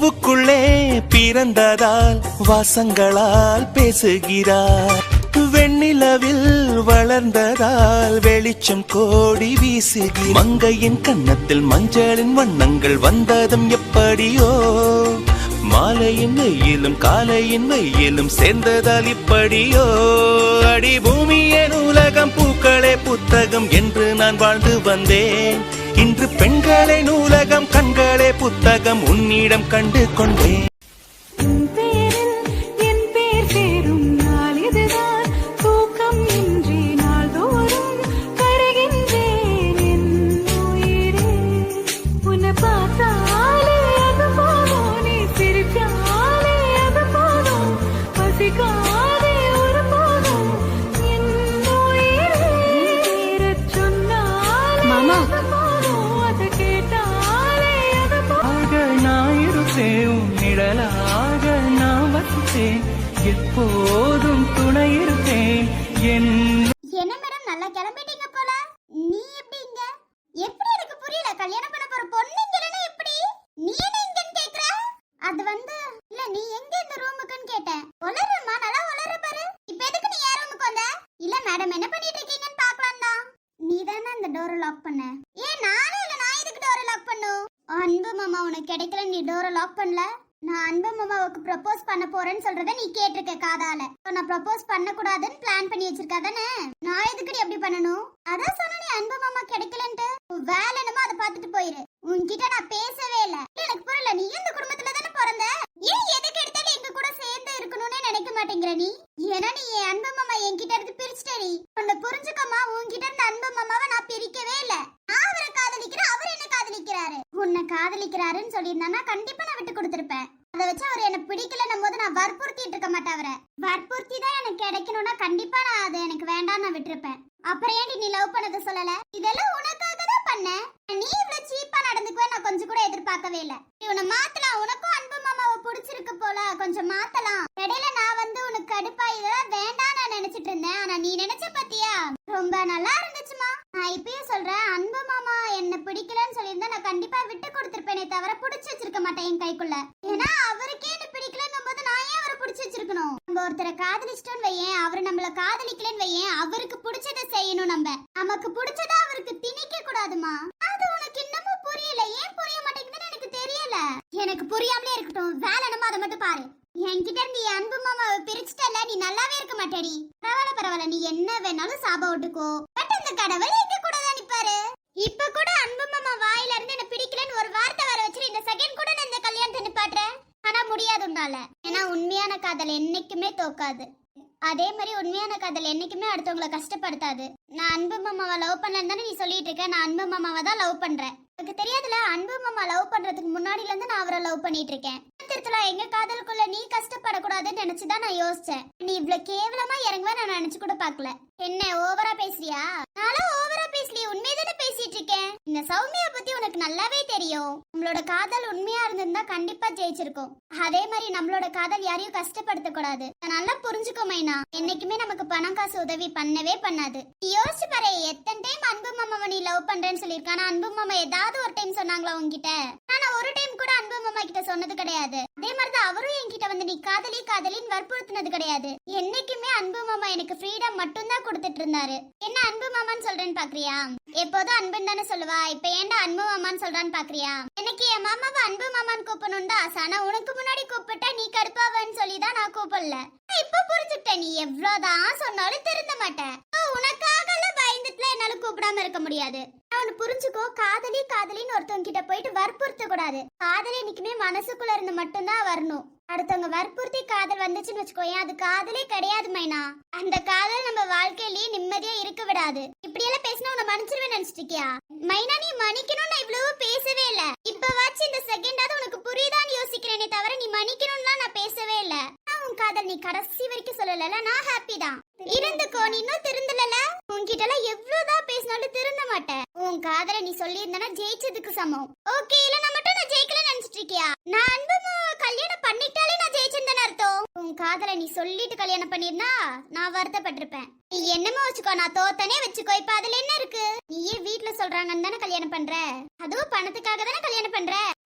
பூவுக்குள்ளே பிறந்ததால் வாசங்களால் பேசுகிறார். வெண்ணிலவில் வளர்ந்ததால் வெளிச்சம் கோடி வீசுகிறார். மங்கையின் கன்னத்தில் மஞ்சளின் வண்ணங்கள் வந்ததும் எப்படியோ, மாலையின் வெயிலும் காலையின் வெயிலும் சேர்ந்ததால் இப்படியோ. அடி பூமியே நூலகம், பூக்களே புத்தகம் என்று நான் வாழ்ந்து வந்தேன். இன்று பெண்களே நூலகம், கண்களே புத்தகம் உன்னிடம் கண்டு கொண்டேன். நிழலாக நான் வசித்தேன், எப்போதும் துணை இருப்பேன். என்ன மேடம் நல்லா கிளம்பிட்டீங்க போல. நீ எப்படி இங்க? எப்படி எனக்கு புரியல. கல்யாணம் பண்ண போற பொண்ணுங்களே எப்படி நீ என்ன இங்கன்னு கேக்குற? அது வந்து இல்ல, நீ எங்க இந்த ரூமுக்குன்னு கேட்டேன். உளறமா, நல்லா உளற பாரு. இப்போ எதுக்கு நீ யார் ரூமுக்கு வந்த? இல்ல மேடம் என்ன பண்ணிட்டு இருக்கீங்கன்னு பார்க்கலாம் தான். நீ தானே அந்த டோரை லாக் பண்ண? ஏன் நானே இல்ல, நான் எதுக்கு டோரை லாக் பண்ணும்? அன்பு மாமா உனக்கு கிடைக்கல, நீ டோரை லாக் பண்ணல. நான் அன்பு மாமாவுக்கு ப்ரப்போஸ் பண்ண போறேன்னு சொல்றத நீ கேட்டிருக்க காதால. நான் ப்ரப்போஸ் பண்ண கூடாதுன்னு பிளான் பண்ணி வச்சிருக்கா தானே? நான் எதுக்குடி அப்படி பண்ணணும்? அதான் சொன்ன, நீ அன்பு மாமா கிடைக்கலன்ட்டு வேலை என்னமோ அதை பார்த்துட்டு போயிரு. உன்கிட்ட நான் பேசவே இல்ல. எனக்கு புரியல, நீ இந்த குடும்பத்துல தானே பிறந்த. ஏன் எதுக்கு எடுத்தாலும் எங்க கூட சேர்ந்து இருக்கணும்னு நினைக்க மாட்டேங்கிற நீ? ஏன்னா நீ என் அன்பு மாமா என்கிட்ட இருந்து பிரிச்சுட்டே. உன்னை புரிஞ்சுக்கமா, உன்கிட்ட இருந்து அன்பு மாமாவை நான் பிரிக்கவே இல்ல. நான் அவரை காதலிக்கிறேன், அவர் என்ன காதலிக்கிறாரு. உன்னை காதலிக்கிறாருன்னு சொல்லியிருந்தானா கண்டிப்பா நான் விட்டு கொடுத்திருப்பேன். அதை வச்சு அவர் எனக்கு பிடிக்கலன்னும் போது நான் வற்புறுத்திட்டு இருக்க மாட்டேன். அவரை வற்புறுத்தி தான் எனக்கு கிடைக்கணும்னா கண்டிப்பா நான் அது எனக்கு வேண்டாம் நான் விட்டுருப்பேன். அப்புறம் ஏன்டி நீ லவ் பண்ணதை சொல்லல? இதெல்லாம் உனக்காக தான் பண்ணேன். நீ இவ்வளவு சீப்பா நடந்துக்குவே நான் கொஞ்சம் கூட எதிர்பார்க்கவே இல்ல. உன்னை மாத்தலாம், உனக்கும் அன்பு மாமாவை பிடிச்சிருக்கு போல, கொஞ்சம் மாத்தலாம். இடையில நான் வந்து உனக்கு கடுப்பா இதெல்லாம் வேண்டாம் நான் நினைச்சிட்டு இருந்தேன். ஆனா நீ நினைச்ச பத்தியா ரொம்ப நல்லா இருந்துச்சுமா. நான் இப்பயும் சொல்றேன், அன்பு மாமா என்ன பிடிக்கலன்னு சொல்லியிருந்தா நான் கண்டிப்பா விட்டு கொடுத்திருப்பேனே தவிர பிடிச்சு வச்சிருக்க மாட்டேன் என் கைக்குள்ள. ஏன்னா அவருக்கே என்ன பிடிக்கலன்னும் போது நான் ஏன் அவரை பிடிச்சு வச்சிருக்கணும்? நம்ம ஒருத்தரை காதலிச்சிட்டோன்னு வையேன், அவரு நம்மள காதலிக்கலன்னு வையேன், அவருக்கு பிடிச்சதை செய்யணும். நம்ம நமக்கு பிடிச்சதா அவருக்கு திணிக்க கூடாதுமா. அது உனக்கு இன்னமும் புரியல. ஏன் புரிய மாட்டேங்குதுன்னு எனக்கு தெரியல. எனக்கு புரியாமலே இருக்கட்டும், வேலை நம்ம அதை மட்டும் பாரு. என்கிட்ட இருந்து அன்பு மாமாவை பிரிச்சுட்டல, நீ நல்லாவே இருக்க மாட்டேடி. பரவாயில்ல, நீ என்ன வேணாலும் சாப விட்டுக்கோ. பட் அந்த கடவுள் எங்க கூட தான் நிப்பாரு. இப்ப கூட அன்பு மாமா வாயில இருந்து என்ன பிடிக்கலன்னு ஒரு வார்த்தை வர வச்சிரு, இந்த செகண்ட் கூட நான் இந்த கல்யாணத்தை நிப்பாட்டுறேன். ஆனா முடியாது உன்னால. ஏன்னா உண்மையான காதல் என்னைக்குமே தோக்காது. அதே மாதிரி உண்மையான காதல் என்னைக்குமே அடுத்தவங்களை கஷ்டப்படுத்தாது. நான் அன்பு மாமாவை லவ் பண்ணலன்னு தானே நீ சொல்லிட்டு இருக்க. நான் அன்பு மாமாவை தான் லவ் பண்றேன். எனக்கு தெரியாதுல, அன்பு மாமா லவ் பண்றதுக்கு முன்னாடில இருந்து நான் அவரை லவ் பண்ணிட்டு இருக்கேன். எங்க காதலுக்குள்ள நீ கஷ்டப்படக்கூடாதுன்னு நினைச்சுதான் நான் யோசிச்சேன். நீ இவ்வளவு கேவலமா இறங்குவ நான் நினைச்சு கூட பாக்கல. என்ன ஓவரா பேசுறியா? நானும் ஓவரா பேசலையே, உண்மையதானே பேசிட்டு இருக்கேன். இந்த சௌமியா பத்தி உனக்கு நல்லாவே தெரியும். நம்மளோட காதல் உண்மையா இருந்திருந்தா கண்டிப்பா ஜெயிச்சிருக்கும். அதே மாதிரி நம்மளோட காதல் யாரையும் கஷ்டப்படுத்த கூடாது. நல்லா புரிஞ்சுக்கோ மைனா. என்னைக்குமே நமக்கு பணம் காசு உதவி பண்ணவே பண்ணாது. யோசிச்சு பாரு, எத்தனை டைம் அன்பு மாமாவை நீ லவ் பண்றேன்னு சொல்லியிருக்கானா? அன்பு மாமா ஏதாவது ஒரு டைம் சொன்னாங்களா உன்கிட்ட? ஆனா ஒரு டைம் கூட அன்பு மாமா கிட்ட சொன்னது கிடையாது. அதே மாதிரிதான் அவரும் என்கிட்ட வந்து நீ காதலி காதலின்னு வற்புறுத்தினது கிடையாது. என்னைக்குமே அன்பு மாமா எனக்கு ஃப்ரீடம் மட்டும் தான் கொடுத்துட்டு இருந்தாரு. என்ன அன்பு மாமான்னு சொல்றேன்னு பாக்குறியா? எப்போதும் அன்புன்னு தானே சொல்லுவா, இப்ப ஏன்டா அன்பு மாமான்னு சொல்றான்னு பாக்குறியா? எனக்கு என் மாமாவை அன்பு மாமான்னு கூப்பிடணும் தான் ஆசை. ஆனா உனக்கு முன்னாடி கூப்பிட்டா நீ கடுப்பாவன்னு சொல்லிதான் நான் கூப்பிடல. இப்ப புரிஞ்சுட்டேன், நீ எவ்வளவுதான் சொன்னாலும் திருந்த மாட்டேன். உனக்காக பயந்துட்டுல என்னால கூப்பிடாம இருக்க முடியாது. அவனு புரிஞ்சுக்கோ, காதலி காதலின்னு ஒருத்தவங்க கிட்ட போயிட்டு வற்புறுத்த கூடாது. காதலி இன்னைக்குமே மனசுக்குள்ள இருந்து மட்டும்தான் வரணும். அடுத்தவங்க வற்புறுத்தி காதல் வந்துச்சுன்னு வச்சுக்கோயேன், அது காதலே கிடையாது மைனா. அந்த காதல் நம்ம வாழ்க்கையிலேயே நிம்மதியா இருக்க விடாது. இப்படி எல்லாம் பேசினா உன்னை மன்னிச்சிருவேன் நினைச்சிட்டு இருக்கியா? மைனா நீ மன்னிக்கணும் நான் இவ்வளவு பேசவே இல்ல. இப்ப வாச்சு இந்த செகண்டாவது உனக்கு புரியுதான்னு யோசிக்கிறேனே தவிர நீ மன்னிக்கணும்லாம் நான் பேசவே இல்ல. உன் காதல் நீ கடைசி வரைக்கும் சொல்லல, நான் ஹாப்பி தான். இருந்துக்கோ, நீ இன்னும் திருந்தல. உன்கிட்ட எல்லாம் எவ்வளவுதான் பேசினாலும் திருந்த மாட்டேன். உன் காதலை நீ சொல்லி இருந்தா ஜெயிச்சதுக்கு சமம். ஓகே, இல்ல நான் மட்டும் நான் ஜெயிக்கல நினைச்சிட்டு இருக்கியா? நான் அன்பு கல்யாணம் பண்ணிட்டாலே நான் ஜெயிச்சிருந்தேன்னு அர்த்தம். உன் காதலை நீ சொல்லிட்டு கல்யாணம் பண்ணிருந்தா நான் வருத்தப்பட்டிருப்பேன். நீ என்னமோ வச்சுக்கோ, நான் தோத்தனே வச்சுக்கோ. இப்ப அதுல என்ன இருக்கு? நீயே வீட்டுல சொல்றாங்கன்னு தானே கல்யாணம் பண்ற. அதுவும் பணத்துக்காக தானே கல்யாணம் பண்ற.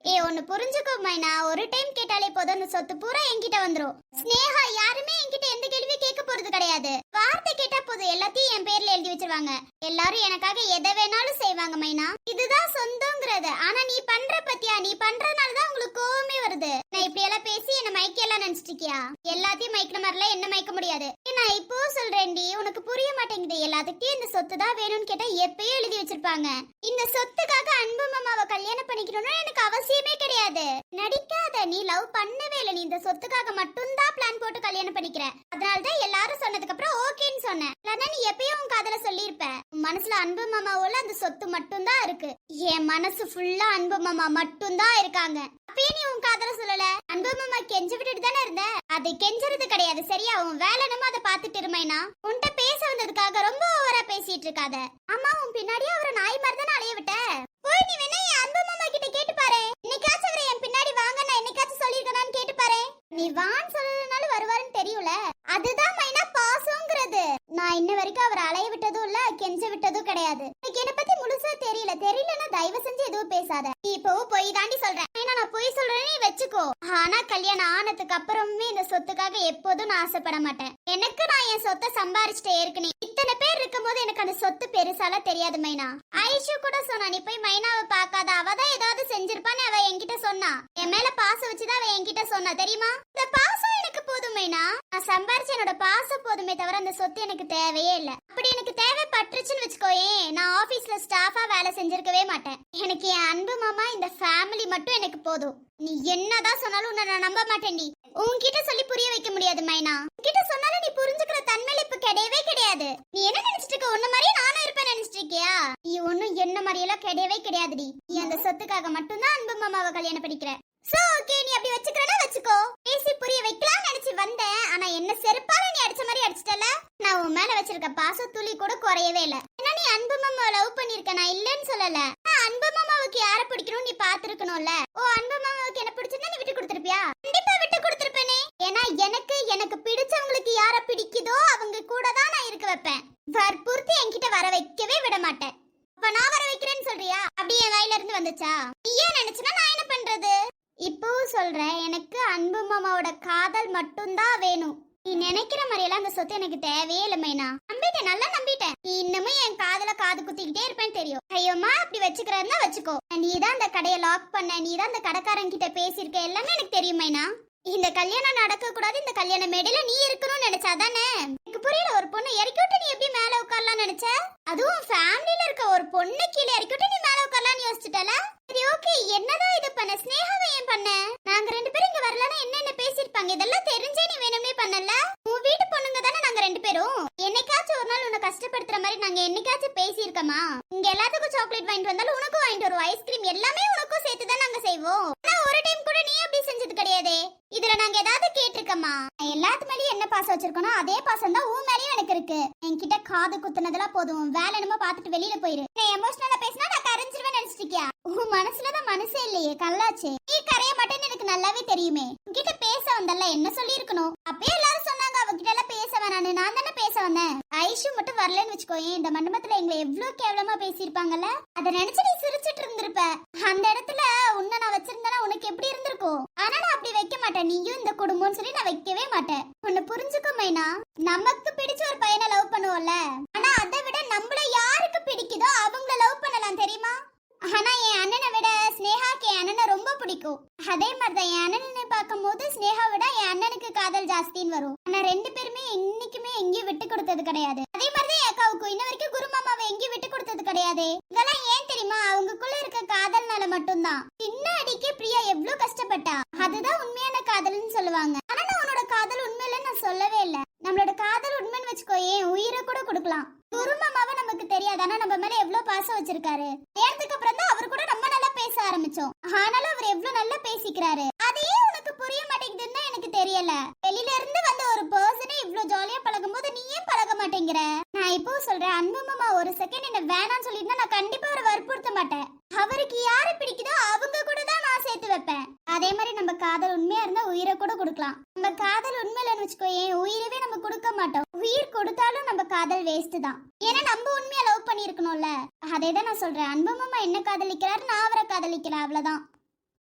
ஒன்னு புரிஞ்சுக்கோ மைனா, ஒரு டைம் கேட்டாலே போதும் அந்த சொத்து பூரா என்கிட்ட வந்துரும். ஸ்னேகா யாருமே என்கிட்ட எந்த கேள்வியும் கேட்க போறது கிடையாது. வார்த்தை கேட்டா போதும் எல்லாத்தையும் என் பேர்ல எழுதி வச்சிருவாங்க. எல்லாரும் எனக்காக எதை வேணாலும் செய்வாங்க மைனா. இதுதான் சொந்தங்கிறது. ஆனா நீ பண்ற பத்தியா, நீ பண்றதுனாலதான் உங்களுக்கு கோவமே வருது. நான் இப்படி எல்லாம் பேசி என்ன மயக்கலாம் நினைச்சிட்டு இருக்கியா? எல்லாத்தையும் மயக்கிற மாதிரிலாம் என்ன மயக்க முடியாது. நான் இப்போ சொல்றேன்டி, உனக்கு புரிய மாட்டேங்குது. எல்லாத்துக்கிட்டையும் இந்த சொத்து தான் வேணும்னு கேட்டா எப்பயும் எழுதி வச்சிருப்பாங்க. இந்த சொத்துக்காக அன்பு மாமாவை கல்யாணம் பண்ணிக்கணும்னு எனக்கு அவசியமே கிடையாது. நடிக்காத, நீ லவ் பண்ணவே இல்லை. நீ இந்த சொத்துக்காக மட்டும்தான் பிளான் போட்டு கல்யாணம் பண்ணிக்கிற. அதனாலதான் எல்லாரும் சொன்னதுக்கு அப்புறம் ஓகேன்னு சொன்னேன். இல்லன்னா நீ எப்பயும் உன் காதல சொல்லியிருப்ப. உன் மனசுல அன்பு மாமாவோல அந்த சொத்து மட்டும்தான் இருக்கு. என் மனசு ஃபுல்லா அன்பு மாமா மட்டும்தான் இருக்காங்க. அப்பயே நீ உன் காதல சொல்லல. அன்பு மாமா கெஞ்ச விட்டுட்டு தானே இருந்த. அது கெஞ்சறது கிடையாது சரியா? உன் வேலை நம்ம அதை பாத்துட்டு இருமைனா. உன்கிட்ட பேச வந்ததுக்காக ரொம்ப ஓவரா பேசிட்டு இருக்காத. ஆமா, உன் பின்னாடியே அவரை நாய் மாதிரி தானே அலைய விட்ட. போய் நீ வேணா என் அன்பு மாமா கிட்ட கேட்டு பாரு. என்னைக்காச்சும் அவரை என் பின்னாடி வாங்க நான் என்னைக்காச்சும் சொல்லிருக்கேனான்னு கேட்டு பாரு. நீ வான்னு சொல்லலனால வருவாருன்னு தெரியும்ல. அதுதான் மைனா பாசம்ங்கிறது. நான் இன்ன வரைக்கும் அவரை அலைய விட்டதும் இல்ல, கெஞ்ச விட்டதும் கிடையாது. எனக்கு என்ன பத்தி முழுசா தெரியலன்னா தயவு செஞ்சு எதுவும் பேசாத. நீ இப்போ போய் தாண்டி சொல்றேன். நான் போய் சொல்றேன்னு நீ வச்சுக்கோ. ஆனா கல்யாணம் ஆனதுக்கு அப்புறமே இந்த சொத்துக்காக எப்போதும் நான் ஆசைப்பட மாட்டேன். எனக்கு நான் என் சொத்தை சம்பாரிச்சுட்டே இருக்கேன். இத்தனை பேர் இருக்கும் போது எனக்கு அந்த சொத்து பெருசால தெரியாது மைனா. ஐஷு கூட சொன்னா, நீ போய் மைனாவை பார்க்காத, அவதான் ஏதாவது செஞ்சிருப்பான்னு அவ என்கிட்ட சொன்னா. என் மேல பாசம் வச்சுதான் அவ என்கிட்ட சொன்னா தெரியுமா? இந்த பாசம் எனக்கு போதும் மைனா. நான் சம்பாரிச்சு என்னோட பாசம் போதுமே தவிர அந்த சொத்து எனக்கு தேவையே இல்ல. அப்படி எனக்கு தேவைப்பட்டுருச்சுன்னு வச்சுக்கோயே, நான் ஆபீஸ்ல ஸ்டாஃபா வேலை செஞ்சிருக்கவே மாட்டேன். எனக்கு என் அன்பு மாமா, இந்த ஃபேமிலி மட்டும் எனக்கு போதும். நீ என்னதான் சொன்னாலும் உன்னை நான் நம்ப மாட்டேன்டி. உன்கிட்ட சொல்லி புரிய வைக்க முடியாது மைனா. உன்கிட்ட சொன்னாலும் நீ புரிஞ்சுக்கிற தன்மையில இப்ப கிடையவே கிடையாது. நீ என்ன நினைச்சிட்டு இருக்க? உன்ன மாதிரியே நானும் இருப்பேன் நினைச்சிட்டு இருக்கியா? நீ ஒன்னும் என்ன மாதிரியெல்லாம் கிடையவே கிடையாதுடி. நீ அந்த சொத்துக்காக மட்டும்தான் அன்பு மாமாவை கல்யாணம் பண்ணிக்கிற. சோ ஓகே, நீ அப்படி வச்சுக்கிறனா வச்சுக்கோ. பேசி புரிய வைக்கலாம் நினைச்சு வந்தேன். ஆனா என்ன செருப்பால நீ அடிச்ச மாதிரி அடிச்சிட்டல. நான் உன் மேல வச்சிருக்க பாச துளி கூட குறையவே இல்ல. ஏன்னா நீ அன்பு மாமாவை லவ் பண்ணிருக்க, நான் இல்லன்னு சொல்லல. அன்பு மாமாவுக்கு யார பிடிக்கணும் நீ பாத்துருக்கணும்ல. ஓ, அன்பு மாமாவுக்கு என்ன பிடிச்சிருந்தா நீ விட்டு கொடுத்துருப்பியா? கண்டிப்பா விட்டு கொடுத்துருப்பேனே. ஏன்னா எனக்கு பிடிச்சவங்களுக்கு யார பிடிக்குதோ அவங்க கூட தான் நான் இருக்க வைப்பேன். வற்புறுத்தி என்கிட்ட வர வைக்கவே விட மாட்டேன். அப்ப நான் வர வைக்கிறேன்னு சொல்றியா? அப்படி என் வாயில இருந்து வந்துச்சா? நீ ஏன் நினைச்சுனா நான் என்ன பண்றது? இப்பவும் சொல்றேன், எனக்கு அன்பு மாமாவோட காதல் மட்டும்தான் வேணும். நீ நினைக்கிற மாதிரியெல்லாம் அந்த சொத்து எனக்கு தேவையே இல்லை மைனா. நம்பிட்டேன், நல்லா நம்பிட்டேன். நீ இன்னமும் என் காதல காது குத்திக்கிட்டே இருப்பேன்னு தெரியும். ஐயோமா, அப்படி வச்சுக்கிறதா வச்சுக்கோ. நீ தான் அந்த கடையை லாக் பண்ண, நீ தான் அந்த கடைக்காரன் கிட்ட பேசியிருக்க, எல்லாமே எனக்கு தெரியும் மைனா. இந்த கல்யாணம் நடக்க கூடாது, இந்த கல்யாண மேடையில நீ இருக்கணும்னு நினைச்சாதானே? எனக்கு புரியல. ஒரு பொண்ணு இறக்கி விட்டு நீ எப்படி மேல உட்காரலாம் நினைச்ச? அதுவும் ஃபேமிலில இருக்க ஒரு பொண்ணு கீழே இறக்கி விட்டு நீ மேல உட்காரலாம்னு யோசிச்சுட்டல. சரி ஓகே, என்னதான் இது பண்ண? ஸ்னேகாவை ஏன் பண்ண? நாங்க ரெண்டு பேரும் இங்க வரலன்னா என்னென்ன பேசிருப்பாங்க? இதெல்லாம் தெரிஞ்சே நீ வேணும்னே பண்ணல. உன் வீட்டு பொண்ணுங்க தானே நாங்க ரெண்டு பேரும். என்னைக்காச்சும் ஒரு நாள் உன்னை கஷ்டப்படுத்துற மாதிரி நாங்க என்னைக்காச்சும் பேசியிருக்கோமா? இங்க எல்லாத்துக்கும் சாக்லேட் வாங்கிட்டு வந்தாலும் உனக்கும் வாங்கிட்டு வருவோம். ஐஸ்கிரீம் எல்லாமே உனக்கும் சேர்த்து தான் நாங்க செய்வோம். ஆனா ஒரு டைம் கூட நீ அப்படி செஞ்சது கிடையாதே. இதுல நாங்க ஏதாவது கேட்டிருக்கோமா? எல்லாத்து மேலயும் என்ன பாசம் வச்சிருக்கோம், அதே பாசம் தான் உன் மேலயும் எனக்கு இருக்கு. என்கிட்ட காது குத்துனதெல்லாம் போதும். வேலை என்னமோ பாத்துட்டு வெளியில போயிரு. நான் எமோஷனலா பேசினா நான் கரைஞ்சிருவேன் நினைச்சிட்டியா? உன் மனசுலதான் மனசே இல்லையே கல்லாச்சு. நீ கரைய மாட்டேன்னு எனக்கு நல்லாவே தெரியுமே. உன்கிட்ட பேச வந்தல்ல, என்ன சொல்லி இருக்கணும்? அப்பயே எல்லாரும் சொன்னாங்க அவகிட்ட எல்லாம் பேச வேணான்னு. நான் தானே பேச வந்தேன். ஐஷு மட்டும் வரலன்னு வச்சுக்கோயேன், இந்த மண்டபத்துல எங்களை எவ்வளவு கேவலமா பேசியிருப்பாங்கல்ல. அதை நினைச்சு நீ சிரிச்சிட்டு இருந்திருப்ப. அந்த இடத்துல உன்னை நான் வச்சிருந்தா உனக்கு எப்படி இருந்திருக்கும்? ஆனா நான் அப்படி வைக்க மாட்டேன். நீயும் இந்த குடும்பம்னு சொல்லி நான் வைக்கவே மாட்டேன். ஒன்னு புரிஞ்சுக்க மைனா, நமக்கு பிடிச்ச ஒரு பையனை லவ் பண்ணுவோம்ல, ஆனா அதை விட நம்மள யாருக்கு பிடிக்குதோ அவங்கள லவ் பண்ணலாம் தெரியுமா? ஆனா என் அண்ணனை விட ஸ்னேகாக்கு என் அண்ணனை ரொம்ப பிடிக்கும். அதே மாதிரிதான் என் அண்ணனை பார்க்கும் போது ஸ்னேகா விட என் அண்ணனுக்கு காதல் ஜாஸ்தின்னு வரும். ஆனா ரெண்டு பேருமே இன்னைக்குமே எங்கேயும் விட்டு கொடுத்தது கிடையாது. அதே மாதிரிதான் என் அக்காவுக்கும் இன்ன வரைக்கும் குரு மாமாவை எங்கேயும் விட்டு கொடுத்தது கிடையாது. இதெல்லாம் ஏன் தெரியுமா? அவங்களுக்குள்ள இருக்க காதல்னால மட்டும்தான். பின்னாடிக்கு பிரியா எவ்வளவு கஷ்டப்பட்டா, அதுதான் உண்மையான காதல்னு சொல்லுவாங்க. ஆனா நான் உன்னோட காதல் உண்மையில நான் சொல்லவே இல்லை. நம்மளோட காதல் உண்மைன்னு வச்சுக்கோயே, உயிரை கூட கொடுக்கலாம். குருமாமாவை நமக்கு தெரியாது, ஆனா நம்ம மேல எவ்வளவு பாசம் வச்சிருக்காரு. நேரத்துக்கு அப்புறம் தான் அவர் கூட நம்ம நல்லா பேச ஆரம்பிச்சோம். ஆனாலும் அவர் எவ்வளவு நல்லா பேசிக்கிறாரு. அதையே உனக்கு புரிய மாட்டேங்குதுன்னு எனக்கு தெரியல. வெளியில இருந்து வந்த ஒரு பர்சனே இவ்வளவு ஜாலியா பழகும் போது நீ ஏன் பழக மாட்டேங்கிற? நான் இப்போ சொல்றேன், அன்பு மாமா ஒரு செகண்ட் என்ன வேணாம்னு சொல்லிட்டு நான் கண்டிப்பா அவரை வற்புறுத்த மாட்டேன். அவருக்கு யாரு பிடிக்குதோ அவங்க கூட தான் நான் சேர்த்து வைப்பேன். அதே மாதிரி நம்ம காதல் உண்மையா இருந்தா உயிரை கூட கொடுக்கலாம். நம்ம காதல் உண்மையிலன்னு வச்சுக்கோயே, உயிரவே நம்ம கொடுக்க மாட்டோம். உயிர் கொடுத்தாலும் நம்ம காதல் வேஸ்ட் தான். ஏன்னா நம்ம உண்மையா லவ் பண்ணி இருக்கணும்ல. அதே தான் நான் சொல்றேன். அன்பு மாமா என்ன காதலிக்கிறாரு, நான் அவரை காதலிக்கிறேன், அவ்வளவுதான்.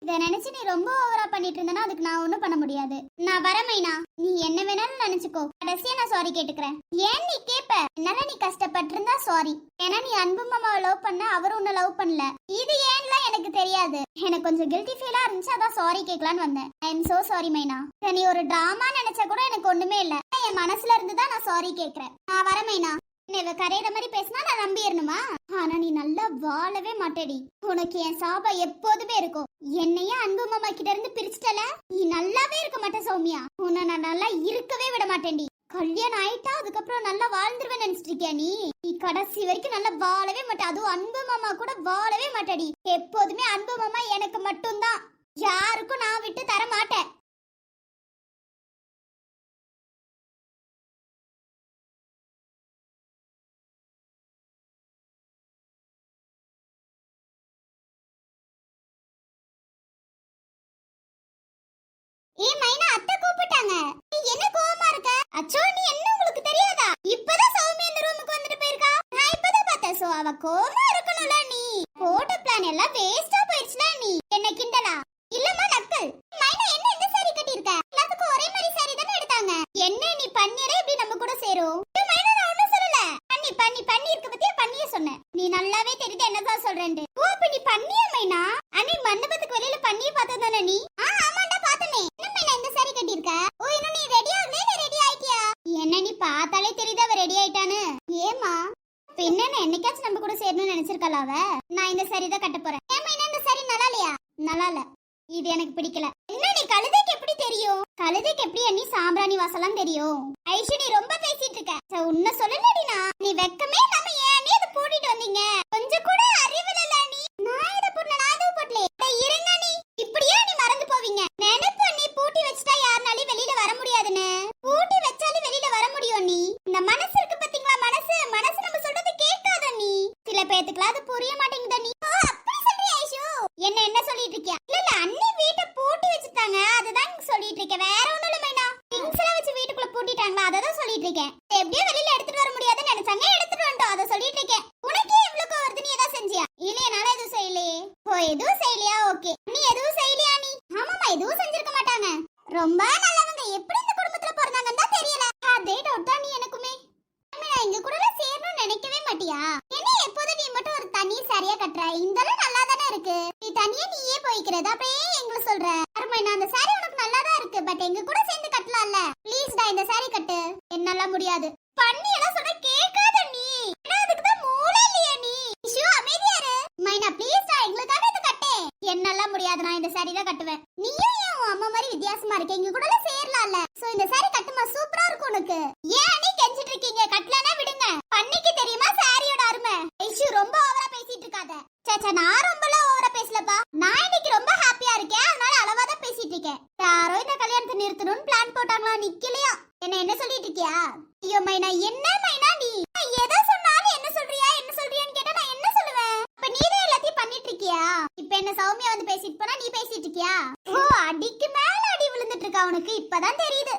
இத நினைச்சு நீ ரொம்ப ஓவரா பண்ணிட்டு இருந்தனா அதுக்கு நான் ஒண்ணும் பண்ண முடியாது. நான் வரேன் மைனா, நீ என்ன வேணாலும் நினைச்சுக்கோ, கடைசியா நான் சாரி கேட்டுக்கிறேன். ஏன் நீ கேப்ப? என்னால நீ கஷ்டப்பட்டிருந்தா சாரி. ஏன்னா நீ அன்பு மாமாவை லவ் பண்ண, அவர் உன்னை லவ் பண்ணல. இது ஏன்லாம் எனக்கு தெரியாது. எனக்கு கொஞ்சம் கில்ட்டி ஃபீலா இருந்துச்சு, அதான் சாரி கேட்கலான்னு வந்தேன். ஐ எம் சோ சாரி மைனா. நீ ஒரு டிராமா நினைச்சா கூட எனக்கு ஒண்ணுமே இல்ல. என் மனசுல இருந்து தான் நான் சாரி கேக்குறேன். நான் வரேன் மைனா. இவ கரையிற மாதிரி பேசினா நான் நம்பிடணுமா? ஆனா நீ நல்லா வாழவே மாட்டேடி. உனக்கு என் சாபம் எப்போதுமே இருக்கும். என்னையே அன்பு மாமா கிட்ட இருந்து பிரிச்சுட்டல, நீ நல்லாவே இருக்க மாட்ட சௌமியா. உன்னை நான் நல்லா இருக்கவே விட மாட்டேன்டி. கல்யாணம் ஆயிட்டா அதுக்கப்புறம் நல்லா வாழ்ந்துருவேன் நினைச்சிட்டு இருக்கியா நீ? நீ கடைசி வரைக்கும் நல்லா வாழவே மாட்டே. அதுவும் அன்பு மாமா கூட வாழவே மாட்டேடி. எப்போதுமே அன்பு மாமா எனக்கு மட்டும்தான், யாருக்கும் நான் விட்டு தர மாட்டேன். ஏ மைனா, அத்தை கூப்பிட்டாங்க. நீ என்ன கோவமா இருக்க? அச்சோ, நீ என்ன உங்களுக்கு தெரியாதா? இப்பதான் சௌமி இந்த ரூமுக்கு வந்துட்டு போயிருக்கா. நான் இப்பதான் பார்த்தேன். சோ அவ கோவமா இருக்கணும்ல. நீ போட்ட பிளான் எல்லாம் வேஸ்டா போயிடுச்சுல. நீ என்ன கிண்டலா? இல்லம்மா நக்கல். மைனா, என்ன இந்த சாரி கட்டியிருக்க? எல்லாத்துக்கும் ஒரே மாதிரி சாரி தானே எடுத்தாங்க. என்ன நீ பண்ணியறே இப்படி நம்ம கூட சேரும்? மைனா, நான் ஒண்ணும் சொல்லல. பண்ணி இருக்க பத்தியா பண்ணியே சொன்னேன். நீ நல்லாவே தெரியுது என்னதான் சொல்றேன்னு. ஓ, அப்ப நீ பண்ணியா மைனா? அன்னை மண்டபத்துக்கு வெளியில பண்ணியே பார்த்ததானே நீ? ஆமாண்டா பார்த்தனே. என்ன மைனா இந்த சாரி கட்டியிருக்க? ஓ, இன்னும் நீ ரெடி ஆகல? நீ ரெடி ஆயிட்டியா? என்ன நீ பார்த்தாலே தெரியுது அவ ரெடி ஆயிட்டான்னு. ஏமா பின்ன என்னைக்காச்சும் நம்ம கூட சேரணும்னு நினைச்சிருக்கல அவ? நான் இந்த சாரி தான் கட்ட போறேன். ஏமா இந்த சாரி நல்லா இல்லையா? நல்லா இல்ல, இது எனக்கு பிடிக்கல. என்ன நீ கழுதைக்கு எப்படி தெரியும்? கழுதைக்கு எப்படி நீ சாம்பிராணி வாசலாம் தெரியும்? ஐஷு, நீ ரொம்ப பேசிட்டு இருக்க. உன்ன சொல்லலடினா, நீ வெக்கமே நம்ம ஏன் நீ இத போடிட்டு வந்தீங்க? கொஞ்சம் கூட அறிவு இல்ல நீ. நான் இத போடல, நான் இத போடல. இருங்க, நீ இப்படியே நீ மறந்து போவீங்க. நினைப்பு நீ பூட்டி வச்சிட்டா யாருனாலும் வெளியில வர முடியாதுன்னு. பூட்டி வச்சாலும் வெளியில வர முடியும். நீ இந்த மனசு இருக்கு பாத்தீங்களா, மனசு நம்ம சொல்றது கேட்காத. நீ சில பேத்துக்குலாம் அது புரிய மாட்டேங்குதா. நீ அப்படி சொல்றியா ஐஷு? என்ன சொல்லிட்டு இருக்கியா? இல்ல அண்ணி வீட்டை பூட்டி வச்சிட்டாங்க, அதுதான் சொல்லிட்டு இருக்கேன். வேற ஒண்ணும் இல்ல மைனா. திங்ஸ் எல்லாம் வச்சு வீட்டுக்குள்ள பூட்டிட்டாங்களா, அததான் சொல்லிட்டு இருக்கேன். எப்படியோ வெளியில எடுத்துட்டு வர முடியாதுன்னு நினைச்சாங்க, எடுத்துட்டு வந்துட்டோம், அதை சொல்லிட்டு இருக்கேன். உனக்கே இவ்வளவு வருது, நீ ஏதாவது செஞ்சியா? இல்லையே, என்னால எதுவும் செய்யலையே. ஓ, எதுவும் செய்யலையா? ஓகே. நீ எதுவும் செய்யலையா? நீ ஆமாமா, எதுவும் செஞ்சிருக்க மாட்டாங்க. ரொம்ப நல்லவங்க. எப்படி இந்த குடும்பத்துல பிறந்தாங்கன்னு தான் தெரியல. அதே டவுட் தான் நீ எனக்குமே. எங்க கூட சேரணும்னு நினைக்கவே மாட்டியா? என்ன எப்போதும் நீ மட்டும் ஒரு தனி சரியா கட்டுற? இந்தெல்லாம் நல்லா தானே இருக்கு. நீ தனியா நீயே போய்க்கிறது, அப்படியே எங்களை சொல்ற. அருமைனா, அந்த சாரி உனக்கு நல்லா தான் இருக்கு, பட் எங்க கூட சேர்ந்து கட்டலாம்ல. ப்ளீஸ் டா, இந்த சாரி கட்டு. என்னால முடியாது. பண்ணி எல்லாம் சொன்ன கேட்காத நீ. ஏன்னா அதுக்கு தான் மூளை இல்லையா நீ? இஷு, அமைதியா இரு. மைனா ப்ளீஸ் டா, எங்களுக்காக இது கட்டே. என்னால முடியாது, நான் இந்த சாரி தான் கட்டுவேன். நீயும் ஏன் உன் அம்மா மாதிரி வித்தியாசமா இருக்க? எங்க கூட சேரலாம்ல. சோ இந்த சாரி கட்டுமா, சூப்பரா இருக்கும் உனக்கு. ஏன் நீ கெஞ்சிட்டு இருக்கீங்க? கட்டலனா விடுங்க. பண்ணிக்கு தெரியுமா சாரியோட அருமை? ஐஷு, ரொம்ப ஓவரா பேசிட்டு இருக்காத. சேச்சா, நான் ரொம்பலாம் ஓவரா பேசலப்பா. நான் இன்னைக்கு ரொம்ப ஹாப்பியா இருக்கேன், அதனால அளவா தான் பேசிட்டு இருக்கேன். யாரோ இந்த கல்யாணத்தை நிறுத்தணும்னு பிளான் போட்டாங்களா, நிக்கலையா? என்ன சொல்லிட்டு இருக்கியா? ஐயோ மைனா, என்ன மைனா நீ எதை சொன்னாலும் என்ன சொல்றியான்னு கேட்டா நான் என்ன சொல்லுவேன்? இப்ப நீதான் எல்லாத்தையும் பண்ணிட்டு இருக்கியா? இப்ப என்ன சௌமியா வந்து பேசிட்டு போனா நீ பேசிட்டு இருக்கியா? ஓ, அடிக்கு மேல அடி விழுந்துட்டு இருக்கா உனக்கு, இப்பதான் தெரியுது.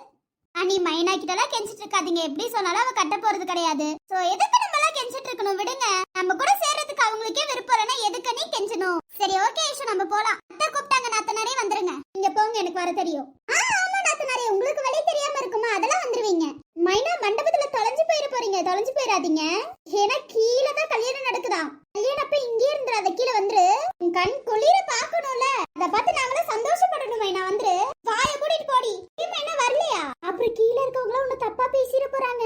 நீ மைனா கிட்டலாம் கெஞ்சிட்டு இருக்காதீங்க. எப்படி சொன்னாலும் அவ கட்ட போறது கிடையாது. சோ எதுக்கு நம்ம எல்லாம் கெஞ்சிட்டு இருக்கணும்? விடுங்க. நம்ம கூட சேர்றதுக்கு அவங்களுக்கே விருப்பம் இல்லைன்னா எதுக்கு நீ கெஞ்சணும்? சரி, ஓகே ஐஷு, நம்ம போலாம். அத்தை கூப்பிட்டாங்க, நாத்தனாரே வந்துருங்க. நீங்க போங்க, எனக்கு வர தெரியும். ஆமா நாத்தனாரே, உங்களுக்கு வழி தெரியாம இருக்குமா? அதெல்லாம் வந்துருவீங்க. மைனா, மண்டபத்துல தொலைஞ்சு போறீங்க. தொலைஞ்சு போயிடாதீங்க. ஏன்னா கீழே தான் கல்யாணம் நடக்குதா. கல்யாணம் அப்ப இங்கே இருந்துடாத, கீழே வந்துரு. உன் கண் குளிர பாக்கணும்ல, அதை பார்த்து நாங்களும் சந்தோஷப்படணும். மைனா வந்துரு. வாய கூட்டிட்டு போடி. மைனா வரலையா? அப்புறம் கீழே இருக்கவங்கள உன்னை தப்பா பேசிட போறாங்க.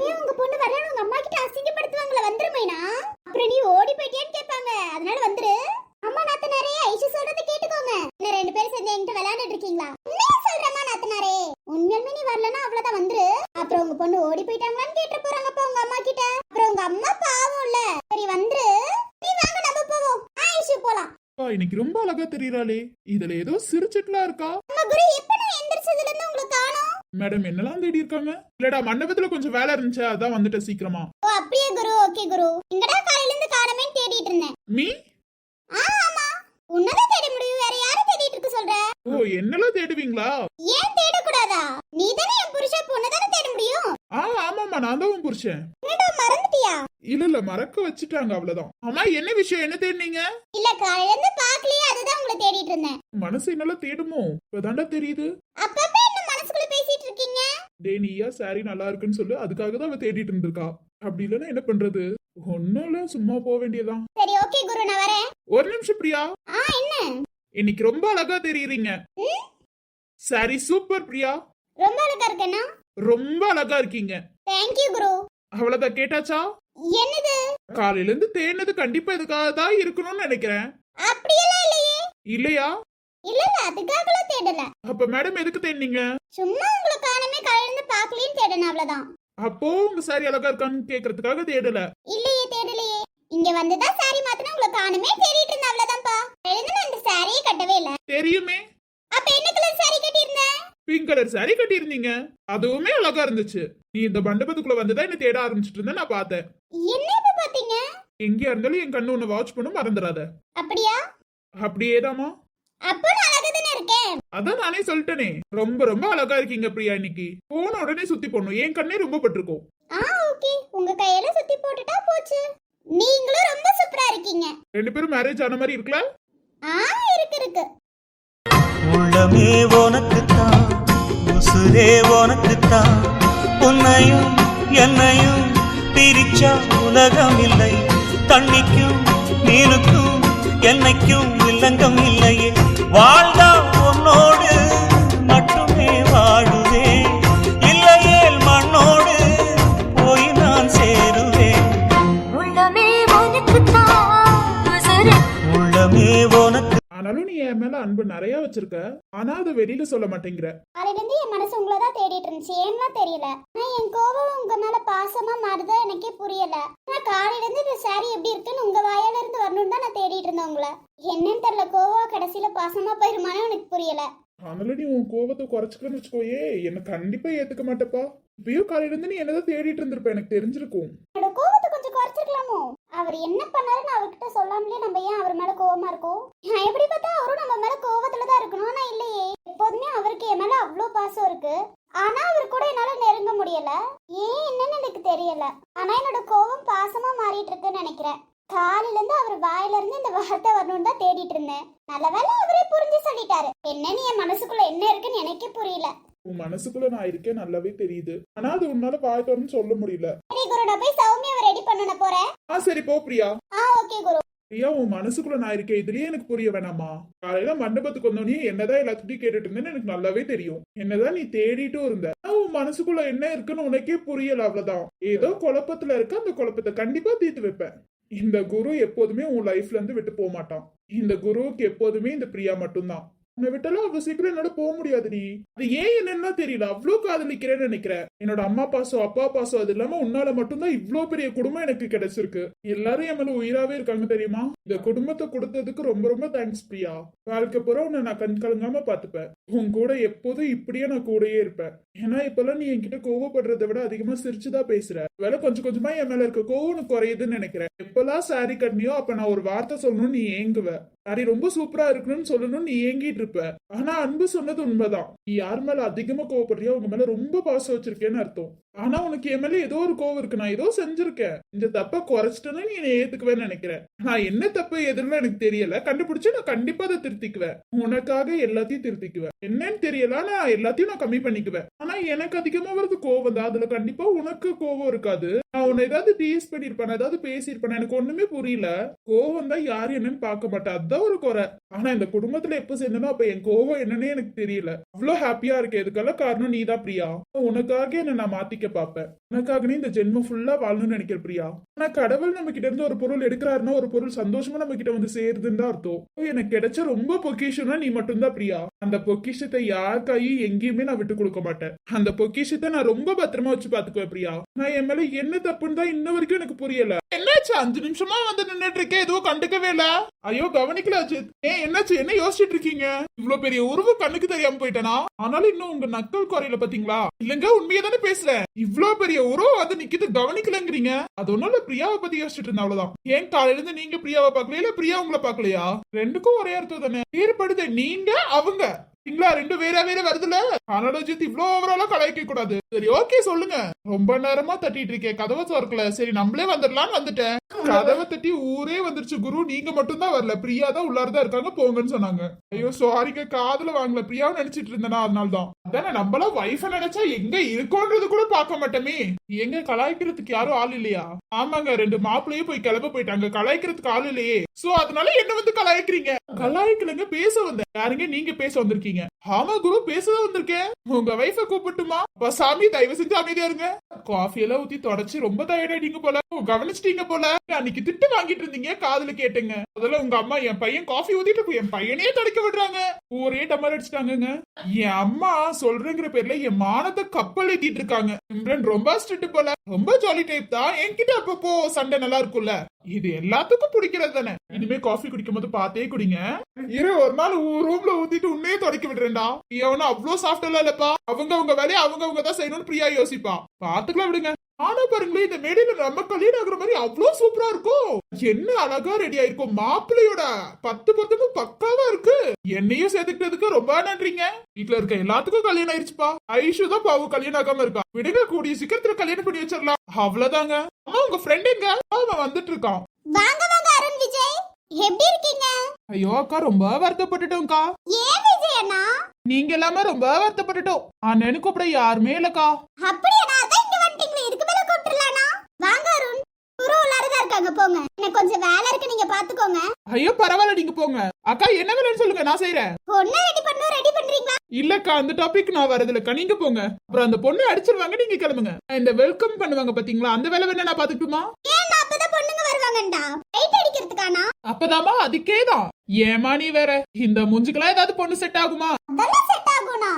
ஏன் உங்க பொண்ணு வரணும் உங்க அம்மா கிட்ட அசிங்கப்படுத்துவாங்களா? வந்துரு மைனா. அப்புறம் நீ ஓடி போயிட்டியான்னு கேட்பாங்க, அதனால வந்துரு. அம்மா நாத்தனாரே, ஐஷு சொல்றதை கேட்டுக்கோங்க. என்ன 2 பேரும் சேர்ந்து என்கிட்ட விளையாண்டுட்டு இருக்கீங்களா? உண்மையா சொல்றேம்மா நாத்தனாரே. உண்மையாலுமே நீ வரலன்னா அவ்வளவுதான், வந்துரு. அப்புறம் உங்க பொண்ணு ஓடி போயிட்டாங்களான்னு கேட்டு போறாங்க உங்க அம்மா கிட்ட. அப்புறம் உங்க அம்மா பாவம் இல்ல. சரி வந்துரு. நீ வாங்க, நம்ம போவோம். ஐஷு போலாம். இன்னைக்கு ரொம்ப அழகா தெரியறாளே. இதுல ஏதோ சிரிச்சிட்டுலாம் இருக்கா. அம்மா குரு, இப்ப நான் எந்திரச்சதுல இருந்து உங்களை காணோம். மேடம், என்னலாம் தேடி இருக்காங்க? இல்லடா, மண்டபத்துல கொஞ்சம் வேலை இருந்துச்சு, அதான் வந்துட்டேன் சீக்கிரமா. ஓ அப்படியே குரு, ஓகே குரு. எங்கடா காலையில இருந்து காணமே தேடிட்டு இருந்தேன். மீ? ஆமா, உன்னதான் தேட முடியும், வேற யாரை தேடிட்டு இருக்க சொல்ற? ஓ, என்னலாம் தேடுவீங்களா? ஏன் தேடக்கூடாதா? நீ தானே என் புருஷன், பொண்ணு தானே தேட முடியும். ஆமாமா, நான் தான் உன் புருஷன். என்னடா மறந்துட்டியா? இல்ல மறக்க வச்சுட்டாங்க அவ்வளவுதான். ஆமா என்ன விஷயம், என்ன தேடினீங்க? இல்ல காலையில இருந்து பாக்கலையே, அதுதான் உங்களை தேடிட்டு இருந்தேன். மனசு என்னால தேடுமோ? இப்பதாண்டா தெரியுது. அப்பப்ப என்ன மனசுக்குள்ள பேசிட்டு இருக்கீங்க? டேய் நீயா சாரி நல்லா இருக்குன்னு சொல்லு, அதுக்காக தான் அவ தேடிட்டு இருந்திருக்கா. அப்படி இல்லைன்னா என்ன பண்றது? ஒன்னும் இல்ல, சும்மா போக வேண்டியதான். சரி ஓகே குரு, நான் வரேன். ஒரு நிமிஷம் பிரியா, என்ன? இன்னைக்கு ரொம்ப அழகா தெரியுறீங்க. சாரி சூப்பர் பிரியா, ரொம்ப அழகா இருக்கேனா? ரொம்ப அழகா இருக்கீங்க. தேங்க் யூ குரு. அவ்வளவுதான், கேட்டாச்சா? என்னது? காலையில இருந்து தேடினது கண்டிப்பா இதுக்காக தான் இருக்கணும்னு நினைக்கிறேன். அப்படியெல்லாம் இல்லையே. இல்லையா? இல்ல அதுக்காகலாம் தேடல. அப்ப மேடம் எதுக்கு தேடினீங்க? சும்மா உங்களை காணமே காலையில இருந்து பாக்கலைன்னு தேடணும், அவ்வளவுதான். அப்போ உங்க சாரி அழகா இருக்கான்னு கேக்குறதுக்காக தேடல. இல்லையே தேடலையே. இங்க வந்துதான் சாரி மாத்தினா உங்களை காணமே தேடிட்டு இருந்தேன், அவ்வளவுதான்ப்பா. எழுந்து நான் இந்த சாரியே கட்டவே இல்ல. தெரியுமே, அப்ப என்ன கலர் சாரி கட்டியிருந்தேன்? பிங்க் கலர் சாரி கட்டி இருந்தீங்க, அதுவுமே அழகா இருந்துச்சு. நீ இந்த மண்டபத்துக்குள்ள வந்துதான் என்ன தேட ஆரம்பிச்சிட்டு இருந்த, நான் பார்த்தேன். என்ன இப்ப பாத்தீங்க? எங்கேயா இருந்தாலும் என் கண்ணு உன்னை வாட்ச் பண்ண மறந்துடாத. அப்படியா? அப்படியேதாமா. அப்போ நான் அழகா தானே இருக்கேன். அதான் நானே சொல்லிட்டேனே, ரொம்ப ரொம்ப அழகா இருக்கீங்க பிரியா. இன்னைக்கு போன உடனே சுத்தி போடணும், என் கண்ணே ரொம்ப பட்டிருக்கும். ஓகே, உங்க கையில சுத்தி போட்டுட்டா போச்சு. நீங்களும் ரொம்ப சூப்பரா இருக்கீங்க. ரெண்டு பேரும் மேரேஜ் ஆன மாதிரி இருக்கல? இருக்கு. உள்ளமே உனக்குத்தான், உசுரே உனக்குத்தான், உன்னையும் என்னையும் பிரிச்சா உலகம் இல்லை. தண்ணிக்கும் மீனுக்கும் என்னைக்கும் வில்லங்கம் இல்லையே. வாழ்ந்தா உன்னோடு மட்டுமே வாழுவேன், இல்லையேல் மண்ணோடு போய் நான் சேருவேன். உள்ளமே உனக்குத்தான், உசுரே உள்ளமே உனக்கு. ஆனாலும் நீ என் மேல அன்பு நிறைய வச்சிருக்க, ஆனா அதை வெளியில சொல்ல மாட்டேங்கிற. காலையில இருந்து என் மனசு உங்களதான் தேடிட்டு இருந்துச்சு, ஏன்னா தெரியல. ஆனா என் கோபம் உங்க மேல பாசமா மாறுதா எனக்கே புரியல. நான் காலையில இருந்து இந்த சாரி எப்படி இருக்குன்னு உங்க வாயால இருந்து வரணும்னு தான் நான் தேடிட்டு இருந்தேன் உங்களை. என்னன்னு தெரியல, கோவம் கடைசியில பாசமா போயிருமானு எனக்கு புரியல. ஆனாலும் நீ உன் கோபத்தை குறைச்சுக்கன்னு வச்சுக்கோயே, என்ன கண்டிப்பா ஏத்துக்க மாட்டப்பா. இப்பயும் காலையில இருந்து நீ என்னதான் தேடிட்டு இருந்திருப்ப, எனக்கு தெரிஞ்சிருக்கும். என்னோட கோவத்தை கொஞ்சம் குறைச்சிருக்கலாமோ? அவர் என்ன பண்ணாருன்னு அவர்கிட்ட சொல்லாமலே நம்ம ஏன் அவர் மேல கோவமா இருக்கோம்? நான் எப்படி பார்த்தா அவரும் நம்ம மேல கோவத்துலதான் இருக்கணும். ஆனா இல்லையே, எப்போதுமே அவருக்கு என் மேல அவ்வளோ பாசம் இருக்கு. ஆனா அவர் கூட என்னால நெருங்க முடியல. ஏன் என்னன்னு எனக்கு தெரியல. ஆனா என்னோட கோவம் பாசமா மாறிட்டு இருக்குன்னு நினைக்கிறேன். காலையில இருந்து அவர் வாயில இருந்து இந்த வார்த்தை வரணும்னு தான் தேடிட்டு இருந்தேன். நல்ல வேளை அவரே புரிஞ்சு சொல்லிட்டாரு. என்னன்னு என் மனசுக்குள்ள என்ன இருக்குன்னு எனக்கே புரியல. உன் மனசுக்குள்ள நான் இருக்கேன் நல்லாவே தெரியுது, ஆனா அது உன்னால வாய் திறந்து சொல்ல முடியல. சரி குரு, நான் போய் சௌமியாவை ரெடி பண்ண போறேன். சரி போ பிரியா. ஓகே குரு. பிரியா, உன் மனசுக்குள்ள நான் இருக்கேன், இதுலயே எனக்கு புரிய வேணாமா? காலையில மண்டபத்துக்கு வந்தோடனே என்னதான் எல்லாத்துக்கிட்டையும் கேட்டுட்டு இருந்தேன்னு எனக்கு நல்லாவே தெரியும். என்னதான் நீ தேடிட்டும் இருந்த, உன் மனசுக்குள்ள என்ன இருக்குன்னு உனக்கே புரியல, அவ்வளவுதான். ஏதோ குழப்பத்துல இருக்க, அந்த குழப்பத்தை கண்டிப்பா தீர்த்து வைப்பேன். இந்த குரு எப்போதுமே உன் லைஃப்ல இருந்து விட்டு போக மாட்டான். இந்த குருவுக்கு எப்போதுமே இந்த பிரியா மட்டும்தான். உன்னை விட்டாலும் அவ்வளவு சீக்கிரம் என்னோட போக முடியாதுடி. அது ஏன் என்னன்னா தெரியல, அவ்வளவு காதலிக்கிறேன்னு நினைக்கிறேன். என்னோட அம்மா பாசம், அப்பா பாசம், அது இல்லாம உன்னால மட்டும்தான் இவ்ளோ பெரிய குடும்பம் எனக்கு கிடைச்சிருக்கு. எல்லாரும் என் மேல உயிராவே இருக்காங்க தெரியுமா? இந்த குடும்பத்தை கொடுத்ததுக்கு ரொம்ப ரொம்ப தேங்க்ஸ் பிரியா. வாழ்க்கை பூரா உன்னை நான் கண் கலங்காம பாத்துப்பேன். உன் கூட எப்போதும் இப்படியே நான் கூடயே இருப்பேன். ஏன்னா இப்பெல்லாம் நீ என்கிட்ட கோவப்படுறதை விட அதிகமா சிரிச்சுதான் பேசுற. வேலை கொஞ்சம் கொஞ்சமா என் மேல இருக்க கோவம் உனக்கு குறையுதுன்னு நினைக்கிறேன். எப்பெல்லாம் சாரி கட்டினியோ அப்ப நான் ஒரு வார்த்தை சொல்லணும்னு நீ ஏங்குவ. சாரி ரொம்ப சூப்பரா இருக்கணும்னு சொல்லணும்னு நீ ஏங்கிட்டு இருப்ப. ஆனா அன்பு சொன்னது உண்மைதான். நீ யார் மேல அதிகமா கோவப்படுறியோ அவங்க மேல ரொம்ப பாசம் வச்சிருக்கேன்னு அர்த்தம். ஆனா உனக்கு என் மேல ஏதோ ஒரு கோவம் இருக்கு, நான் ஏதோ செஞ்சிருக்கேன். இந்த தப்ப குறைச்சிட்டேன்னு நீ என்னை ஏத்துக்குவேன்னு நினைக்கிறேன். நான் என்ன தப்பு எதுன்னு எனக்கு தெரியல, கண்டுபிடிச்சு நான் கண்டிப்பா அதை திருத்திக்குவேன். உனக்காக எல்லாத்தையும் திருத்திக்குவேன். என்னன்னு தெரியல, நான் எல்லாத்தையும் நான் கம்மி பண்ணிக்குவேன். ஆனா எனக்கு அதிகமா வருது கோவம் தான். அதுல கண்டிப்பா உனக்கு கோவம் இருக்காது. நான் உன்னை ஏதாவது டீஸ் பண்ணிருப்பேன், ஏதாவது பேசியிருப்பேன், எனக்கு ஒண்ணுமே புரியல. கோவம் தான் யாரு என்னன்னு பார்க்க மாட்டேன், அதுதான் ஒரு குறை. ஆனா இந்த குடும்பத்துல எப்ப சேர்ந்தனோ அப்ப என் கோவம் என்னன்னே எனக்கு தெரியல. அவ்வளவு ஹாப்பியா இருக்கு. எதுக்கெல்லாம் காரணம் நீதான் பிரியா. உனக்காக என்ன நான் மாத்திக்க பாப்பேன். உனக்காக நீ இந்த ஜென்மம் ஃபுல்லா வாழணும்னு நினைக்கிற பிரியா. ஆனா கடவுள் நம்ம கிட்ட இருந்து ஒரு பொருள் எடுக்கிறாருன்னா ஒரு பொருள் சந்தோஷமா நம்ம கிட்ட வந்து சேருதுன்னு தான் அர்த்தம். எனக்கு கிடைச்ச ரொம்ப பொக்கிஷம்னா நீ மட்டும்தான் பிரியா. அந்த பொக்கிஷத்தை யார் கையும் எங்கேயுமே நான் விட்டு கொடுக்க மாட்டேன். அந்த பொக்கிஷத்தை நான் ரொம்ப பத்திரமா வச்சு பாத்துக்குவேன் பிரியா. நான் என் மேல என்ன தப்புன்னு தான் இன்ன வரைக்கும் எனக்கு புரியல. என்னாச்சு 5 நிமிஷமா வந்து நின்னுட்டு இருக்கேன், எதுவும் கண்டுக்கவே இல்ல. ஐயோ கவனிக்கல அஜித். என்னாச்சு, என்ன யோசிச்சுட்டு இருக்கீங்க? இவ்வளவு பெரிய உருவு கண்ணுக்கு தெரியாம போயிட்டேனா? ஆனாலும் இன்னும் உங்க நக்கல் குறையில பாத்தீங்களா? இல்லங்க உண்மையை தானே பேசுறேன். இவ்வளவு பெரிய உருவ வந்து நிக்கிது கவனிக்கலங்கிறீங்க. அது ஒண்ணுல பிரியாவை பத்தி யோசிச்சுட்டு இருந்தேன், அவ்வளவுதான். ஏன் காலையில இருந்து நீங்க பிரியாவை பாக்கலையா இல்ல பிரியா உங்களை பாக்கலையா? ரெண்டுக்கும் ஒரே அர்த்தம் தானே. ஏற்படுது நீங்க அவங்க. இல்ல ரெண்டு வேற வேற வருதுல, அதனால ஜித் இவ்ளோ ஓவராலா கலாய்க்க கூடாது. சரி ஓகே சொல்லுங்க. ரொம்ப நேரமா தட்டிட்டு இருக்கேன், கதவை திறக்கல. சரி நம்மளே வந்துடலாம்னு வந்துட்டேன். கதவை தட்டி ஊரே வந்துருச்சு. குரு நீங்க மட்டும் தான் வரல, பிரியா தான் உள்ளாரதான் இருக்காங்க, போங்கன்னு சொன்னாங்க. ஐயோ சாரிங்க, காதுல வாங்கல, பிரியாவும் நினைச்சிட்டு இருந்தேனா, அதனாலதான். அதானே நம்மள வைஃப நினைச்சா எங்க இருக்கோன்றது கூட பார்க்க மாட்டோமே. எங்க கலாய்க்கிறதுக்கு யாரும் ஆள் இல்லையா? ஆமாங்க, ரெண்டு மாப்பிள்ளையே போய் கிளம்ப போயிட்டாங்க, கலாய்க்கிறதுக்கு ஆள் இல்லையே. சோ அதனால என்ன வந்து கலாய்க்கிறீங்க? கலாய்க்கலங்க, பேச வந்தேன். யாருங்க நீங்க பேச வந்திருக்கீங்க? ஆமா குரு, பேசதான் வந்திருக்கேன். உங்க வைஃப கூப்பிட்டுமா? சாமி தயவு செஞ்சு அமைதியா இருங்க. காஃபி எல்லாம் ஊத்தி தொடச்சு ரொம்ப டயர்டாயிட்டீங்க போல, கவனிச்சிட்டீங்க போல. அன்னைக்கு திட்டு வாங்கிட்டு இருந்தீங்க, காதுல கேட்டுங்க. அதெல்லாம் உங்க அம்மா என் பையன் காஃபி ஊத்திட்டு என் பையனே தடுக்க விடுறாங்க, ஒரே டம்ளர் அடிச்சிட்டாங்க. என் அம்மா சொல்றேங்கிற பேர்ல என் மானத்தை கப்பல் ஏத்திட்டு இருக்காங்க. சிம்ரன் ரொம்ப ஸ்ட்ரிக்ட் போல, ரொம்ப ஜாலி டைப் தான். என்கிட்ட அப்பப்போ சண்டை நல்லா இருக்கும்ல, இது எல்லாத்துக்கும் பிடிக்கிறது தானே. இனிமே காஃபி குடிக்கும் போது பார்த்தே குடிங்க. இரு ஒரு நாள் ரூம்ல ஊத்திட்டு உன்னையே தொடக்க விடுறேன்டா. பிரியாவும் அவ்வளவு சாஃப்ட் எல்லாம் இல்லப்பா, அவங்க வேலையை அவங்க தான் செய்யணும்னு பிரியா யோசிப்பா. பாத்துக்கலாம் விடுங்க. ஆனா பாருங்களேன், இந்த மேடையில நம்ம கல்யாணம் ஆகுற மாதிரி அவ்வளவு சூப்பரா இருக்கும். என்ன அழகா ரெடி ஆயிருக்கும். மாப்பிள்ளையோட 10 பக்காவா இருக்கு. என்னையும் சேர்த்துக்கிட்டதுக்கு ரொம்ப நன்றிங்க. வீட்டுல இருக்க எல்லாத்துக்கும் கல்யாணம் ஆயிருச்சுப்பா. ஐஷு தான் பாவம் கல்யாணம் ஆகாம இருக்கா. விடுங்க, கூடிய சீக்கிரத்துல கல்யாணம் பண்ணி வச்சிடலாம். அவ்வளவுதாங்க. ஆமா உங்க ஃப்ரெண்ட் எங்க? அவன் வந்துட்டு இருக்கான். வாங்க வாங்க அருண் விஜய், எப்படி இருக்கீங்க? ஐயோ அக்கா, ரொம்ப வருத்தப்பட்டுட்டோம்க்கா. ஏன் விஜய் அண்ணா? நீங்க எல்லாமே ரொம்ப வருத்தப்பட்டுட்டோம். அண்ணனு கூப்பிட யாருமே இல்லக்கா. அப்படியே நான் அதான் இங்க வந்துட்டீங்களே, இதுக்கு மேல கூப்பிட்டுலானா? வாங்க அருண், குரு உள்ளாரதான் இருக்காங்க, போங்க. எனக்கு கொஞ்சம் வேலை இருக்கு, நீங்க பாத்துக்கோங்க. ஐயோ பரவாயில்ல, நீங்க போங்க. அக்கா என்ன வேலைன்னு சொல்லுங்க, நான் செய்யறேன். பொண்ணு ரெடி பண்றீங்களா? இல்லக்கா, அந்த டாபிக் நான் வரதில்லக்கா, நீங்க போங்க. அப்புறம் அந்த பொண்ணு அடிச்சிருவாங்க, நீங்க கிளம்புங்க. இந்த வெல்கம் பண்ணுவாங்க பாத்தீங்களா, அந்த வேலை வேணா நான் பாத்துக்கிட்டுமா? ஏன்டா அப்பதான் பொண்ணுங்க வருவாங்கடா, லைட் அடிக்கிறதுக்கானா? அப்பதாமா, அதுக்கேதான். ஏமா நீ வேற, இந்த முஞ்சுக்கெல்லாம் ஏதாவது பொண்ணு செட் ஆகுமா? அதெல்லாம் செட் ஆகும்னா?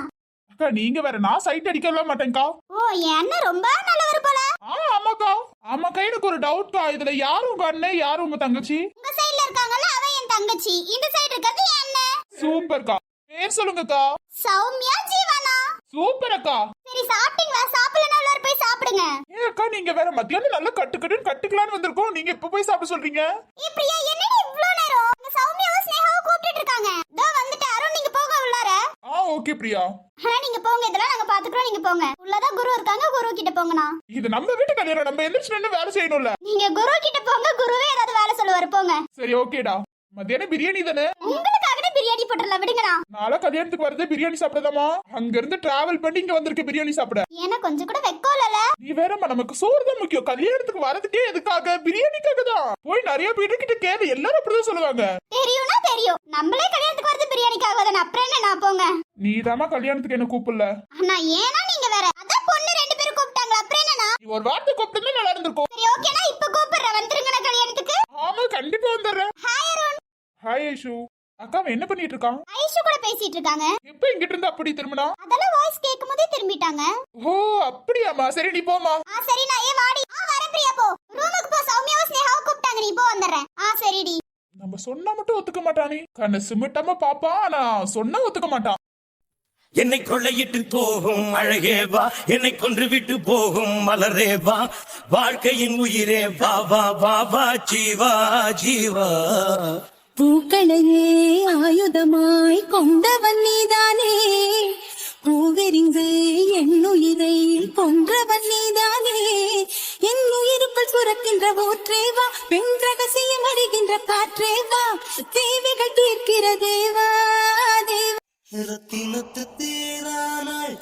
அக்கா நீங்க வேற, நான் சைட் அடிக்கலாம் மாட்டேன்க்கா. ஓ, என்ன ரொம்ப நல்லவர் போல. ஆமாக்கா. ஆமாக்கா, எனக்கு ஒரு டவுட்க்கா, இதுல யாரு உங்க அண்ணன், யாரு உங்க தங்கச்சி? உங்க சைடுல இருக்காங்கல்ல, அவ என் தங்கச்சி. இந்த சைடு இருக்கிறது என் அண்ணன். சூப்பர்க்கா. பேர் சொல்லுங்கக்கா. சௌமியா ஜீவனா. சூப்பர் அக்கா. சரி சாப்பிட்டீங்களா? சாப்பிடலன்னா உள்ளார போய் சாப்பிடுங்க. ஏன் அக்கா, நீங்க வேற மத்தியானம் நல்லா கட்டுக்கட்டுன்னு கட்டுக்கலான்னு வந்திருக்கோம், நீங்க இப்ப போய் சாப்பிட சொல்றீங்க? ஏ பிரியா, என்னடி இவ்ளோ நேரம்? உங்க சௌமியாவும் ஸ்னேகாவும் கூப்பிட்டுட்டு இருக்காங்க. தோ வந்துட்டு அருண், நீங்க போங்க உள்ளார. ஓகே பிரியா. நீங்க போங்க, இதெல்லாம் நாங்க பாத்துக்கிறோம், நீங்க போங்க. உள்ளதான் குரு இருக்காங்க, குரு கிட்ட போங்கண்ணா. இது நம்ம வீட்டு கல்யாணம், நம்ம எந்திரிச்சு வேலை செய்யணும்ல. நீங்க குரு கிட்ட போங்க, குருவே ஏதாவது வேலை சொல்லுவாரு, போங்க. சரி ஓகேடா. மத்தியானம் பிரியாணி தானே? உங்களுக்காக பிரியாணி போட்டுறலாம், விடுங்கண்ணா. நாளை கல்யாணத்துக்கு வரது பிரியாணி சாப்பிடதாமா, அங்க இருந்து டிராவல் பண்ணி இங்க வந்திருக்க பிரியாணி சாப்பிட. ஏன்னா கொஞ்சம் கூட வெக்கோலல. நீ வேறமா, நமக்கு சோறு தான் முக்கியம். கல்யாணத்துக்கு வரதுக்கே எதுக்காக? பிரியாணிக்காக தான். போய் நிறைய பேரு கிட்ட கேளு, எல்லாரும் அப்படிதான் சொல்லுவாங்க. தெரியும்னா தெரியும், நம்மளே கல்யாணத்துக்கு வரது பிரியாணிக்காக தானே, அப்புறம் என்ன நான் போங்க. நீ தாமா கல்யாணத்துக்கு என்ன கூப்பிடல. அண்ணா ஏனா நீங்க வேற, அதான் பொண்ணு 2 பேரும் கூப்பிட்டாங்க, அப்புறம் என்னண்ணா? நீ ஒரு வார்த்தை கூப்பிட்டு நல்லா இருந்திருக்கும். சரி ஓகேனா, இப்ப கூப்பிடுறேன், வந்துருங்கண்ணா கல்யாணத்துக்கு. ஆமா கண்டிப்பா வந்துடுறேன். ஹாய் அருண். ஹாய் ஐஷு. அக்கா என்ன பண்ணிட்டு இருக்கான்? ஐஷு கூட பேசிட்டு இருக்காங்க. எப்ப இங்கிட்ட இருந்து அப்படி திரும்பினா? அதெல்லாம் வாய்ஸ் கேக்கும்போதே திரும்பிட்டாங்க. ஓ அப்படியாமா, சரி நீ போமா. சரி நான் ஏ வாடி. வரேன் பிரியா, போ ரூமுக்கு போ. சௌமியாவும் ஸ்னேகாவும் கூப்பிட்டாங்க, நீ போ, வந்துடுறேன். சரிடி. நம்ம சொன்னா மட்டும் ஒத்துக்க மாட்டானே, கண்ணை சிமிட்டாம பாப்பான், ஆனா சொன்னா ஒத்துக்க மாட்டான். என்னை கொள்ளையிட்டு போகும் அழகே வா, என்னை கொன்று விட்டு போகும் மலரே வா, வாழ்க்கையின் உயிரே வா வா வா வா, ஜீவா ஜீவா. பூக்களையே ஆயுதமாய் கொண்டவன் நீதானே, பூவெறிந்து என்னுயிரை கொன்றவன் நீதானே, என் உயிருக்குள் சுரக்கின்ற ஊற்றே வா, பெண் ரகசியம் அறிகின்ற காற்றே வா, தேவைகள் தீர்க்கிற தேவா தேவா. ரத்தினத்து தேரானாள்.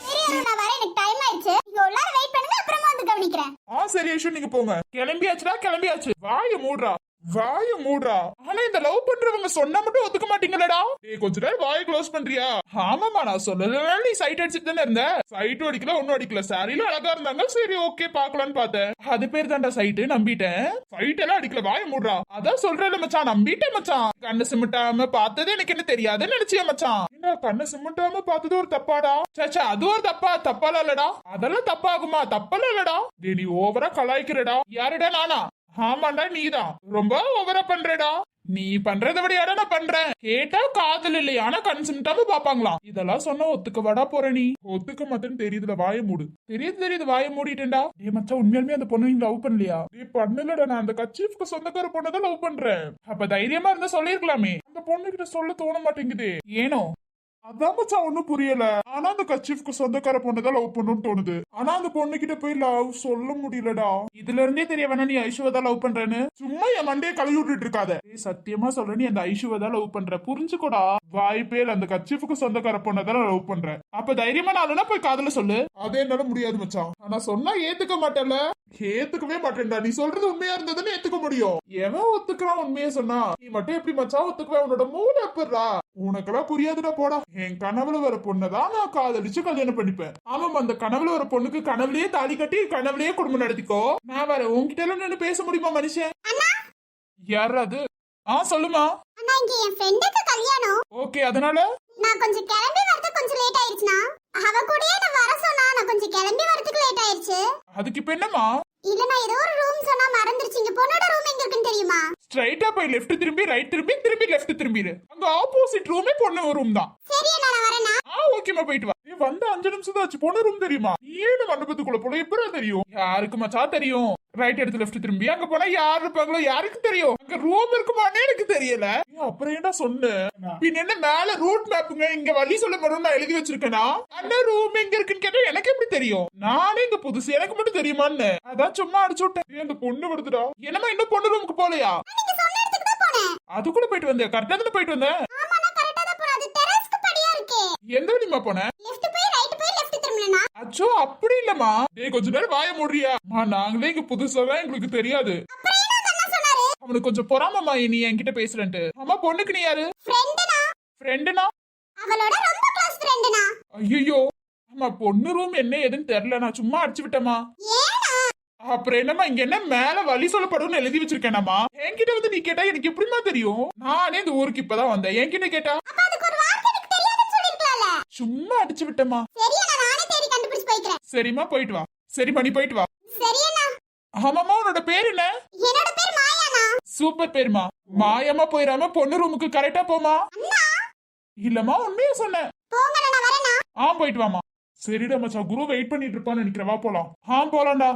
நான் வரேன், எனக்கு டைம் ஆயிடுச்சு. நீங்க உள்ளார வெயிட் பண்ணுங்க, அப்புறமா வந்து கவனிக்கிறேன். சரி ஐஷு நீங்க போங்க. கிளம்பியாச்சுடா, கிளம்பியாச்சு. வாய மூடுறா, வாய மூடுறா. ஆனா இந்த லவ் பண்றவங்க சொன்னா மட்டும் ஒத்துக்க மாட்டீங்களடா. ஏய் கொஞ்ச நேரம் வாய க்ளோஸ் பண்றியா? ஆமாமா, நான் சொல்லல, நீ சைட் அடிச்சிட்டு தானே இருந்த. சைட்டும் அடிக்கல, ஒன்னும் அடிக்கல. சாரில அழகா இருந்தாங்க, சரி ஓகே பாக்கலான்னு பார்த்தேன். அது பேர் தான்டா சைட்டு, நம்பிட்டேன். சைட் எல்லாம் அடிக்கல, வாய மூடுறா. அதான் சொல்றேன் மச்சான், நம்பிட்டேன் மச்சான். கண்ணு சிமிட்டாம பார்த்தது எனக்கு என்ன தெரியாதுன்னு நினைச்சியா மச்சான்? என்ன கண்ணு சிமிட்டாம பார்த்தது ஒரு தப்பாடா? சேச்சா அது ஒரு தப்பாலாம் இல்லடா. அதெல்லாம் தப்பாகுமா? தப்பெல்லாம் இல்லடா. நீ ஓவரா கலாய்க்கிறடா. யாருடா? நானா? ஆமாண்டா நீதான், ரொம்ப ஓவரா பண்றடா. நீ பண்றதை விட யாரா நான் பண்றேன். கேட்டா காதல் இல்லையா, ஆனா கண் சிமிட்டாம பாப்பாங்களாம். இதெல்லாம் சொன்னா ஒத்துக்க வாடா போற நீ. ஒத்துக்க மாட்டேன்னு தெரியுதுல, வாய மூடு. தெரியுது வாய மூடிட்டேன்டா. ஏ மச்சான், உண்மையாலுமே அந்த பொண்ணு நீ லவ் பண்ணலையா? நீ பண்ணலடா, நான் அந்த கச்சீஃப்க்கு சொந்தக்கார பொண்ணதான் லவ் பண்றேன். அப்ப தைரியமா இருந்தா சொல்லிருக்கலாமே. அந்த பொண்ணு கிட்ட சொல்ல தோண மாட்டேங்குது ஏனோ. அதான் மச்சான் ஒண்ணும் புரியல. ஆனா அந்த கச்சிஃப்க்கு சொந்தக்கார பொண்ணுதான் லவ் பண்ணணும்னு தோணுது. ஆனா அந்த பொண்ணு கிட்ட போய் லவ் சொல்ல முடியலடா. இதுல இருந்தே தெரிய வேணா நீ ஐஷுவை தான் லவ் பண்றேன்னு. சும்மா என் மண்டையை கழுவி விட்டுட்டு இருக்காத. ஏய், சத்தியமா சொல்ற, நீ அந்த ஐஷுவை தான் லவ் பண்ற, புரிஞ்சுக்கோடா. வாய்ப்பே இல்ல, அந்த கச்சிஃப்க்கு சொந்தக்கார பொண்ணதான் லவ் பண்றேன். அப்ப தைரியமா நானுனா போய் காதல சொல்லு. அதே என்னால முடியாது மச்சான். ஆனா சொன்னா ஏத்துக்க மாட்டேன்ல. ஏத்துக்கவே மாட்டேன்டா. நீ சொல்றது உண்மையா இருந்ததுன்னு ஏத்துக்க முடியும். எவன் ஒத்துக்கிறான் உண்மையா சொன்னா? நீ மட்டும் எப்படி மச்சான் ஒத்துக்குவ? உன்னோட மூளை எப்படிடா? உனக்கெல்லாம் புரியாதுடா போடா. என் கனவுல வர பொண்ணதான் நான் காதலிச்சு கல்யாணம் பண்ணிப்பேன். ஆமாம், அந்த கனவுல வர பொண்ணுக்கு கனவுலயே தாலி கட்டி கனவுலயே குடும்பம் நடத்திக்கோ. நான் வேற உன்கிட்ட எல்லாம் நின்னு பேச முடியுமா மனுஷன்? யாராவது? சொல்லுமா. அண்ணா, இங்க என் ஃப்ரெண்டுக்கு கல்யாணம். ஓகே, அதனால நான் கொஞ்சம் கிளம்பி வரது கொஞ்சம் லேட் ஆயிருச்சுனா. அவ கூடயே நான் வர சொன்னா, நான் கொஞ்சம் கிளம்பி வரதுக்கு லேட் ஆயிருச்சு. அதுக்கு இப்ப என்னமா? இல்ல, நான் ஏதோ ஒரு ரூம் சொன்னா மறந்துருச்சு. இங்க பொண்ணோட ரூம் எங்க இருக்குன்னு தெரியுமா? ஸ்ட்ரைட்டா போய் லெஃப்ட் திரும்பி ரைட் திரும்பி திரும்பி லெஃப்ட் திரும்பிடு. அங்க ஆப்போசிட் ரூமே பொண்ணு ரூம் தான். சரி அண்ணா, நான் வரேனா? ஓகேமா, போயிட்டு வா. நீ வந்து 5 நிமிஷம் தான் ஆச்சு. பொண்ணு ரூம் தெரியுமா? ஏழு மண்டபத்துக்குள்ள போல எப்படா தெரியும்? யாருக்கு மச்சா தெரியும்? ரைட் எடுத்து லெஃப்ட் திரும்பி அங்க போனா யாரு இருப்பாங்களோ யாருக்கு தெரியும்? அங்க ரூம் இருக்குமானே எனக்கு தெரியல. அப்புறம் ஏன்டா சொன்ன? பின்ன என்ன மேல ரூட் மேப்புங்க, இங்க வழி சொல்ல போறோம் நான் எழுதி வச்சிருக்கேனா? அண்ணா ரூம் எங்க இருக்குன்னு கேட்டா எனக்கு எப்படி தெரியும்? நானே இங்க புதுசு, எனக்கு மட்டும் தெரியுமான்னு அதான் சும்மா அடிச்சு விட்டேன். அந்த பொண்ணு வருதுடா. என்னமா இன்னும் பொண்ணு ரூமுக்கு போலையா? நீங்க சொன்ன இடத்துக்கு தான் போனேன். அதுக்குள்ள போயிட்டு வந்தேன். கரெக்டா தானே போயிட்டு வந்தேன். ஆமா, நான் கரெக்ட்டா தான் போனேன். அது டெரஸ்க்கு படியா இருக்கே. எந்த வழிமா போன? லெஃப்ட் போய் ரைட் போய் லெஃப்ட் திரும்பலனா? அச்சோ, அப்படி இல்லமா. டேய், கொஞ்ச நேரம் வாய மூடுறியா? நாங்களே இங்க புதுசாதான், எங்களுக்கு தெரியாது. அப்புறம் என்ன அந்த அண்ணா சொன்னாரு? அவனுக்கு கொஞ்சம் பொறாமமா நீ என்கிட்ட பேசுறேன்ட்டு. ஆமா, பொண்ணுக்கு நீ யாரு? ஃப்ரெண்டுனா? ஃப்ரெண்டுனா? அவளோட ரொம்ப க்ளோஸ் ஃப்ரெண்டுனா? ஐயோ, ஆமா, பொண்ணு ரூம் என்ன ஏதுன்னு தெரியல. நான் சும்மா அடிச்சு விட்டமா. ஏனா? அப்புறம் என்னமா, இங்க என்ன மேல வழி சொல்லப்படும்னு எழுதி வச்சிருக்கேனாமா? என்கிட்ட வந்து நீ கேட்டா எனக்கு எப்படிமா தெரியும்? நானே இந்த ஊருக்கு இப்பதான் வந்தேன். என்கிட்ட கேட்டா? அப்ப அதுக்கு ஒரு வார்த்தை எனக்கு தெரியாதுன்னு சொல்லிருக்கலாம்ல. சும்மா அடிச்சு விட்டமா. சரி அண்ணா, நானே தேடி கண்டுபிடிச்சு போய்க்கிறேன். சரிம்மா, போயிட்டு வா. சரிம்மா, நீ போயிட்டு வா. சரி அண்ணா. ஆமாமா, உன்னோட பேர் என்ன? என்னோட பேர் மாயாண்ணா. சூப்பர் பேருமா. மாயமா போயிடாம பொண்ணு ரூமுக்கு கரெக்டா போமா. அண்ணா, இல்லம்மா, உண்மையா சொன்னேன். போங்க, நான் வரேனா? போயிட்டு வாமா. சரிடா மச்சான், குரு வெயிட் பண்ணிட்டு இருப்பான்னு நினைக்கிறேன். வா போலாம். போலாம்டா.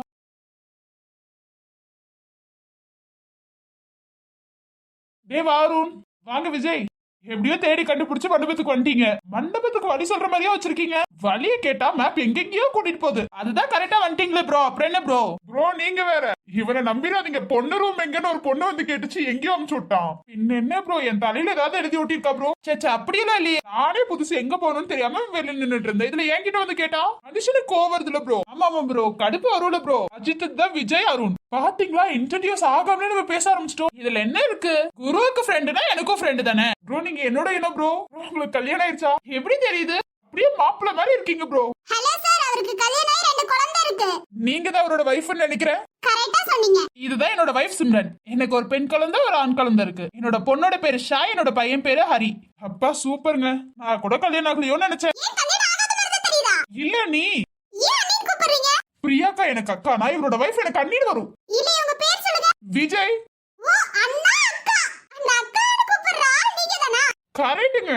டேய் அருண், வாங்க விஜய். எப்படியோ தேடி கண்டுபிடிச்சு மண்டபத்துக்கு வந்துட்டீங்க. மண்டபத்துக்கு வழி சொல்ற மாதிரியா வச்சிருக்கீங்க. வழிய கேட்டா மேப் எங்கெங்கயோ கூட்டிட்டு போகுது. அதுதான் கரெக்டா வந்துட்டீங்களே ப்ரோ. அப்புறம் என்ன ப்ரோ? ப்ரோ, நீங்க வேற. இவனை நம்பிடாதீங்க. பொண்ணு ரூம் எங்கன்னு ஒரு பொண்ணு வந்து கேட்டுச்சு, எங்கேயோ அனுப்பிச்சு விட்டான். பின்ன என்ன ப்ரோ, என் தலையில ஏதாவது எழுதி ஒட்டிருக்கா ப்ரோ? சேச்சா, அப்படியெல்லாம் இல்லையே. நானே புதுசு எங்க போகணும்னு தெரியாம வெளில நின்னுட்டு இருந்தேன். இதுல என்கிட்ட வந்து கேட்டா மனுஷனுக்கு கோவருதுல ப்ரோ. ஆமா ப்ரோ, கடுப்பு வரும்ல ப்ரோ. அஜித் தான் விஜய் அருண். பாத்தீங்களா, இன்ட்ரோடியூஸ் ஆகாமலே நம்ம பேச ஆரம்பிச்சிட்டோம். இதுல என்ன இருக்கு? குருவுக்கு ஃப்ரெண்டுனா எனக்கும் ஃப்ரெண்டு தானே ப்ரோ. நீங்க என்னோட என்ன ப்ரோ? உங்களுக்கு கல்யாணம் ஆயிடுச்சா? எப்படி தெரியுது? அப்படியே மாப்பிள்ள மாதிரி இருக்கீங்க ப்ரோ. ஹலோ சார், அவருக்கு கல்யாணம் ஆகி 2 குழந்தை இருக்கு. நீங்க தான் அவரோட வைஃப்னு நினைக்கிறேன். கரெக்ட்டா சொன்னீங்க. இதுதான் என்னோட வைஃப் சிம்ரன். எனக்கு ஒரு பெண் குழந்தை, ஒரு ஆண் குழந்தை இருக்கு. என்னோட பொண்ணோட பேரு ஷா, என்னோட பையன் பேரு ஹரி. அப்பா சூப்பருங்க. நான் கூட கல்யாணம் ஆகலையோன்னு நினைச்சேன். ஏன் கல்யாணம் ஆகாத மாதிரி தான் தெரியுதா? இல்ல நீ ஏன் நீ கூப்பிடுறீங்க? பிரியாக்கா எனக்கு அக்கா. நான் இவரோட வைஃப். எனக்கு கண்ணீர் வரும். இல்ல, உங்க பேர் சொல்லுங்க. விஜய். ஓ, அண்ணா அக்கா. அந்த அக்கான்னு கூப்பிடுறா நீங்க தானா? கரெக்ட்டுங்க.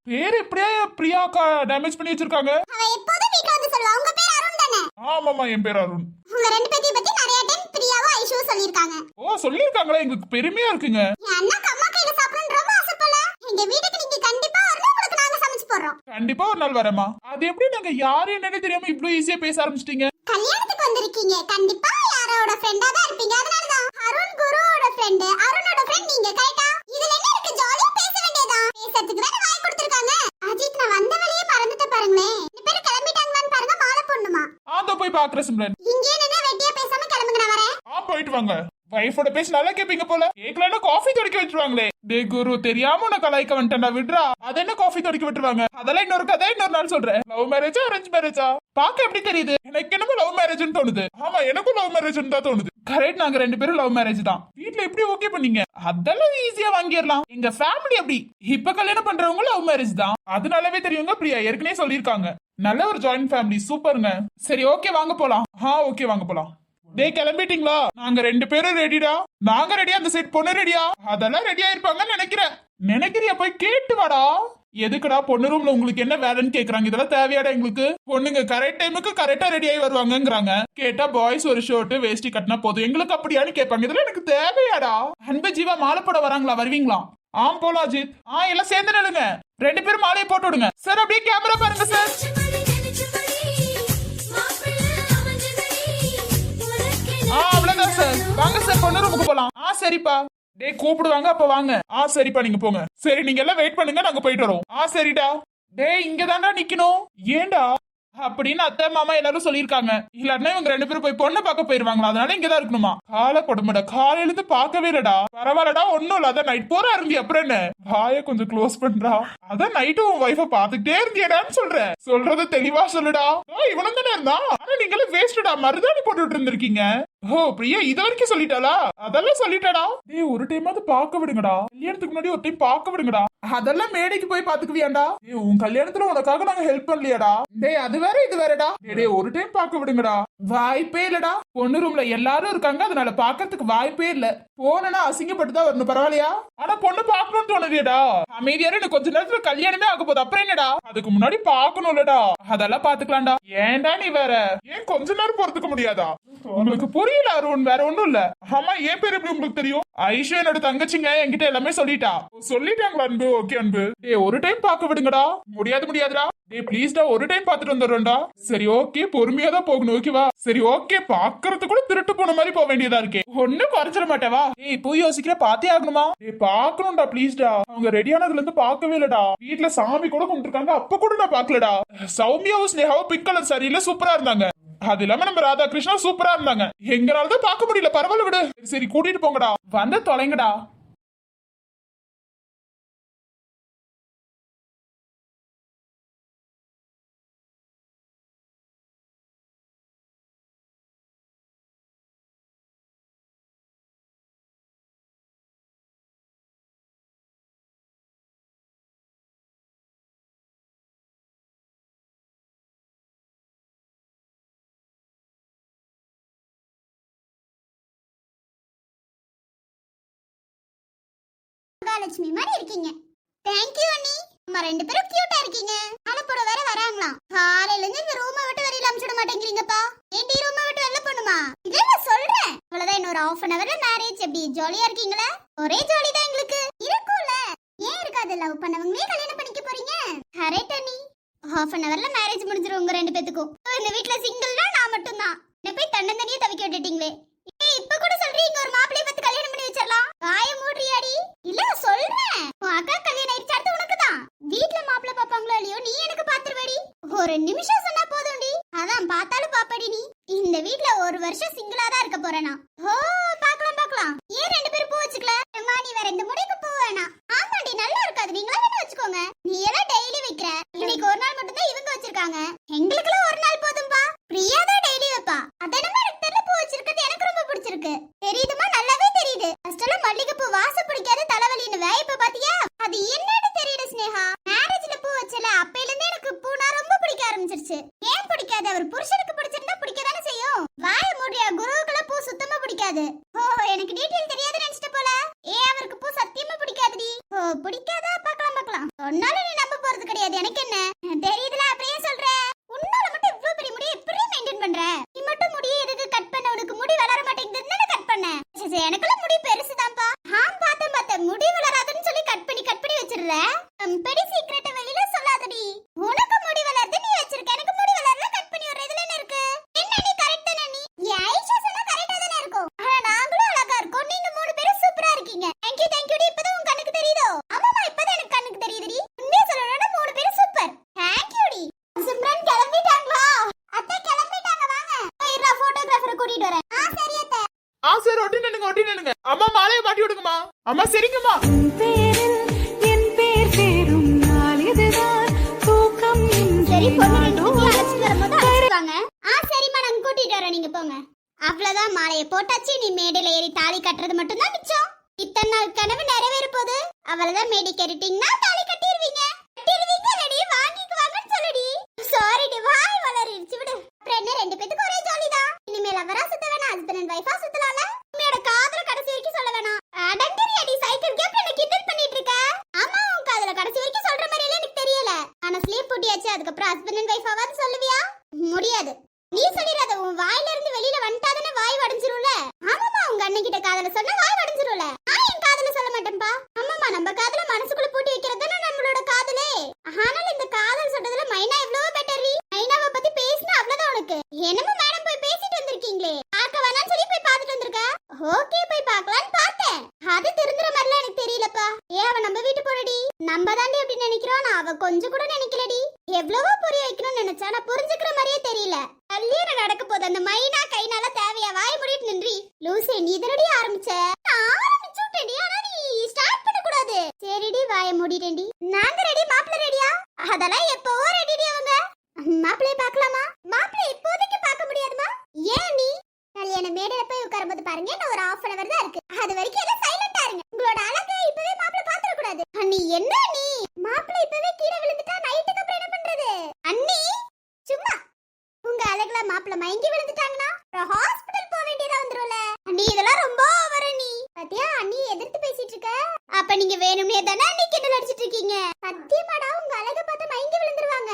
பேர் எப்படியா பிரியாக்கா டேமேஜ் பண்ணி வச்சிருக்காங்க. அவ எப்போதும் வீட்ல வந்து சொல்லுவா. உங்க பேர் அருண் தானே? ஆமாமா, என் பேர் அருண். உங்க ரெண்டு பேத்தையும் பத்தி நிறைய டைம் பிரியாவும் ஐஷுவும் சொல்லிருக்காங்க. சொல்லிருக்காங்களா? எங்களுக்கு பெருமையா இருக்குங்க. என் அண்ணாக்கு அம்மா கையில சாப்பிடணும்னு ரொம்ப ஆசைப்படல. எங்க வீட்டுக்கு நீங்க கண்டிப்பா வரணும். உங்களுக்கு நாங்க சமைச்சு போடுறோம். கண்டிப்பா ஒரு நாள் வரமா. அது எப்படி நாங்க யாரு என்னன்னு தெரியாம இவ்ளோ ஈஸியா பேச ஆரம்பிச்சிட்டீங்க? கல்யாணத்துக்கு வந்திருக்கீங்க, கண்டிப்பா யாரோட ஃப்ரெண்டா தான் இருப்பீங்க. அதனாலதான் அருண் குருவோட ஃப்ரெண்ட், அருணோட ஃப்ரெண்ட் நீங்க. கரெக்ட்டா? இதுல என்ன இருக்கு? ஜாலியா பேச வேண்டியதா? பேசுறதுக்கு தானே வாய் கொடுத்திருக்காங்க. அஜித், நான் வந்த வழியே மறந்துட்டு பாருங்களேன். 2 பேரும் கிளம்பிட்டாங்களான்னு பாருங்க. மாலை போடணுமா? ஆதோ போய் பாக்குற சிம்ரன். இங்கே நின்னு வெட்டியா பேசாம கிளம்புங்க, நான் வரேன். போயிட்டு வாங்க. வைஃபோட பேசி நல்லா கேப்பீங்க போல. கேக்கலன்னா காஃபி தொடிக்க வச்சிருவாங்களே. டே குரு, தெரியாம உன கலாய்க்க வந்துட்டா விட்றா. அது என்ன காஃபி தொடிக்க விட்டுருவாங்க? அதெல்லாம் இன்னொரு கதை, இன்னொரு நாள் சொல்றேன். லவ் மேரேஜா அரேஞ்ச் மேரேஜா? பாக்க எப்படி தெரியுது? எனக்கு என்னமோ லவ் மேரேஜ்னு தோணுது. ஆமா, எனக்கும் லவ் மேரேஜ்னு தான் தோணுது. கரெக்ட், நாங்க 2 பேரும் லவ் மேரேஜ் தான். வீட்ல எப்படி ஓகே பண்ணீங்க? அதெல்லாம் ஈஸியா வாங்கிடலாம். எங்க ஃபேமிலி அப்படி. இப்ப கல்யாணம் பண்றவங்க லவ் மேரேஜ் தான். அதனாலவே தெரியுங்க. பிரியா ஏற்கனவே சொல்லிருக்காங்க. நல்ல ஒரு ஜாயிண்ட் ஃபேமிலி. சூப்பருங்க. சரி, ஓகே வாங்க போலாம். ஓகே வாங்க போலாம். டே, கிளம்பிட்டீங்களா? நாங்க 2 பேரும் ரெடிடா. நாங்க ரெடியா, அந்த செட் பொண்ணு ரெடியா? அதெல்லாம் ரெடியா இருப்பாங்கன்னு நினைக்கிறேன். நினைக்கிறியா? போய் கேட்டு வாடா. எதுக்குடா பொண்ணு ரூம்ல உங்களுக்கு என்ன வேலைன்னு கேக்குறாங்க. இதெல்லாம் தேவையாடா எங்களுக்கு? பொண்ணுங்க கரெக்ட் டைமுக்கு கரெக்டா ரெடி ஆகி வருவாங்கங்கறாங்க. கேட்டா பாய்ஸ் ஒரு ஷர்ட் வேஷ்டி கட்டினா போதும், எங்களுக்கு அப்படியான்னு கேட்பாங்க. இதெல்லாம் எனக்கு தேவையாடா? அன்பு ஜீவா மாலை போட வராங்களா? வருவீங்களா? போலாம் அஜித். எல்லாம் சேர்ந்து நிலுங்க. 2 பேரும் மாலையை போட்டு விடுங்க சார். அப்படியே கேமரா பாருங்க சார். அவ்வளவுதான் சார். வாங்க சார், பொண்ணு ரூமுக்கு போலாம். சரிப்பா. டேய் கூப்பிடுவாங்க, அப்ப வாங்க. சரிப்பா, நீங்க போங்க. சரி, நீங்க எல்லாம் வெயிட் பண்ணுங்க, நாங்க போயிட்டு வரோம். சரிடா. டேய் இங்கதான்டா நிக்கணும். ஏண்டா அப்படின்னு அத்தை மாமா எல்லாரும் சொல்லியிருக்காங்க. இல்லாட்டினா இவங்க 2 பேரும் போய் பொண்ணை பார்க்க போயிருவாங்களா, அதனால இங்கதான் இருக்கணுமா. காலை கொடுமடா, காலையில இருந்து பார்க்கவே இல்லடா. பரவாயில்லடா, ஒண்ணும் இல்ல. அதான் நைட் போறா இருந்தி, அப்புறம் என்ன வாய கொஞ்சம் க்ளோஸ் பண்றா. அதான் நைட்டு உன் வைஃப பாத்துக்கிட்டே இருந்தியடான்னு சொல்றேன். சொல்றத தெளிவா சொல்லுடா. இவனும் தானே இருந்தா. ஆனா நீங்களும் வேஸ்டடா, மருதாணி போட்டுட்டு இருந்திருக்கீங்க. பிரியா இது வரைக்கும் சொல்லிட்டாளா? அதெல்லாம் சொல்லிட்டாடா. டேய் ஒரு டைமாவது பார்க்க விடுங்கடா. கல்யாணத்துக்கு முன்னாடி ஒரு டைம் பார்க்க விடுங்கடா. அதெல்லாம் மேடைக்கு போய் பாத்துக்குவியாண்டா. உன் கல்யாணத்துல உனக்காக நாங்க ஹெல்ப் பண்ணலையாடா? டேய் அது வேற இது வேறடா. டேய் ஒரு டைம் பார்க்க விடுங்கடா. வாய்ப்பே இல்லடா. பொண்ணு ரூம்ல எல்லாரும் இருக்காங்க, அதனால பாக்கிறதுக்கு வாய்ப்பே இல்ல. போனா அசிங்கப்பட்டு தான் வரணும். பரவாயில்லையா? ஆனா பொண்ணு பாக்கணும்னு தோணுதியடா. அமைதியாரு, எனக்கு கொஞ்ச நேரத்துல கல்யாணமே ஆக போகுது. அப்புறம் என்னடா? அதுக்கு முன்னாடி பாக்கணும்லடா. அதெல்லாம் பாத்துக்கலாம்டா. ஏன்டா நீ வேற ஏன் கொஞ்ச நேரம் பொறுத்துக்க முடியாதா? உங்களுக்கு புரியல அருண், வேற ஒண்ணும் இல்ல. ஆமா, என் பேர் எப்படி உங்களுக்கு தெரியும்? ஐஷா என்னோட தங்கச்சிங்க, என்கிட்ட எல்லாமே சொல்லிட்டாங்களா அன்பு? ஓகே அன்பு. டேய் ஒரு டைம் பாக்க விடுங்கடா. முடியாதுடா. டேய் ப்ளீஸ்டா, ஒரு டைம் பாத்துட்டு வந்துடுறோம்டா. சரி ஓகே, பொறுமையா தான் போகணும், ஓகேவா? சரி ஓகே, பாக்குறது கூட திருட்டு போன மாதிரி போக வேண்டியதா இருக்கே. ஒண்ணும் குறைச்சிட மாட்டேவா? டேய் போய் யோசிக்கிற, பாத்தே ஆகணுமா? டேய் பாக்கணும்டா ப்ளீஸ்டா. அவங்க ரெடியானதுல இருந்து பாக்கவே இல்லடா. வீட்டுல சாமி கூட கும்பிட்டுருக்காங்க, அப்ப கூட நான் பாக்கலடா. சௌமியாவும் ஸ்னேகாவும் பிங்க் கலர் சாரியில சூப்பரா இருந்தாங்க. அது இல்லாம நம்ம ராதாகிருஷ்ணா சூப்பரா இருந்தாங்க. எங்களாலதான் பார்க்க முடியல. பரவாயில்ல விடு. சரி கூட்டிட்டு போங்கடா. வந்து தொலைங்கடா. லட்சுமி மாதிரி இருக்கீங்க. Thank you அண்ணி. அம்மா 2 பேரும் கியூட்டா இருக்கீங்க. ஆளப்போட வேற வராங்களாம். காலையில இருந்து இந்த ரூமை விட்டு வெளியில அனுப்பிச்சிட மாட்டேங்கிறீங்கப்பா. ஏன்டி ரூமை விட்டு வெளில போணுமா? இதே நான் சொல்றேன். அவ்வளவுதான், இன்னொரு 1/2 hourல மேரேஜ். எப்படி ஜாலியா இருக்கீங்களா? ஒரே ஜாலி தான் எங்களுக்கு. இருக்கும்ல, ஏன் இருக்காது? லவ் பண்ணவங்களே கல்யாணம் பண்ணிக்க போறீங்க. கரெக்ட் அண்ணி. 1/2 hourல மேரேஜ் முடிஞ்சிரும் உங்க 2 பேத்துக்கும். இந்த வீட்ல சிங்கிள்னா நான் மட்டும் தான். என்ன போய் தன்னந்தனியா தவிக்க விட்டுட்டீங்களே. இப்ப கூட சொல்றீங்க ஒரு மாப்பிளைய பார்த்து கல்யாணம் பண்ணி வச்சிரலாம். வாய மூடுறியாடி? இல்ல சொல்றேன். உன் அக்கா கல்யாணம் ஆயிடுச்சு, அடுத்து உனக்கு தான். வீட்ல மாப்பிளை பாப்பாங்களோ இல்லையோ, நீ எனக்கு பாத்துருவேடி. ஒரு நிமிஷம் சொன்னா போதும்டி. அதான் பார்த்தாலும் பாப்படி நீ. இந்த வீட்ல 1 வருஷம் சிங்கிளா தான் இருக்க போறேனா. பாக்கலாம். ஏன் 2 பேரும் பூ வச்சுக்கல? அம்மா நீ வேற இந்த முடிக்கு பூ வேணாம். ஆமாடி நல்லா இருக்காது, நீங்களா வேணா வச்சுக்கோங்க. நீ எல்லாம் டெய்லி வைக்கிற. இன்னைக்கு ஒரு நாள் மட்டும் தான் இவங்க வச்சிருக்காங்க. எங்களுக்குலாம் ஒரு நாள் போதும்பா. பிரியா தான் டெய்லி வைப்பா. அதனால எனக்கு தெரியல, பூ வச்சிருக்கிறது எனக்கு ரொம்ப பிடிச்சிருக்கு. தெரியுதுமா? நல்லாவே தெரியுது. ஃபர்ஸ்ட்ல மல்லிகைப்பூ வாசம் பிடிக்காத தலைவலின்னு வேப்ப பாத்தியா? அது என்னன்னு தெரியல ஸ்னேகா. மேரேஜ்ல பூ வச்சல, அப்பையில இருந்தே எனக்கு பூனா ரொம்ப பிடிக்க ஆரம்பிச்சிருச்சு. ஏன் பிடிக்காது? அவர் புருஷனுக்கு பிடிச்சிருந்தா பிடிக்கதானே செய்யும். வாய மூடியா, குருவுக்குள்ள பூ சுத்தமா பிடிக்காது. எனக்கு டீடைல் தெரியாது நினைச்சிட்ட போல. அவருக்கு பூ சத்தியமா பிடிக்காதுடி. பிடிக்காதா? பார்க்கலாம். சொன்னாலும் நீ நம்ப போறது கிடையாது. எனக்கு என்ன தெரியுதுல, அப்படியே சொல்ற. உன்னால மட்டும் இவ்ளோ பெரிய முடியை எப்படி மெயின்டைன் பண்ற? நீ மட்டும் முடியை எதுக்கு கட் பண்ண? உனக்கு முடி வளர மாட்டேங்குதுன்னு கட் பண்ண. எனக்குள்ள முடி பெருசுதான்ப்பா. பார்த்தேன் முடி வளராதுன்னு சொல்லி கட் பண்ணி வச்சிடுற. பெரிய சீக்ரெட் வெளியில சொல்லாதடி. உனக்கு முடி வளருது, நீ வச்சிருக்க. எனக்கு முடி வளரல, கட் பண்ணி விடுற. இதுல என்ன இருக்கு? என்ன நீ கரெக்ட் தானே? நீ ஐஷா சொன்னா கரெக்ட்டா தானே இருக்கும். ஆனா நாங்களும் அழகா இருக்கோம். நீங்க 3 பேரும் சூப்பரா இருக்கீங்க. தேங்க் யூ டி. இப்பதான் உன் கண்ணுக்கு தெரியுதோ? ஆமாமா, இப்பதான் எனக்கு கண்ணுக்கு தெரியுதுடி. உண்மையா சொல்லணும்னா 3 பேரும் சூப்பர். தேங்க் யூ டி. சிம்ரன் கிளம்பிட்டாங்களா? அத்தை கிளம்பிட்டாங்க, வாங்க. இருடா, போட்டோகிராஃபரை கூட்டிட்டு வரேன். சரி அத்தை. சரி, ஒட்டி நின்னுங்க. அம்மா மாலையை மாட்டி விடுங்கம்மா. அம்மா சரிங்கம்மா. என் பேர் சேரும் நாள் இதுதான். தூக்கம் சரி, பொண்ணு 2 பேரும் அழைச்சிட்டு வரும்போது அழைச்சிருவாங்க. சரிம்மா, நாங்க கூட்டிட்டு வரோம், நீங்க போங்க. அவ்வளவுதான், மாலையை போட்டாச்சு. நீ மேடையில ஏறி தாலி கட்டுறது மட்டும் தான் மிச்சம். இத்தனை நாள் கனவு நிறைவேற போகுது. அவ்வளவுதான், மேடை கட்டிட்டீங்கன்னா தாலி கட்டிடுவீங்க. ரெடி, வாங்கிக்குவாங்கன்னு சொல்லுடி. சாரிடி, வாய் வளரிடுச்சு, விடு. அப்புறம் என்ன, 2 பேத்துக்கு ஒரே ஜாலி தான். இனிமேல் அவரா சுத்த வேணாம், ஹஸ்பண்ட் அண்ட் வைஃபா சுத்தலாம்ல. உன்னோட காதல கடைசி வரைக்கும் சொல்ல வேணாம். அடங்கறியடி, சைக்கிள் கேப் என்ன கிண்டல் பண்ணிட்டு இருக்க? ஆமா, உன் காதல கடைசி வரைக்கும் சொல்ற மாதிரி எல்லாம் எனக்கு தெரியல. ஆனா ஸ்லீப் போட்டியாச்சு, அதுக்கப்புறம் ஹஸ்பண்ட் அண்ட் வைஃபாவாது சொல்லுவியா? முடியாது. நீ சொல்லிடாத. உன் வாயில இருந்து வெளியில வந்துட்டாதானே வாய் வடைஞ்சிரும்ல. ஆமாமா, உங்க அண்ணன் கிட்ட காதல சொன்னா வாய் வடைஞ்சிரும்ல. நான் என் காதல சொல்ல மாட்டேன்பா. ஆமாமா, நம்ம காதல மனசுக்குள்ள பூட்டி வைக்கிறது தானே நம்மளோட காதலே. ஆனால் இந்த காதல் சொல்றதுல மைனா எவ்வளவு பெட்டர். மைனாவை பத்தி பேசினா அவ்வளவுதான் உனக்கு. என்னமோ மேடம் போய் பேசிட்டு வந்திருக்கீங்களே, பார்க்க வேணாம்னு சொல்லி போய் பார்த்துட்டு வந்திருக்கா. ஓகே போய் பார்க்கலான்னு பார்த்தேன். அது திருந்துற மாதிரிலாம் எனக்கு தெரியலப்பா. அவ நம்ம வீட்டு போறடி, நம்ம தாண்டி அப்படி நினைக்கிறோம். நான் அவ கொஞ்சம் கூட நினைக்கலடி. எவ்வளவோ புரிய வைக்கணும்னு நினைச்சா நான் புரிஞ்சுக்கிற மாதிரியே தெரியல. கல்யாணம் நடக்க போது அந்த மைனா கைனால தேவையா? வாய் மூடிட்டு நின்றி. லூசே நீ இதனடி ஆரம்பிச்ச. ஆரம்பிச்சுட்டேடி, ஆனா நீ ஸ்டார்ட் பண்ண கூடாது. சரிடி வாயை மூடிட்டேன்டி. நாங்க ரெடி, மாப்பிள்ளை ரெடியா? அதெல்லாம் எப்பவோ ரெடிடி. அவங்க மாப்பிள்ளைய பார்க்கலாமா? மாப்பிள்ளை இப்போதைக்கு பார்க்க முடியாதுமா. ஏன் நீ கல்யாண மேடையில போய் உட்காரும்போது பாருங்க, இன்னும் ஒரு 1/2 hour தான் இருக்கு. அது வரைக்கும் எல்லாம் சைலண்டா இருங்க. உங்களோட அழகை இப்பவே மாப்பிள்ளை பாத்துற கூடாது. அண்ணி என்ன நீ? மாப்பிள்ளை இப்பவே கீழே விழுந்துட்டா நைட்டுக்கு அப்புறம் என்ன பண்றது? அண்ணி சும்மா உங்க அழகுல மாப்பிள்ளை மயங்கி விழுந்துட்டாங்கன்னா ஹாஸ்பிடல் போக வேண்டியதா வந்துரும்ல. அண்ணி இதெல்லாம் ரொம்ப ஓவர். அண்ணி பாத்தியா அண்ணி எதிர்த்து பேசிட்டு இருக்க. அப்ப நீங்க வேணும்னே தானே அண்ணி கிண்டல் அடிச்சிட்டு இருக்கீங்க. சத்தியமாடா உங்க அழகை பார்த்து மயங்கி விழுந்துருவாங்க.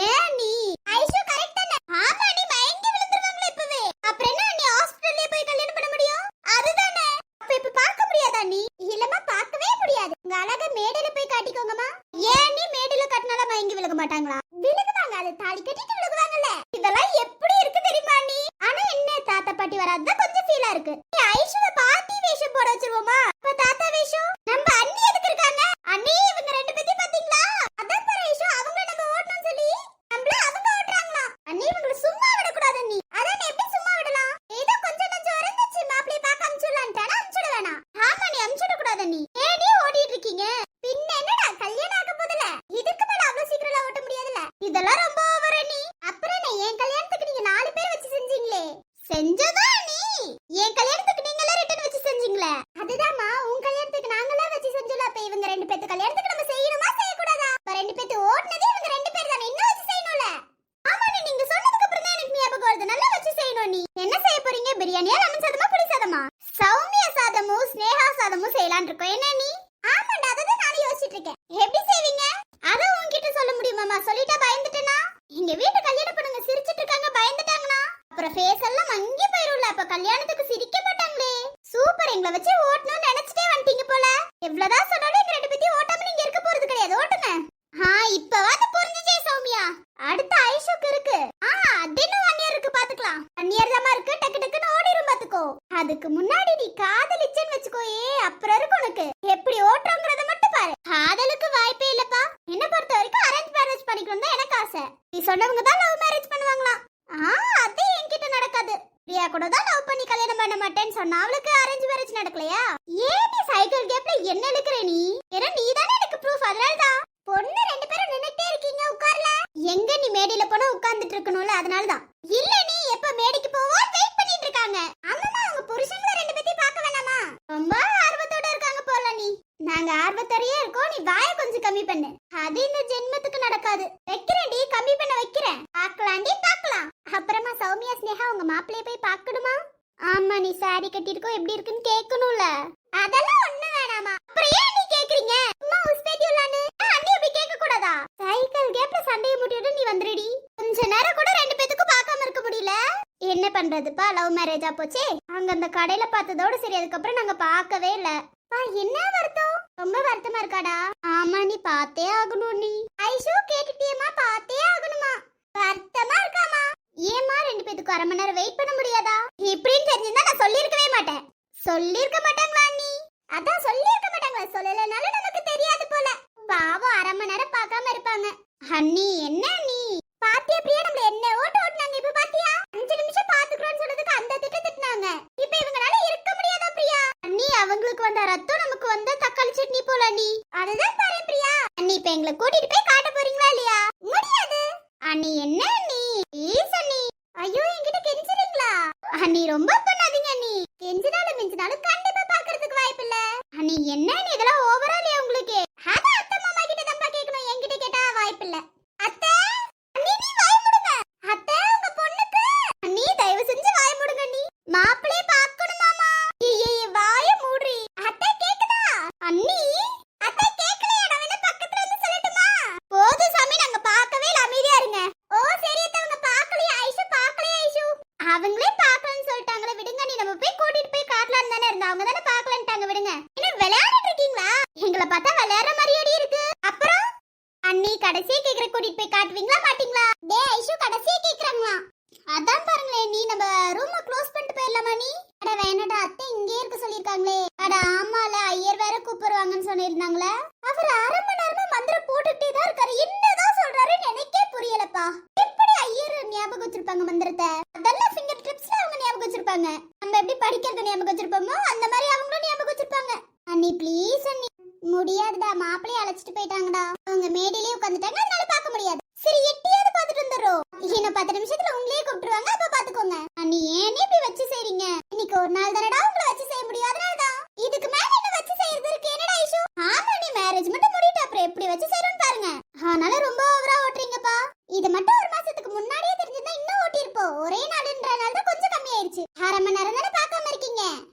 ஏன் நீ ஐஷு கரெக்ட் தானே? ஆமா நீ மயங்கி விழுந்துருவாங்களே இப்பவே. அப்புறம் என்ன அண்ணி ஹாஸ்பிடல்லே போய் கல்யாணம் பண்ண முடியும்? அதுதானே. அப்ப இப்ப பார்க்க முடியாதா நீ? இல்லமா பார்க்கவே முடியாது. உங்க அழகை மேடையில போய் காட்டிக்கோங்கம்மா. ஏன் நீ மேடையில கட்டினால மயங்கி விழுக மாட்டாங்களா? விழுகுவாங்க, அது தாலி கட்டிட்டு விழுகுவாங்கல்ல. இதெல்லாம் எப்படி இருக்கு தெரியுமா நீ? ஆனா என்ன தாத்தா பாட்டி வராதுதான் கொஞ்சம் ஃபீலா இருக்கு. ஐஷுவை பாட்டி வேஷம் போட வச்சிருவோமா? இப்ப தாத்தா வேஷம் நம்ம அண்ணி எதுக்கு இருக்காங்க? அண்ணி இவங்க ரெண்டு பேத்தையும் பாத்தீங்களா? அதான் பாரு ஐஷு, அவங்கள நம்ம ஓட்டணும் சொல்லி நம்மள அவங்க ஓட்டுறாங்களா? அண்ணி இவங்கள சும்மா விட கூடாது. அண்ணி அதான் எப்படி சும்மா விடலாம்? ஏதோ கொஞ்சம் கொஞ்சம் இருந்துச்சு, மாப்பிளைய பார்க்க அனுப்பிச்சுடலான்ட்டானா அனுப்பிச்சுட வேணாம். ஆமா நீ அனுப்பிச்சுட கூடாது. அண்ணி ஏடி ஓடிட்டு இருக்கீங்க? பின்ன என்னடா கல்யாணம் ஆக போதல, இதுக்கு மேல அவ்வளவு சீக்கிரம் ஓட்ட முடியாதுல. இதெல்லாம் ரொம்ப ஓவர். அண்ணி அப்புறம் என்ன என் கல்யாணத்துக்கு நீங்க 4 பேர் வச்சு செஞ்சீங்களே, செஞ்சதா நீ? என் கல்யாணத்துக்கு நீங்க எல்லாம் ரிட்டர்ன் வச்சு செஞ்சீங்களே, அதுதான்மா. உன் கல்யாணத்துக்கு நாங்கலாம் வச்சு செஞ்சோல. அப்ப இவங்க 2 பேத்து கல்யாணத்துக்கு நம்ம செய்யணுமா செய்யக்கூடாதா? அப்ப 2 பேத்து ஓட்டுனதே இவங்க 2 பேர் தானே, இன்னும் வச்சு செய்யணும்ல. ஆமா நீங்க சொன்னதுக்கு அப்புறம் தான் எனக்கு ஞாபகம் வருது. நல்லா வச்சு செய்யணும். நீ என்ன செய்ய போறீங்க? பிரியாணியா, லெமன் சாதமா, புளி சாதமா? சௌமியா சாதமும் ஸ்னேகா சாதமும் செய்யலாம்னு இருக்கோம். என்ன நீ? ஆமாண்டா, அதான் நானும் யோசிச்சுட்டு இருக்கேன். எப்படி செய்வீங்க? அத உன்கிட்ட சொல்ல முடியுமாமா? சொல்லிட்டா பயந்துட்டேனா? எங்க வீட்டு கல்யாணம் பண்ணுங்க சிரிச்சிட்டு இருக்காங்க, பயந்துட்டாங்கனா அப்புறம் ஃபேஸ் எல்லாம் மங்கி போயிரும்ல. அப்ப கல்யாணத்துக்கு சிரிக்க மாட்டாங்களே. சூப்பர், எங்களை வச்சு ஓட்டணும்னு நினைச்சிட்டே வந்துட்டீங்க போல. எவ்வளவுதான் சொன்னாலும் எங்க 2 பேத்தையும் ஓட்டாம நீங்க இருக்க போறது கிடையாது. ஓட்டுங்க. இப்பவாது புரிஞ்சுச்சே சௌமியா. அடுத்த ஐஷுக்கு இருக்கு. அது இன்னும் 1 year இருக்கு, பாத்துக்கலாம். 1 year தான் இருக்கு, டக்கு டக்குன்னு ஓடிரும் பாத்துக்கோ. அதுக்கு முன்னாடி நீ காதலிச்சேன்னு வச்சுக்கோயே, அப்புறம் இருக்கு உனக்கு. எப்படி ஓட்டுறோங்கிறத மட்டும் பாரு. காதலுக்கு வாய்ப்பே இல்லப்பா. என்ன பொறுத்த வரைக்கும் அரேஞ்ச் மேரேஜ் பண்ணிக்கணும் தான் எனக்கு ஆசை. நீ சொன்னவங்க தான் லவ் மேரேஜ் பண்ணுவாங்களாம். அது என்கிட்ட நடக்காது. பிரியா கூட தான் லவ் பண்ணி கல்யாணம் பண்ண மாட்டேன்னு சொன்னா, அவளுக்கு அரேஞ்ச் மேரேஜ் நடக்கலையா? ஏன் நீ சைக்கிள் கேப்ல என்ன இழுக்கிற நீ? ஏன்னா நீ தானே எனக்கு ப்ரூஃப். அதனாலதான் பொண்ணு 2 பேரும் நின்னுட்டே இருக்கீங்க, உட்கார்ல. எங்க நீ மேடையில போனா உட்கார்ந்துட்டு இருக்கணும்ல, அதனாலதான். இல்ல நீ எப்ப மேடைக்கு போவா வெயிட் பண்ணிட்டு இருக்காங்க. ஆமாமா, அவங்க புருஷங்கள 2 பேத்தையும் பார்க்க வேணாமா? ரொம்ப ஆர்வத்தோட இருக்காங்க போல. நீ நாங்க ஆர்வத்தோடயே இருக்கோம். நீ வாயை கொஞ்சம் கம்மி பண்ணு. அது இந்த ஜென்மத்துக்கு நடக்காது. வைக்கிறேன்டி, கம்மி பண்ண வைக்கிறேன். பார்க்கலாண்டி, பார்க்கலாம். அப்புறமா சௌமியா ஸ்னேகா உங்க மாப்பிள்ளைய போய் பார்க்கணுமா? ஆமா, நீ சாரி கட்டிருக்கோ எப்படி இருக்குன்னு கேட்கணும்ல. அதெல்லாம் ஒண்ணு வேணாமா. அப்புறம் ஏன் நீ கேக்குறீங்க? சும்மா உஸ்பேதியுலானு அண்ணி அப்படி கேட்க கூடாதா? சைக்கிள் கேப்ல சண்டைய முட்டிட்டு நீ வந்துடுடி. கொஞ்ச நேரம் கூட 2 பேத்துக்கும் பார்க்காம இருக்க முடியல. என்ன பண்றதுப்பா, லவ் மேரேஜா போச்சே. அங்க அந்த கடையில பார்த்ததோட சரி, அதுக்கப்புறம் நாங்க பார்க்கவே இல்ல. என்ன வருத்தம்? ரொம்ப வருத்தமா இருக்காடா? ஆமா, நீ பார்த்தே ஆகணும். நீ ஐஷு கேட்டுட்டியேமா? பார்த்தே ஆகணுமா? வருத்தமா இருக்காமா? ஏமா 2 பேத்துக்கு 1/2 மணி நேரம் வெயிட் பண்ண முடியாதா? இப்படின்னு தெரிஞ்சிருந்தா நான் சொல்லிருக்கவே மாட்டேன். சொல்லிருக்க மாட்டாங்களா நீ? அதான் சொல்லிருக்க மாட்டாங்களா? சொல்லலனாலும் நமக்கு தெரியாது போல. பாவம் 1/2 மணி நேரம் பார்க்காம இருப்பாங்க. அண்ணி என்ன நீ பாத்தியா? பிரியா நம்மள என்ன ஓட்டு ஓட்டுனாங்க. இப்ப பாத்தியா? 5 நிமிஷம் பாத்துக்கிறோம்னு சொன்னதுக்கு அந்த திட்டுனாங்க. இப்ப இவங்களால இருக்க முடியாதா பிரியா? அண்ணி அவங்களுக்கு வந்த ரத்தம் நமக்கு வந்த தக்காளி சட்னி போல. நீ அதுதான் பாரு பிரியா. அண்ணி இப்ப எங்களை கூட்டிட்டு போய் காட்ட போறீங்களா இல்லையா? முடியாது. அண்ணி என்ன நீ ப்ளீஸ் அண்ணி. ஐயோ என்கிட்ட கெஞ்சுறீங்களா? அண்ணி ரொம்ப பண்ணாதீங்க. அண்ணி கெஞ்சினாலும் மிஞ்சினாலும் கண்டிப்பா பாக்குறதுக்கு வாய்ப்பு இல்ல. அண்ணி என்ன நீ இதெல்லாம் ஓவரா இல்லையா உங்களுக்கு? அதான் அத்தை மாமா கிட்ட தான் கேட்கணும், என்கிட்ட கேட்டா வாய்ப்பு இல்ல. அத்தை அண்ணி நீ வாய் மூடுங்க. அத்தை உங்க பொண்ணுக்கு. அண்ணி தயவு செஞ்சு வாய் மூடுங்க. நீ மாப்பிளைய பார்க்கணும் மாமா. வாய மூடுறி. அத்தை கேக்குதா? அண்ணி அத்தை கேக்கலையா? நான் வேணா பக்கத்துல இருந்து சொல்லட்டுமா? போதும் சாமி, நாங்க பார்க்கவே இல்ல, அமைதியா இருங்க. ஓ சரி அத்தை, அவங்க பார்க்கலையா? ஐஷு பார்க்கலையா? ஐஷு அவங்களே பார்க்கலன்னு சொல்லிட்டாங்களே, விடுங்க. நீ நம்ம போய் கூட்டிட்டு போய் காட்டலான்னு தானே இருந்தா, அவங்க தானே பார்க்கலன்ட்டாங்க, விடுங்க. என்ன விளையாடிட்டு இருக்கீங்களா? எங்களை பார்த்தா விளையாடுற மாதிரியே இருக்கு. அப்புறம் அண்ணி கடை கடைசியா கேக்குற கூட்டிட்டு போய் காட்டுவீங்களா மாட்டீங்களா? டேய் ஐஷு கடைசியா கேக்குறாங்களா? அதான் பாருங்களே, நீ நம்ம ரூம க்ளோஸ் பண்ணிட்டு போயிடலாமா நீ? அட வேணாடா, அத்தை இங்கே இருக்க சொல்லிருக்காங்களே. அட ஆமால, ஐயர் வேற கூப்பிடுவாங்கன்னு சொல்லிருந்தாங்களே. அவர் 1/2 மணி நேரமா மந்திரம் போட்டுட்டே தான் இருக்காரு. என்னதான் சொல்றாருன்னு எனக்கே புரியலப்பா. எப்படி ஐயர் ஞாபகம் வச்சிருப்பாங்க மந்திரத்தை? அதெல்லாம் ஃபிங்கர் டிப்ஸ்ல அவங்க ஞாபகம் வச்சிருப்பாங்க. நம்ம எப்படி படிக்கிறது ஞாபகம் வச்சிருப்போமோ அந்த மாதிரி அவங்களும் ஞாபகம் வச்சிருப்பாங்க. அண்ணி ப்ளீஸ் அண்ணி. முடியாதுடா, மாப்பிளைய அழைச்சிட்டு போயிட்டாங்கடா. அவங்க மேடையிலே உட்காந்துட்டாங்க, அதனால பார்க்க முடியாது. சரி எட்டியாவது பார்த்துட்டு வந்துடுறோம். இன்னும் 10 நிமிஷத்துல உங்களையே கூப்பிட்டுருவாங்க, அப்ப பாத்துக்கோங்க. அண்ணி ஏனே இப்படி வச்சு செய்றீங்க? இன்னைக்கு ஒரு நாள் தானடா உங்களை வச்சு செய்ய முடியும், அதனாலதான். இதுக்கு மேல என்ன வச்சு செய்யறது இருக்கு? என்னடா ஐஷு? ஆமா, நீ மேரேஜ் மட்டும் முடிட்டு அப்புறம் எப்படி வச்சு செய்யறோம்னு பாருங்க. ஆனால ரொம்ப ஓவரா ஓட்டுறீங்கப்பா. இது மட்டும் 1 மாசத்துக்கு முன்னாடியே தெரிஞ்சிருந்தா இன்னும் ஓட்டிருப்போம். ஒரே நாளுன்றனால தான் கொஞ்சம் கம்மியாயிருச்சு. 1/2 மணி நேரம் தானே பார்க்காம இருக்கீங்க.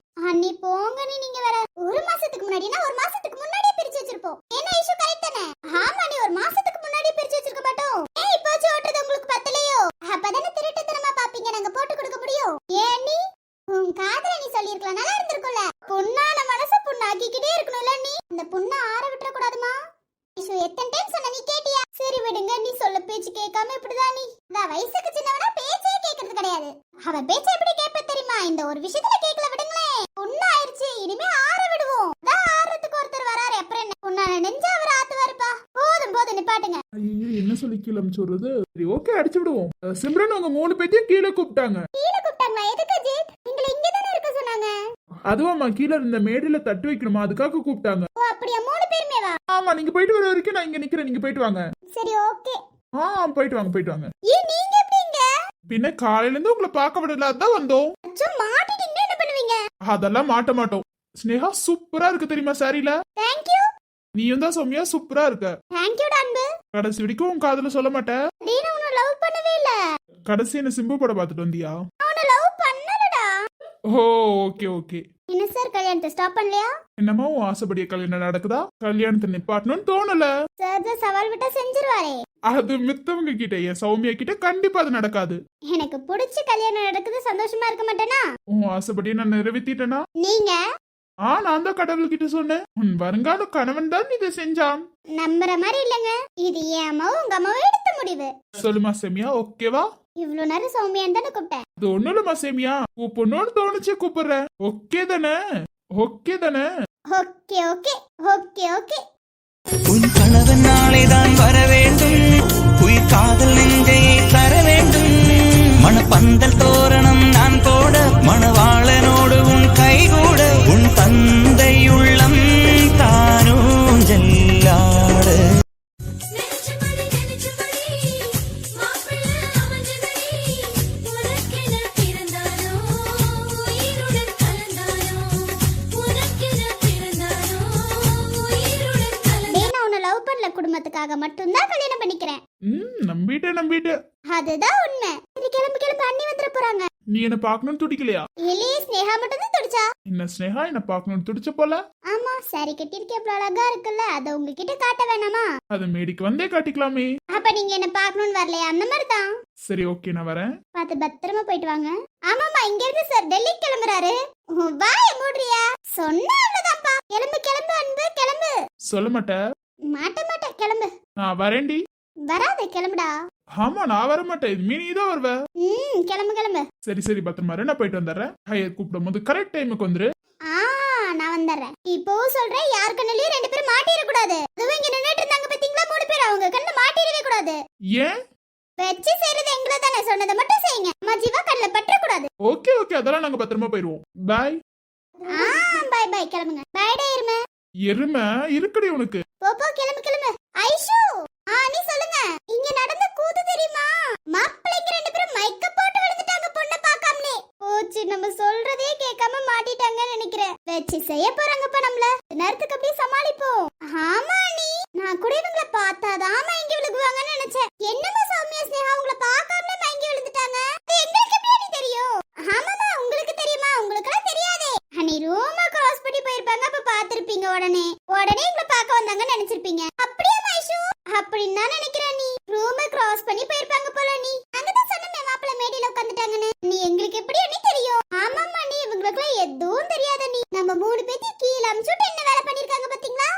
அண்ணி போங்க நீங்க வேற. 1 மாசத்துக்கு முன்னாடினா 1 மாசத்துக்கு முன்னாடியே பிரிச்சு வச்சிருப்போம். என்ன ஐஷு கரெக்ட் தானே? ஆமா, நீ 1 மாசத்துக்கு முன்னாடியே பிரிச்சு வச்சிருக்க மாட்டோம். ஏன் இப்போ ஓட்டுறது உங்களுக்கு பத்தலையோ? அப்பதானே திருட்டுத்தனமா பாப்பீங்க, நாங்க போட்டு கொடுக்க முடியும். ஏன் நீ உன் காதல நீ சொல்லிருக்கலாம், நல்லா இருந்திருக்கும்ல. புண்ணான மனச புண்ணாக்கிக்கிட்டே இருக்கணும்ல நீ. இந்த புண்ணை ஆற விட்டுற கூடாதுமா. ஐஷு எத்தனை டைம் சொன்ன, நீ கேட்டியா? சரி விடுங்க, நீ சொல்ல பேச்சு கேட்காம இப்படிதான் நீ. நான் வயசுக்கு சின்னவனா பேச்சே கேட்கறது கிடையாது. அவ பேச்ச எப்படி கேட்ப தெரியுமா? இந்த ஒரு விஷயத்துல கேட்கல விடுங்களேன். புண்ணு ஆயிருச்சு, இனிமே ஆற விடுவோம். ஆறதுக்கு ஒருத்தர் வராரு, அப்புறம் என்ன? புண்ணான நெஞ்சா அவர் ஆத்துவாருப்பா. போதும் போதும் நிப்பாட்டுங்க. ஐயோ என்ன சொல்லி கீழே சொல்றது? சரி ஓகே, அடிச்சு விடுவோம். சிம்ரன் அவங்க 3 பேத்தையும் கீழே கூப்பிட்டாங்க. கீழே கூப்பிட்டாங்களா? எதுக்கு அஜித்? நீங்க இங்க தானே இருக்க சொன்னாங்க. அதுவாமா, கீழே இருந்த மேடையில தட்டு வைக்கணுமா, அதுக்காக கூப்பிட்டாங்க. ஓ அப்படியா? 3 பேருமே வா. ஆமா, நீங்க போயிட்டு வர வரைக்கும் நான் இங்க நிக்கிறேன், நீங்க போயிட்டு வாங்க. சரி ஓகே. போயிட்டு வாங்க போயிட்டு வாங்க. நீங்க எப்படிங்க? பின்ன காலையில இருந்து உங்களை பார்க்க விடலாதான் வந்தோம். அச்சோ, மாட்டிட்டீங்கன்னா என்ன பண்ணுவீங்க? அதெல்லாம் மாட்ட மாட்டோம். ஸ்னேகா சூப்பரா இருக்கு தெரியுமா சாரில? Thank you. நீயும் தான் சௌமியா சூப்பரா இருக்க. தேங்க் யூ அன்பு. கடைசி வரைக்கும் உன் காதல சொல்ல மாட்டேன். நீ உன்னை லவ் பண்ணவே இல்ல. கடைசி என்ன சிம்பு படம் பார்த்துட்டு வந்தியா? நான் உன்னை லவ் பண்ணலடா. ஓ ஓகே ஓகே. என்ன சார், கல்யாணத்தை ஸ்டாப் பண்ணலையா? என்னமா உன் ஆசைப்படிய கல்யாணம் நடக்குதா? கல்யாணத்தை நிப்பாட்டணும்னு தோணல. சார் தான் சவால் விட்டா செஞ்சிருவாரே. அது மித்தவங்க கிட்ட, என் சௌமியா கிட்ட கண்டிப்பா அது நடக்காது. எனக்கு பிடிச்ச கல்யாணம் நடக்குது, சந்தோஷமா இருக்க மாட்டேனா? உன் ஆசைப்படிய நான் நிறைவேற்றிட்டேனா? நீங்க நான் தான் கடவுள் கிட்ட சொன்னேன், உன் வருங்கால கணவன் தான் இதை செஞ்சான். நம்புற மாதிரி இல்லங்க. இது என் அம்மாவும் உங்க அம்மாவும் எடுத்த முடிவு. சொல்லுமா சேமியா, ஓகேவா? இவ்வளவு நேரம் சௌமியான் தானே கூப்பிட்டேன். அது ஒண்ணும் இல்லமா சேமியா, கூப்பிடணும்னு தோணுச்சு கூப்பிடுறேன். ஓகே தானே? ஓகே தானே? Okay okay okay okay. உன் கணவன் நாளைதான் வர வேண்டும், உயிர் காதல் நெஞ்சை தர வேண்டும். மணப்பந்தல் தோரணம் நான் போட, மணவாளனோடு உன் கைகூட, உன் தந்தை உள்ளம் தானும் ஜல்லாட. குடும்பத்துக்காக மட்டும்தான் கல்யாணம் பண்ணிக்கிறேன். நம்பிட்டேன். அதுதான் உண்மை. சரி கிளம்பு கிளம்பு, அண்ணி வந்துட போறாங்க. நீ என்ன பாக்கணும்னு துடிக்கலையா? இல்லையே, ஸ்னேகா மட்டும் தான் துடிச்சா. என்ன ஸ்னேகா என்ன பாக்கணும்னு துடிச்ச போல? ஆமா, சாரி கட்டிருக்க எவ்வளவு அழகா இருக்குல்ல, அத உங்ககிட்ட காட்ட வேணாமா? அது மேடிக்கு வந்தே காட்டிக்கலாமே. அப்ப நீங்க என்ன பாக்கணும்னு வரலையா? அந்த மாதிரி தான். சரி ஓகே, நான் வரேன். பார்த்து பத்திரமா போயிட்டு வாங்க. ஆமாமா, இங்க இருந்து சார் டெல்லி கிளம்புறாரு. வாய மூடுறியா? சொன்னா அவ்வளவுதான்ப்பா. கிளம்பு கிளம்பு அன்பு, கிளம்பு. சொல்ல மாட்டேன். மாட்ட கிளம்பு. நான் வரேன்டி. வராத, கிளம்புடா. ஆமா, நான் வர மாட்டேன். இது மீனி தான் வருவ. கிளம்பு. சரி பத்திரமா இரு, நான் போயிட்டு வந்துடுறேன். ஹையர் கூப்பிடும் போது கரெக்ட் டைமுக்கு வந்துரு. நான் வந்துடுறேன். இப்போ சொல்றேன், யார் கண்ணுலயும் 2 பேரும் மாட்டிர கூடாது. அதுவும் இங்க நின்னுட்டு இருந்தாங்க பாத்தீங்களா 3 பேர், அவங்க கண்ணு மாட்டிரவே கூடாது. ஏன்? வெச்சு செய்யறது எங்களை தானே, சொன்னதை மட்டும் செய்யுங்க. அம்மா ஜீவா கண்ணுல பற்ற கூடாது. ஓகே அதெல்லாம் நாங்க பத்திரமா போயிருவோம். பாய். பை கிளம்புங்க. பை டே எருமை இருக்குடி உனக்கு. போ கிளம்பு. ஐஷு, நீ சொல்லுங்க. இங்க நடந்த கூத்து தெரியுமா? மாப்பிள்ளைங்க 2 பேரும் மேக்கப் போட்டு விழுந்துட்டாங்க பொண்ணை பார்க்காமலே. போச்சு, நம்ம சொல்றதே கேட்காம மாட்டிட்டாங்கன்னு நினைக்கிறேன். வெச்சு செய்ய போறாங்கப்பா நம்மள. நேரத்துக்கு அப்படியே சமாளிப்போம். ஆமா நீ, நான் கூட இவங்கள பார்த்தாதான் மயங்கி விழுகுவாங்கன்னு நினைச்சேன். என்னமா சௌமியா ஸ்னேகா உங்கள பார்க்காமலே மயங்கி விழுந்துட்டாங்க? எங்களுக்கு எப்படி தெரியும்? ஆமாமா, உங்களுக்கு தெரியுமா? உங்களுக்கெல்லாம் தெரியாதே. நீ ரூம கிராஸ் பண்ணி போயிருப்பாங்க, அப்ப பாத்திருப்பீங்க. உடனே எங்களை பார்க்க வந்தாங்கன்னு நினைச்சிருப்பீங்க. அப்படியே மைஷு, அப்படின்னு தான் நினைக்கிறேன். நீ ரூம கிராஸ் பண்ணி போயிருப்பாங்க போல. நீ அங்கதான் சொன்னமே மாப்பிள்ளை மேடையில உட்காந்துட்டாங்கன்னு. நீ எங்களுக்கு எப்படி அண்ணி தெரியும்? ஆமாம்மா, நீ இவங்களுக்குலாம் எதுவும் தெரியாத. நீ நம்ம 3 பேத்தி கீழே அமிச்சுட்டு என்ன வேலை பண்ணிருக்காங்க பாத்தீங்களா?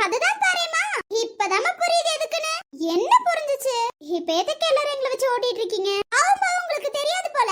அதுதான் பாருமா, இப்பதாம்மா புரியுது எதுக்குன்னு. என்ன புரிஞ்சுச்சு? இப்ப எதுக்கு எல்லாரும் எங்களை வச்சு ஓட்டிட்டு இருக்கீங்க? ஆமா, உங்களுக்கு தெரியாது போல.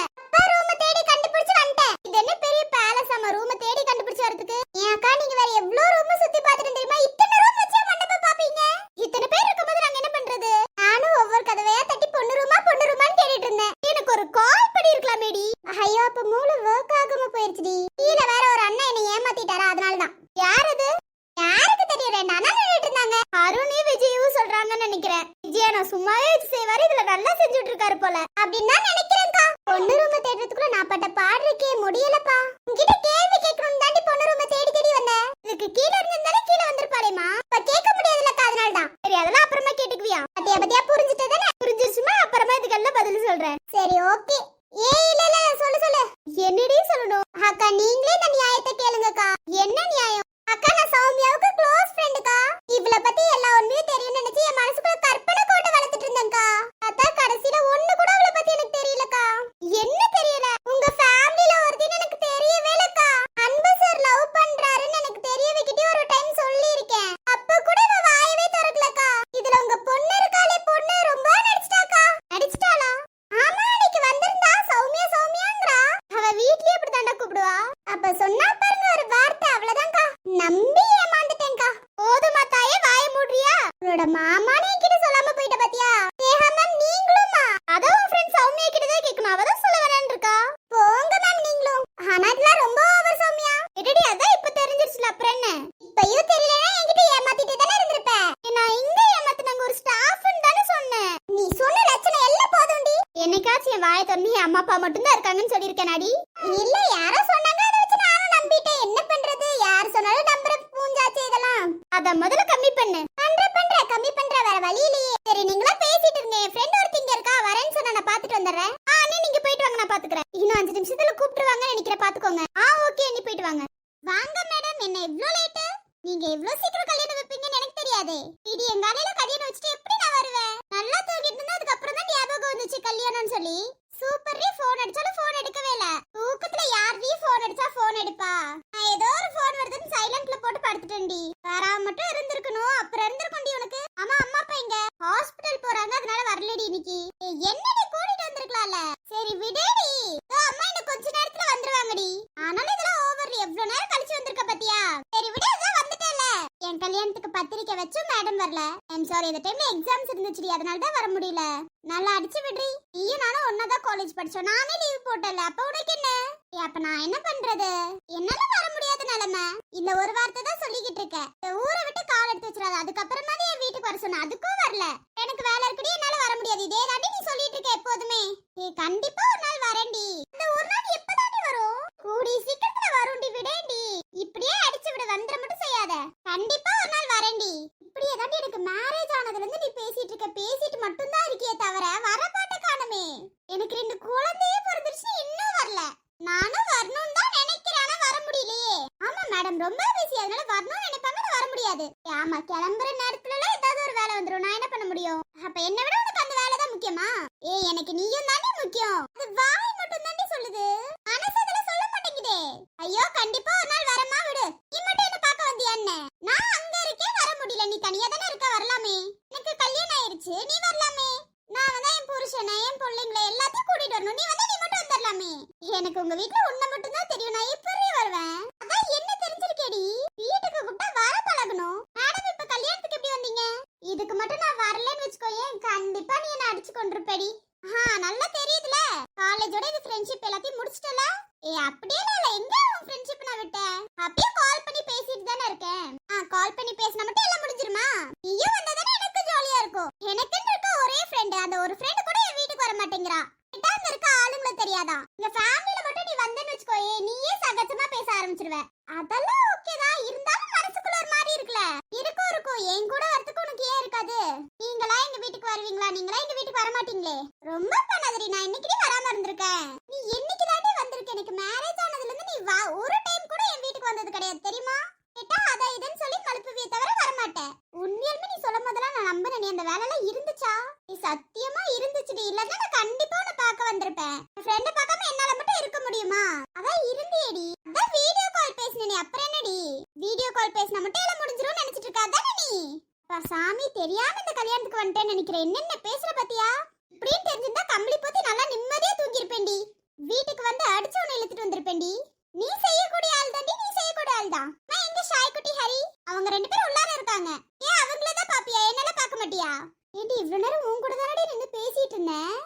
ரூம தேடி கண்டுபிடிச்சு வந்துட்டேன். இது என்ன பெரிய பேலஸ் ஆமா, ரூம தேடி கண்டுபிடிச்சு வரதுக்கு? ஏன் அக்கா, நீங்க வேற எவ்வளவு ரூம் சுத்தி பார்த்துட்டு தெரியுமா? இத்தனை ரூம் வச்சு மண்டபம் பாப்பீங்க. இத்தனை பேர் இருக்கும்போது நாங்க என்ன பண்றது? நானும் ஒவ்வொரு கதவையா தட்டி பொண்ணு ரூமான்னு தேடிட்டு இருந்தேன். எனக்கு ஒரு கால் பண்ணி இருக்கலாமேடி. ஐயோ, அப்ப மூளை ஒர்க் ஆகாம போயிருச்சுடி. கீழ வேற ஒரு அண்ணன் என்ன ஏமாத்திட்டாரா, அதனாலதான். யார் அது? யாருக்கு தெரியும்? ரெண்டு அண்ணா நின்னுட்டு இருந்தாங்க. அருணே விஜயும் சொல்றாங்கன்னு நினைக்கிறேன். விஜயா நான் சும்மாவே வச்சு செய்வாரு, இதுல நல்லா செஞ்சுட்டு இருக்காரு போல அப்படின்னு தான் நினைக்கிறேன்க்கா. பொண்ணு ரூம தேடுறதுக்குள்ள நான் பட்ட பாடுறக்கே முடியலப்பா. உங்ககிட்ட கேள்வி கேட்கணும் தாண்டி பொண்ணு ரூம தேடி தேடி வந்தேன். இதுக்கு கீழ இருந்தாலே கீழ வந்திருப்பாளேமா. இப்ப கேட்க முடியாதுலக்கா, அதனாலதான். சரி, அதெல்லாம் அப்புறமா கேட்டுக்குவியா? பத்தியா புரிஞ்சுட்டதானே? புரிஞ்சிருச்சுமா, அப்புறமா இதுக்கெல்லாம் பதில் சொல்றேன். சரி, ஓகே. இல்ல சொல்லு. என்னடி சொல்லணும்? அக்கா, நீங்களே இந்த நியாயத்தை கேளுங்கக்கா. என்ன நியாயம்? அக்கா, நான் சௌமியாவுக்கு க்ளோஸ் ஃப்ரெண்டுக்கா. இவளை பத்தி எல்லா உண்மையும் தெரியும்னு நினைச்சு என் மனசுக்குள்ள கற்பனை கோட்டை வளர்த்துட்டு இருந்தேன்க்கா. அதான் கடைசியில ஒண்ணு கூட அவளை பத்தி எனக்கு தெரியலக்கா. என்ன தெரியல? உங்க ஃபேமிலில ஒருத்தின்னு எனக்கு தெரியவே இல்லக்கா. அன்பு சார் லவ் பண்றாருன்னு எனக்கு தெரிய வைக்கிட்டே ஒரு டைம் சொல்லி இருக்கேன். அப்ப கூட இவ வாயவே திறக்கலக்கா. இதுல உங்க பொண்ணு இருக்காளே, பொண்ணு ரொம்ப நடிச்சிட்டாக்கா. நடிச்சிட்டாளா? ஆமா, அன்னைக்கு வந்திருந்தா சௌமியாங்கறா. அவ வீட்லயே இப்படி தாண்டா கூப்பிடுவா. அப்ப சொன்னா பாருங்க ஒரு வார்த்தை, அவ்வளவுதான்க்கா. நம்பி ஏமாந்துட்டேன்க்கா. போதுமா தாயே, வாய மூடுறியா? உன்னோட மாமானே கிட்ட சொல்லாம போயிட்ட பாத்தியா? நேஹா மேம், நீங்களுமா? அத உன் ஃப்ரெண்ட் சௌமியா கிட்ட தான் கேட்கணும். அவ தான் சொல்ல வரேன்னு இருக்கா. போங்க மேம் நீங்களும். ஆனா இதெல்லாம் ரொம்ப ஓவர் சௌமியா. எடடி, அதான் இப்ப தெரிஞ்சிருச்சுல, அப்புறம் என்ன? இப்பயும் தெரியலனா என்கிட்ட ஏமாத்திட்டே தானே இருந்திருப்ப. நான் இங்க ஏமாத்துனாங்க ஒரு ஸ்டாஃப்னு தானே சொன்னேன். நீ சொன்ன லட்சணம் எல்லாம் போதும்டி. என்னைக்காச்சும் என் வாயை திறந்து என் அம்மா அப்பா மட்டும் தான் இருக்காங்கன்னு சொல்லியிருக்கேனாடி? இல்ல, யாரோ சொன்னாங்க, அதை வச்சு நானும் நம்பிட்டேன். என்ன பண்றது? யார் சொன்னாலும் நம்புற பூஞ்சாச்சு இதெல்லாம். அத முதல்ல கம்மி பண்ணு. கம்மி பண்ற, வேற வழி இல்லையே. சரி, நீங்களா பேசிட்டு இருங்க. என் ஃப்ரெண்ட் ஒருத்திங்க இருக்கா, வரேன்னு சொன்னா நான் பாத்துட்டு வந்துடுறேன். நீங்க போயிட்டு வாங்க, நான் பாத்துக்கிறேன். இன்னும் 5 நிமிஷத்துல கூப்பிட்டுருவாங்கன்னு நினைக்கிறேன், பாத்துக்கோங்க. ஓகே, நீ போயிட்டு வாங்க. வாங்க மேடம், என்ன இவ்ளோ லேட்? நீங்க இவ்ளோ சீக்கிரம் கல்யாணம் வைப்பீங்கன்னு எனக்கு தெரியாதே. இது எங்க அறையில கல்யாணம் வச்சுட்டு எப்படி நான் வருவேன்? நல்லா தூங்கிட்டு இருந்தா அதுக்கு அப்புறம் தான் ஞாபகம் வந்துச்சு கல்யாணம்னு சொல்லி. சூப்பர்ரி, போன் அடிச்சாலும் போன் எடுக்கவே இல்ல. தூக்கத்துல யார்டி போன் அடிச்சா போன் எடுப்பா? நான் ஏதோ ஒரு போன் வருதுன்னு சைலண்ட்ல போட்டு படுத்துட்டேன்டி. வராம மட்டும் இருந்திருக்கணும், அப்புறம் இருந்திருக்கும்டி உனக்கு. ஆமா, அம்மா அப்பா இங்க ஹாஸ்பிடல் போறாங்க, அதனால வரலடி இன்னைக்கு. என்னடி கூட்டிட்டு வந்திருக்கலாம்ல. சரி விடேடி, அம்மா இன்னும் கொஞ்ச நேரத்துல வந்துருவாங்கடி. ஆனாலும் இதெல்லாம் ஓவர். எவ்வளவு நேரம் கழிச்சு வந்திருக்க பாத்தியா? சரி விடு, அதான் வந்துட்டேல. என் கல்யாணத்துக்கு பத்திரிக்கை வச்சும் மேடம் வரல. ஐம் சாரி, இந்த டைம்ல எக்ஸாம்ஸ் இருந்துச்சுடி, அதனால தான் வர முடியல. நல்லா அடிச்சு விடுறி. நீயும் நானும் ஒன்னாதான் காலேஜ் படிச்சோம். நானே லீவ் போட்டல, அப்ப உனக்கு என்ன? அப்ப நான் என்ன பண்றது? என்னால வர முடியாத நிலைமை. இந்த ஒரு வார்த்தை தான் சொல்லிக்கிட்டு இருக்க. ஊரை விட்டு கால் எடுத்து வச்சிடாத. அதுக்கப்புறமா என் வீட்டுக்கு வர சொன்ன, அதுக்கும் வரல. எனக்கு வேலை இருக்குடி, என்னால வர முடியாது. இதே தாண்டி நீ சொல்லிட்டு இருக்க எப்போதுமே. கண்டிப்பா ஒரு நாள் வரேன்டி. இந்த ஒரு நாள் எப்பதாண்டி வரும்? கூடி சீக்கிரத்துல வரும்டி, விடேண்டி. இப்படியே அடிச்சு விட, வந்துட மட்டும் செய்யாத. கண்டிப்பா ஒரு நாள் வரேன்டி. இப்படியே தாண்டி எனக்கு மேரேஜ் ஆனதுல இருந்து நீ பேசிட்டு இருக்க. பேசிட்டு மட்டும் தான் இருக்கியே தவிர வர பாட்ட காணுமே. எனக்கு 2 குழந்தையே பிறந்துருச்சு, இன்னும் வரல. நானும் வரணும் தான் நினைக்கிறேன், ஆனா வர முடியலையே. ஆமா மேடம், ரொம்ப பிஸி, அதனால வரணும்னு நினைப்பாங்க, வர முடியாது. ஆமா, கிளம்புற நேரத்துல ஏதாவது ஒரு வேலை வந்துரும். நான் என்ன பண்ண முடியும்? அப்ப என்ன விட உனக்கு அந்த வேலை தான் முக்கியமா? எனக்கு நீயும் தாண்டி முக்கியம். அது வாய் மட்டும் தாண்டி சொல்லுது, மனசு அதுல சொல்ல மாட்டேங்குதே. ஐயோ, கண்டிப்பா ஒரு நாள் வரமா, விடு. நீ மட்டும் என்ன பார்க்க வந்தியா என்ன? நான் அங்க இருக்கே, வர முடியல. நீ தனியா தானே இருக்க, வரலாமே. எனக்கு கல்யாணம் ஆயிருச்சு, நீ வரலாமே. நான் வந்தா என் புருஷனை, என் பிள்ளைங்களை எல்லாத்தையும் கூட்டிட்டு வரணும். நீ வந்தா நீ மட்டும் வந்துடலாமே. எனக்கு உங்க வீட்டுல உன்னை மட்டும் தான் தெரியும். நான் எப்படி வருவேன்? அதான் என்ன தெரிஞ்சிருக்கேடி. வீட்டுக்கு கூப்பிட்டா வர பழகணும். மேடம், இப்ப கல்யாணத்துக்கு எப்படி வந்தீங்க? இதுக்கு மட்டும் நான் வரலன்னு வச்சுக்கோயேன், கண்டிப்பா நீ என்ன அடிச்சு கொண்டிருப்படி. நல்லா தெரியுதுல. காலேஜோட இது ஃப்ரெண்ட்ஷிப் எல்லாத்தையும் முடிச்சிட்டல. அப்படியே இல்ல, எங்க உன் ஃப்ரெண்ட்ஷிப் நான் விட்டேன்? அப்படியே கால் பண்ணி பேசிட்டு தானே இருக்கேன். கால் பண்ணி பேசினா மட்டும் எல்லாம் முடிஞ்சிருமா? நீயும் வந்ததானே எனக்கு ஜாலியா இருக்கும். எனக்குன்னு இருக்க ஒரே ஃப்ரெண்ட், அந்த ஒரு ஃப்ரெண்ட் கூட என் வீட்டுக்கு வர மாட்டேங்கிறா. கிட்டாங்க இருக்க ஆளுங்கள தெரியாதா? இந்த ஃபேமிலில மட்டும் நீ வந்தேன்னு வச்சுக்கோயே, நீயே சகஜமா பேச ஆரம்பிச்சிருவ. அதெல்லாம் ஓகே தான், இருந்தாலும் மனசுக்குள்ள அப்பா சாமி தெரியாம இந்த கல்யாணத்துக்கு வந்துட்டேன்னு நினைக்கிறேன். என்னென்ன பேசுற பாத்தியா? இப்படின்னு தெரிஞ்சிருந்தா கம்பளி போத்தி நல்லா நிம்மதியா தூங்கி இருப்பேன்டி. வீட்டுக்கு வந்து அடிச்சவனை இழுத்துட்டு வந்திருப்பேன்டி. நீ செய்யக்கூடிய ஆள் தாண்டி, நீ செய்யக்கூடிய ஆள் தான். நான் எங்க ஷாய்குட்டி ஹரி அவங்க 2 பேரும் உள்ளார இருக்காங்க. ஏன் அவங்கள தான் பாப்பியா, என்னால பார்க்க மாட்டியா? ஏண்டி இவ்வளவு நேரம் உன் கூட தானடி நின்னு பேசிட்டு இருந்தேன்.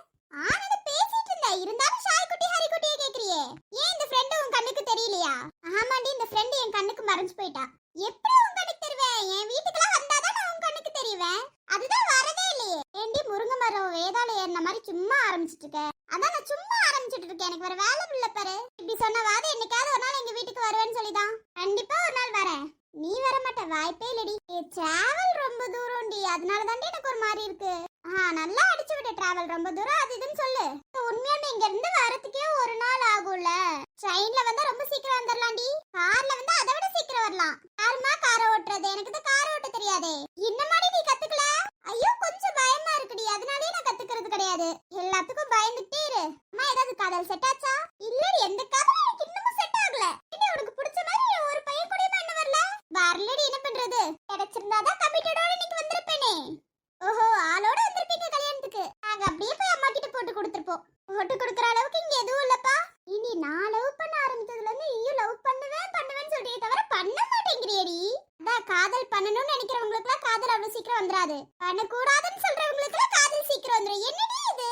ஆனா பேசிட்டு இருந்தேன், இருந்தாலும் ஷாய்குட்டி ஹரி குட்டியே கேக்குறியே. ஏன் இந்த ஃப்ரெண்ட் உன் கண்ணுக்கு தெரியலையா? ஆமாண்டி, இந்த ஃப்ரெண்ட் என் கண்ணுக்கு மறைஞ்சு போயிட்டா. எப்படி உன் கண்ணுக்கு தெரிவேன்? என் வீட்டுக்குலாம் வந்தாதான் நான் உன் கண்ணுக்கு தெரிவேன். அதுதான் வரதே இல்லையே. ஏண்டி முருங்கை மரம் வேதாள ஏறின மாதிரி சும்மா ஆரம்பிச்சிட்டு இருக்க? அதான் நான் சும்மா ஆரம்பிச்சிட்டு இருக்கேன், எனக்கு வேற வேலை இல்ல பாரு. இப்படி சொன்னவாது என்னைக்காவது ஒரு நாள் எங்க வீட்டுக்கு வருவேன்னு சொல்லிதான். கண்டிப்பா ஒரு நாள் வரேன். நீ வர மாட்ட, வாய்ப்பே இல்லடி. டிராவல் ரொம்ப தூரம்டி, அதனால தாண்டி எனக்கு ஒரு மாதிரி இருக்கு. நல்லா அடிச்சு விட, டிராவல் ரொம்ப தூரம் அது இதுன்னு சொல்லு. உண்மையாமே இங்க இருந்து வரதுக்கே ஒரு நாள் ஆகும்ல. ட்ரெயின்ல வந்தா ரொம்ப சீக்கிரம் வந்துடலாம்டி. கார்ல வந்தா அதை விட சீக்கிரம் வரலாம். யாருமா காரை ஓட்டுறது? எனக்கு தான் காரை ஓட்ட தெரியாதே. இன்னமாடி நீ கத்துக்கல? ஐயோ கொஞ்சம் பயமா இருக்குடி, அதனாலயே நான் கத்துக்கிறது கிடையாது. எல்லாத்துக்கும் பயந்துட்டே இரு. அம்மா ஏதாவது காதல் செட் ஆச்சா? இல்லடி, எந்த காதலும் எனக்கு இன்னமும் செட் ஆகல. என்ன உனக்கு பிடிச்ச மாதிரி ஒரு பையன் கூட என்ன வரல? வரலடி, என்ன பண்றது? கிடைச்சிருந்தாதான் கமிட்டடோட இன்னைக்கு வந்திருப்பேனே. ஓஹோ, ஆளோட வந்திருப்பீங்க கல்யாணத்துக்கு. நாங்க அப்படியே போய் அம்மா கிட்ட போட்டு கொடுத்துருப்போம். போட்டு கொடுக்குற அளவுக்கு இங்க எதுவும் இல்லப்பா. இனி நான் லவ் பண்ண ஆரம்பிச்சதுல இருந்து நீயும் லவ் பண்ணுவேன்னு சொல்றியே தவிர பண்ண மாட்டேங்கிறியடி. அதான் காதல் பண்ணணும்னு நினைக்கிறவங்களுக்குலாம் காதல் அவ்வளவு சீக்கிரம் வந்துடாது. பண்ணக்கூடாதுன்னு சொல்றவங்களுக்குலாம் காதல் சீக்கிரம் வந்துடும். என்னடி இது?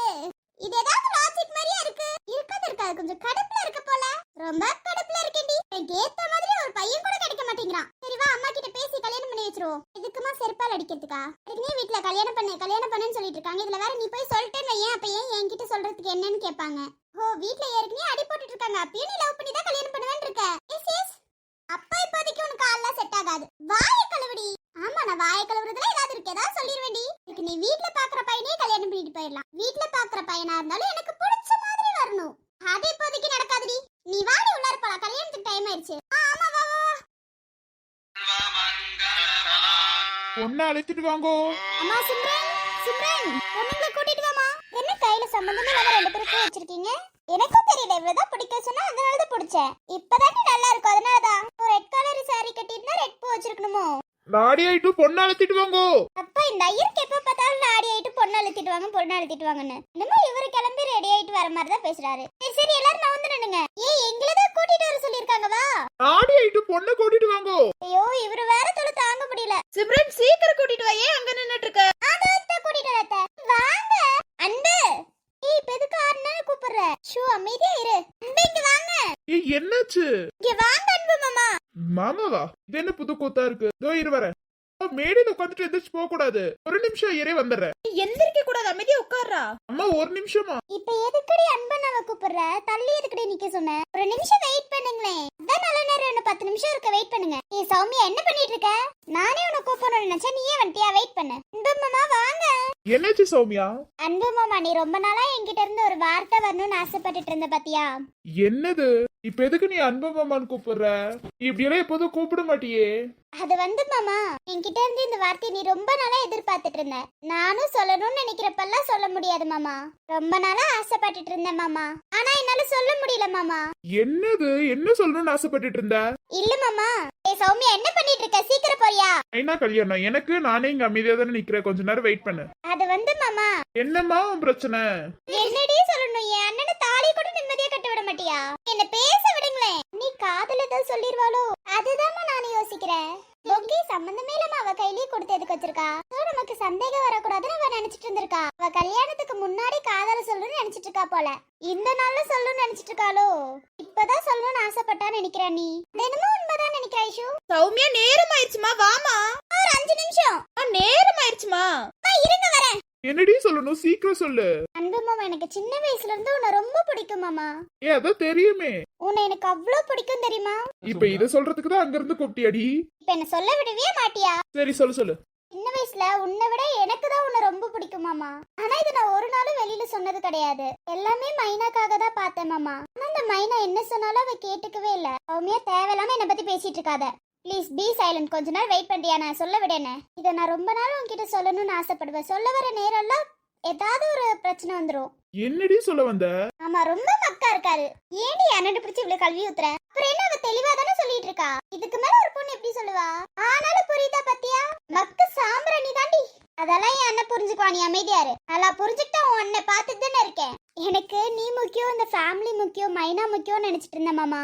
இது ஏதாவது லாஜிக் மாதிரியா இருக்கு? இருக்காது, கொஞ்சம் கடுப்புல இருக்க போல. ரொம்ப கடுப்புல இருக்கேன்டி. எனக்கு ஏத்த மாதிரி ஒரு பையன் கூட கிடைக்க மாட்டேங்கிறான். சரி வா, அம்மா கிட்ட பேசி கல்யாணம் பண்ணி வச்சிருவோம். இதுக்குமா செருப்பால் அடிக்கிறதுக்கா? நீ வீட்டுல கல்யாணம் பண்ணுன்னு சொல்லிட்டு இருக்காங்க. இதுல வேற நீ போய் சொல்லிட்டேன்னு வையேன், அப்ப ஏன் என்கிட்ட சொல்றதுக்கு என்னன்னு கேட்பாங்க. ஓ, வீட்டுல ஏற்கனவே அடி போட்டுட்டு இருக்காங்க, அப்பயும் நீ லவ் பண்ணி தான் கல்யாணம் பண்ணுவேன்னு இருக்க. எஸ் அப்பா இப்போதைக்கு உனக்கு ஆள்லாம் செட் ஆகாது. வாயை கழுவுடி. ஆமா, நான் வாயை கழுவுறதுல ஏதாவது இருக்கு, ஏதாவது சொல்லிடுவேண்டி. இதுக்கு நீ வீட்டுல பாக்குற பையனே கல்யாணம் பண்ணிட்டு போயிடலாம். வீட்டுல பாக்குற பையனா இருந்தாலும் எனக்கு பிடிச்ச மாதிரி வரணும். அது இப்போதைக்கு நடக்காதுடி. நீ வாடி உள்ளார போலாம், கல்யாணத்துக்கு டைம் ஆயிடுச்சு. ஆமா வா வா. பொண்ணை அழைச்சிட்டு வாங்கோ. அம்மா சிம்ரன் பொண்ணுங்களை கூட்டிட்டு வாமா. என்ன கையில சம்பந்தமே இல்லாம 2 பேரும் பூ வச்சிருக்கீங்க? எனக்கும் தெரியல, இவ்வளவுதான் பிடிக்க சொன்னா அதனாலதான் பிடிச்சேன். இப்பதாண்டி நல்லா இருக்கும், அதனாலதான். ஒரு ரெட் கலர் சாரி கட்டிட்டு ரெட் பூ வச்சிருக்கணுமோ? நாடி ஆயிட்டு பொண்ணை அழைச்சிட்டு வாங்கோ. அப்பா இந்த ஐயருக்கு எப்ப பார்த்தாலும் நாடி ஆயிட்டு பொண்ணு அழுத்திட்டு வாங்கன்னு என்னமோ இவரு கிளம்பி ரெடி ஆயிட்டு வர மாதிரி தான் பேசுறாரு. சரி எல்லாரும் நான் வந்து நின்னுங்க. எங்களதான் கூட்டிட்டு வர சொல்லிருக்காங்க. வா, நாடி ஆயிட்டு பொண்ணை கூட்டிட்டு வாங்கோ. ஐயோ இவரு வேற தொலை தாங்க முடியல. சிம்ரன் சீக்கிரம் கூட்டிட்டு வா, ஏன் அங்க நின்னுட்டு இருக்க? கூட்டிட்டு வரத்த வாங்க. அன்பு இப்ப எதுக்கு அண்ணன் கூப்பிடுற? ஷூ அமைதியா இரு. அன்பு இங்க வாங்க. என்னாச்சு? இங்க வாங்க அன்பு மாமா. மாமாவா? இது என்ன புது கூத்தா இருக்கு? இதோ இரு வரேன். மேடையில உட்காந்துட்டு எந்திரிச்சு போக கூடாது. ஒரு நிமிஷம் இரு வந்துடுறேன். எந்திரிக்க கூடாது, அமைதியா உட்கார்றா. அம்மா ஒரு நிமிஷமா. இப்ப எதுக்கடி அன்பனாவ கூப்பிடுற? தள்ளி எதுக்கடி நிக்க சொன்ன? ஒரு நிமிஷம் வெயிட் பண்ணுங்களேன். அதான் நல்ல நேரம், இன்னும் 10 நிமிஷம் இருக்க. வெயிட் பண்ணுங்க. சௌமியா என்ன பண்ணிட்டு இருக்க? நானே உன்னை கூப்பிடணும்னு நினைச்சா நீயே வந்துட்டியா? வெயிட் பண்ணு. அன்பு மாமா வாங்க. என்னாச்சு சௌமியா? அன்பு மாமா, நீ ரொம்ப நாளா என்கிட்ட இருந்து ஒரு வார்த்தை வரணும்னு ஆசைப்பட்டுட்டு இருந்த பாத்தியா? என்னது? இப்ப எதுக்கு நீ அன்பு மாமான்னு கூப்பிடுற? இப்படி எல்லாம் எப்போதும் கூப்பிட மாட்டியே. அது வந்து மாமா, என்கிட்ட இருந்து இந்த வார்த்தையை நீ ரொம்ப நாளா எதிர்பார்த்துட்டு இருந்த. நானும் சொல்லணும்னு நினைக்கிறப்பெல்லாம் சொல்ல முடியாது மாமா. ரொம்ப நாளா ஆசைப்பட்டுட்டு இருந்தேன் மாமா, ஆனா என்னால சொல்ல முடியல மாமா. என்னது? என்ன சொல்லணும்னு ஆசைப்பட்டுட்டு இருந்த? இல்ல மாமா. சௌமியா என்ன பண்ணிட்டு இருக்க? சீக்கிரம் போறியா? என்ன கல்யாணம்? எனக்கு நானே இங்க அமைதியா தானே நிக்கிறேன். கொஞ்ச நேரம் வெயிட் பண்ணு. அது வந்து மாமா, என்னம்மா உன் பிரச்சனை? என்னடி சொல்லணும்? என் அண்ணனை தாலி கூட நிம்மதியா கட்ட விட மாட்டியா? என்ன பேச விடுங்களேன். நீ காதல ஏதாவது சொல்லிருவாளோ? அதுதான் நானும் யோசிக்கிறேன். பொக்கே சம்பந்தமே இல்லாம அவ கையிலேயே கொடுத்து எதுக்கு வச்சிருக்கா? நமக்கு சந்தேகம் வரக்கூடாதுன்னு அவ நினைச்சிட்டு இருந்திருக்கா. அவ கல்யாணத்துக்கு முன்னாடி காதல சொல்லணும்னு நினைச்சிட்டு இருக்கா போல. இந்த நாள்ல சொல்லணும்னு நினைச்சிட்டு இருக்காளோ? இப்பதான் சொல்லணும்னு ஆசைப்பட்டா நினைக்கிறா. நீ தினமும் உண்மைதான் நினைக்கிறா ஐஷு. சௌமியா நேரம் ஆயிடுச்சுமா, வாமா. ஒரு 5 நிமிஷம். நேரம் ஆயிடுச்சுமா. இருங்க வரேன். என்னடி சொல்லணும்? சீக்கிரம் சொல்லு. அன்பு மாமா, எனக்கு சின்ன வயசுல இருந்து உன்னை ரொம்ப பிடிக்கும் மாமா. அதான் தெரியுமே. உன்னை எனக்கு அவ்வளவு பிடிக்கும் தெரியுமா? இப்ப இத சொல்றதுக்கு தான் அங்க இருந்து கூப்பிட்டியாடி? இப்ப என்ன சொல்ல விடவே மாட்டியா? சரி சொல்லு. சின்ன வயசுல உன்னை விட எனக்கு தான் உன்னை ரொம்ப பிடிக்கும் மாமா. ஆனா இது நான் ஒரு நாளும் வெளியில சொன்னது கிடையாது. எல்லாமே மைனாக்காக தான் பார்த்தேன் மாமா. ஆனா அந்த மைனா என்ன சொன்னாலும் அவ கேட்டுக்கவே இல்ல. சௌமியா தேவையில்லாம என்ன பத்தி பேசிட்டு இருக்காத. Please be silent. கொஞ்ச நேரம் வெயிட் பண்ணியா? நான் சொல்ல விடேனே. இதை நான் ரொம்ப நாள் உன்கிட்ட சொல்லணும்னு ஆசைப்படுவேன். சொல்ல வர நேரம்லாம் ஏதாவது ஒரு பிரச்சனை வந்துரும். என்னடி சொல்ல வந்த? ஆமா, ரொம்ப மக்கா இருக்காரு. ஏடி அண்ணன் பிடிச்சி இவ்வளவு கல்வி ஊத்துற? அப்புறம் என்ன, அவ தெளிவா தானே சொல்லிட்டு இருக்கா. இதுக்கு மேல ஒரு பொண்ணு எப்படி சொல்லுவா? ஆனாலும் புரியுதா பத்தியா? மக்கு சாம்பிராணி அதெல்லாம் என் அண்ணன் புரிஞ்சுக்குவா, நீ அமைதியாரு. நல்லா புரிஞ்சுக்கிட்டா உன் அண்ணன் பார்த்துட்டு தானே இருக்கேன். எனக்கு நீ முக்கியம், இந்த ஃபேமிலி முக்கியம், மைனா முக்கியம் நினைச்சிட்டு இருந்தேன் மாமா.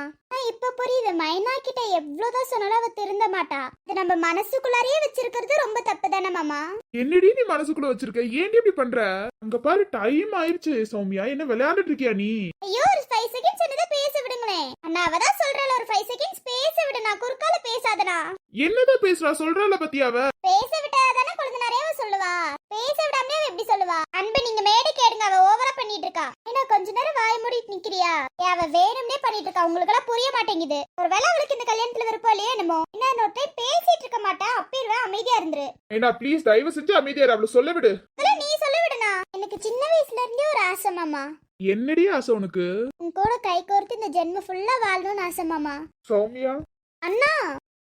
இப்ப புரியுது, மைனா கிட்ட எவ்வளவுதான் சொன்னாலும் அவ திருந்த மாட்டா. இது நம்ம மனசுக்குள்ளாரையே வச்சிருக்கிறது ரொம்ப தப்பு தானே மாமா. என்னடி நீ மனசுக்குள்ள வச்சிருக்க? ஏன்டி இப்படி பண்ற? அங்க பாரு, டைம் ஆயிருச்சு சௌமியா. என்ன விளையாண்டுட்டு இருக்கியா நீ? ஐயோ, ஒரு 5 செகண்ட்ஸ் என்னதான் பேச விடுங்களேன். அண்ணா அவதான் சொல்றல, ஒரு 5 செகண்ட்ஸ் பேச விடு. நான் குறுக்கால பேசாதனா. என்னதான் பேசுறா? சொல்றால பத்தியா அவ? பேச விட்டாதானே குழந்தை நிறைய சொல்லுவா. பேச விடாமலே எப்படி சொல்லுவா? அன்பு, நீங்க மேடை கேடுங்க, அவ ஓவரா பண்ணிட்டு இருக்கா. ஏன்னா கொஞ்ச நேரம் வாய் மூடிட்டு நிக்கிறியா? அவ வேணும்னே பண்ணிட்டு இருக்கா, உங்களுக்கு எல்லாம் புரிய மாட்டேங்குது. ஒருவேளை அவளுக்கு இந்த கல்யாணத்துல விருப்பம் இல்லையே என்னமோ. என்ன இன்னொரு டைம் பேசிட்டு இருக்க மாட்டா, அப்பீர்வா, அமைதியா இருந்துரு. ஏன்னா ப்ளீஸ் தயவு செஞ்சு அமைதியா அவளை சொல்ல விடு. அதெல்லாம் நீ சொல்ல விடுனா. எனக்கு சின்ன வயசுல இருந்தே ஒரு ஆசை மாமா. என்னடி ஆசை உனக்கு? உன் கூட கை கோர்த்து இந்த ஜென்மம் ஃபுல்லா வாழணும்னு ஆசை மாமா. சௌமியா, அண்ணா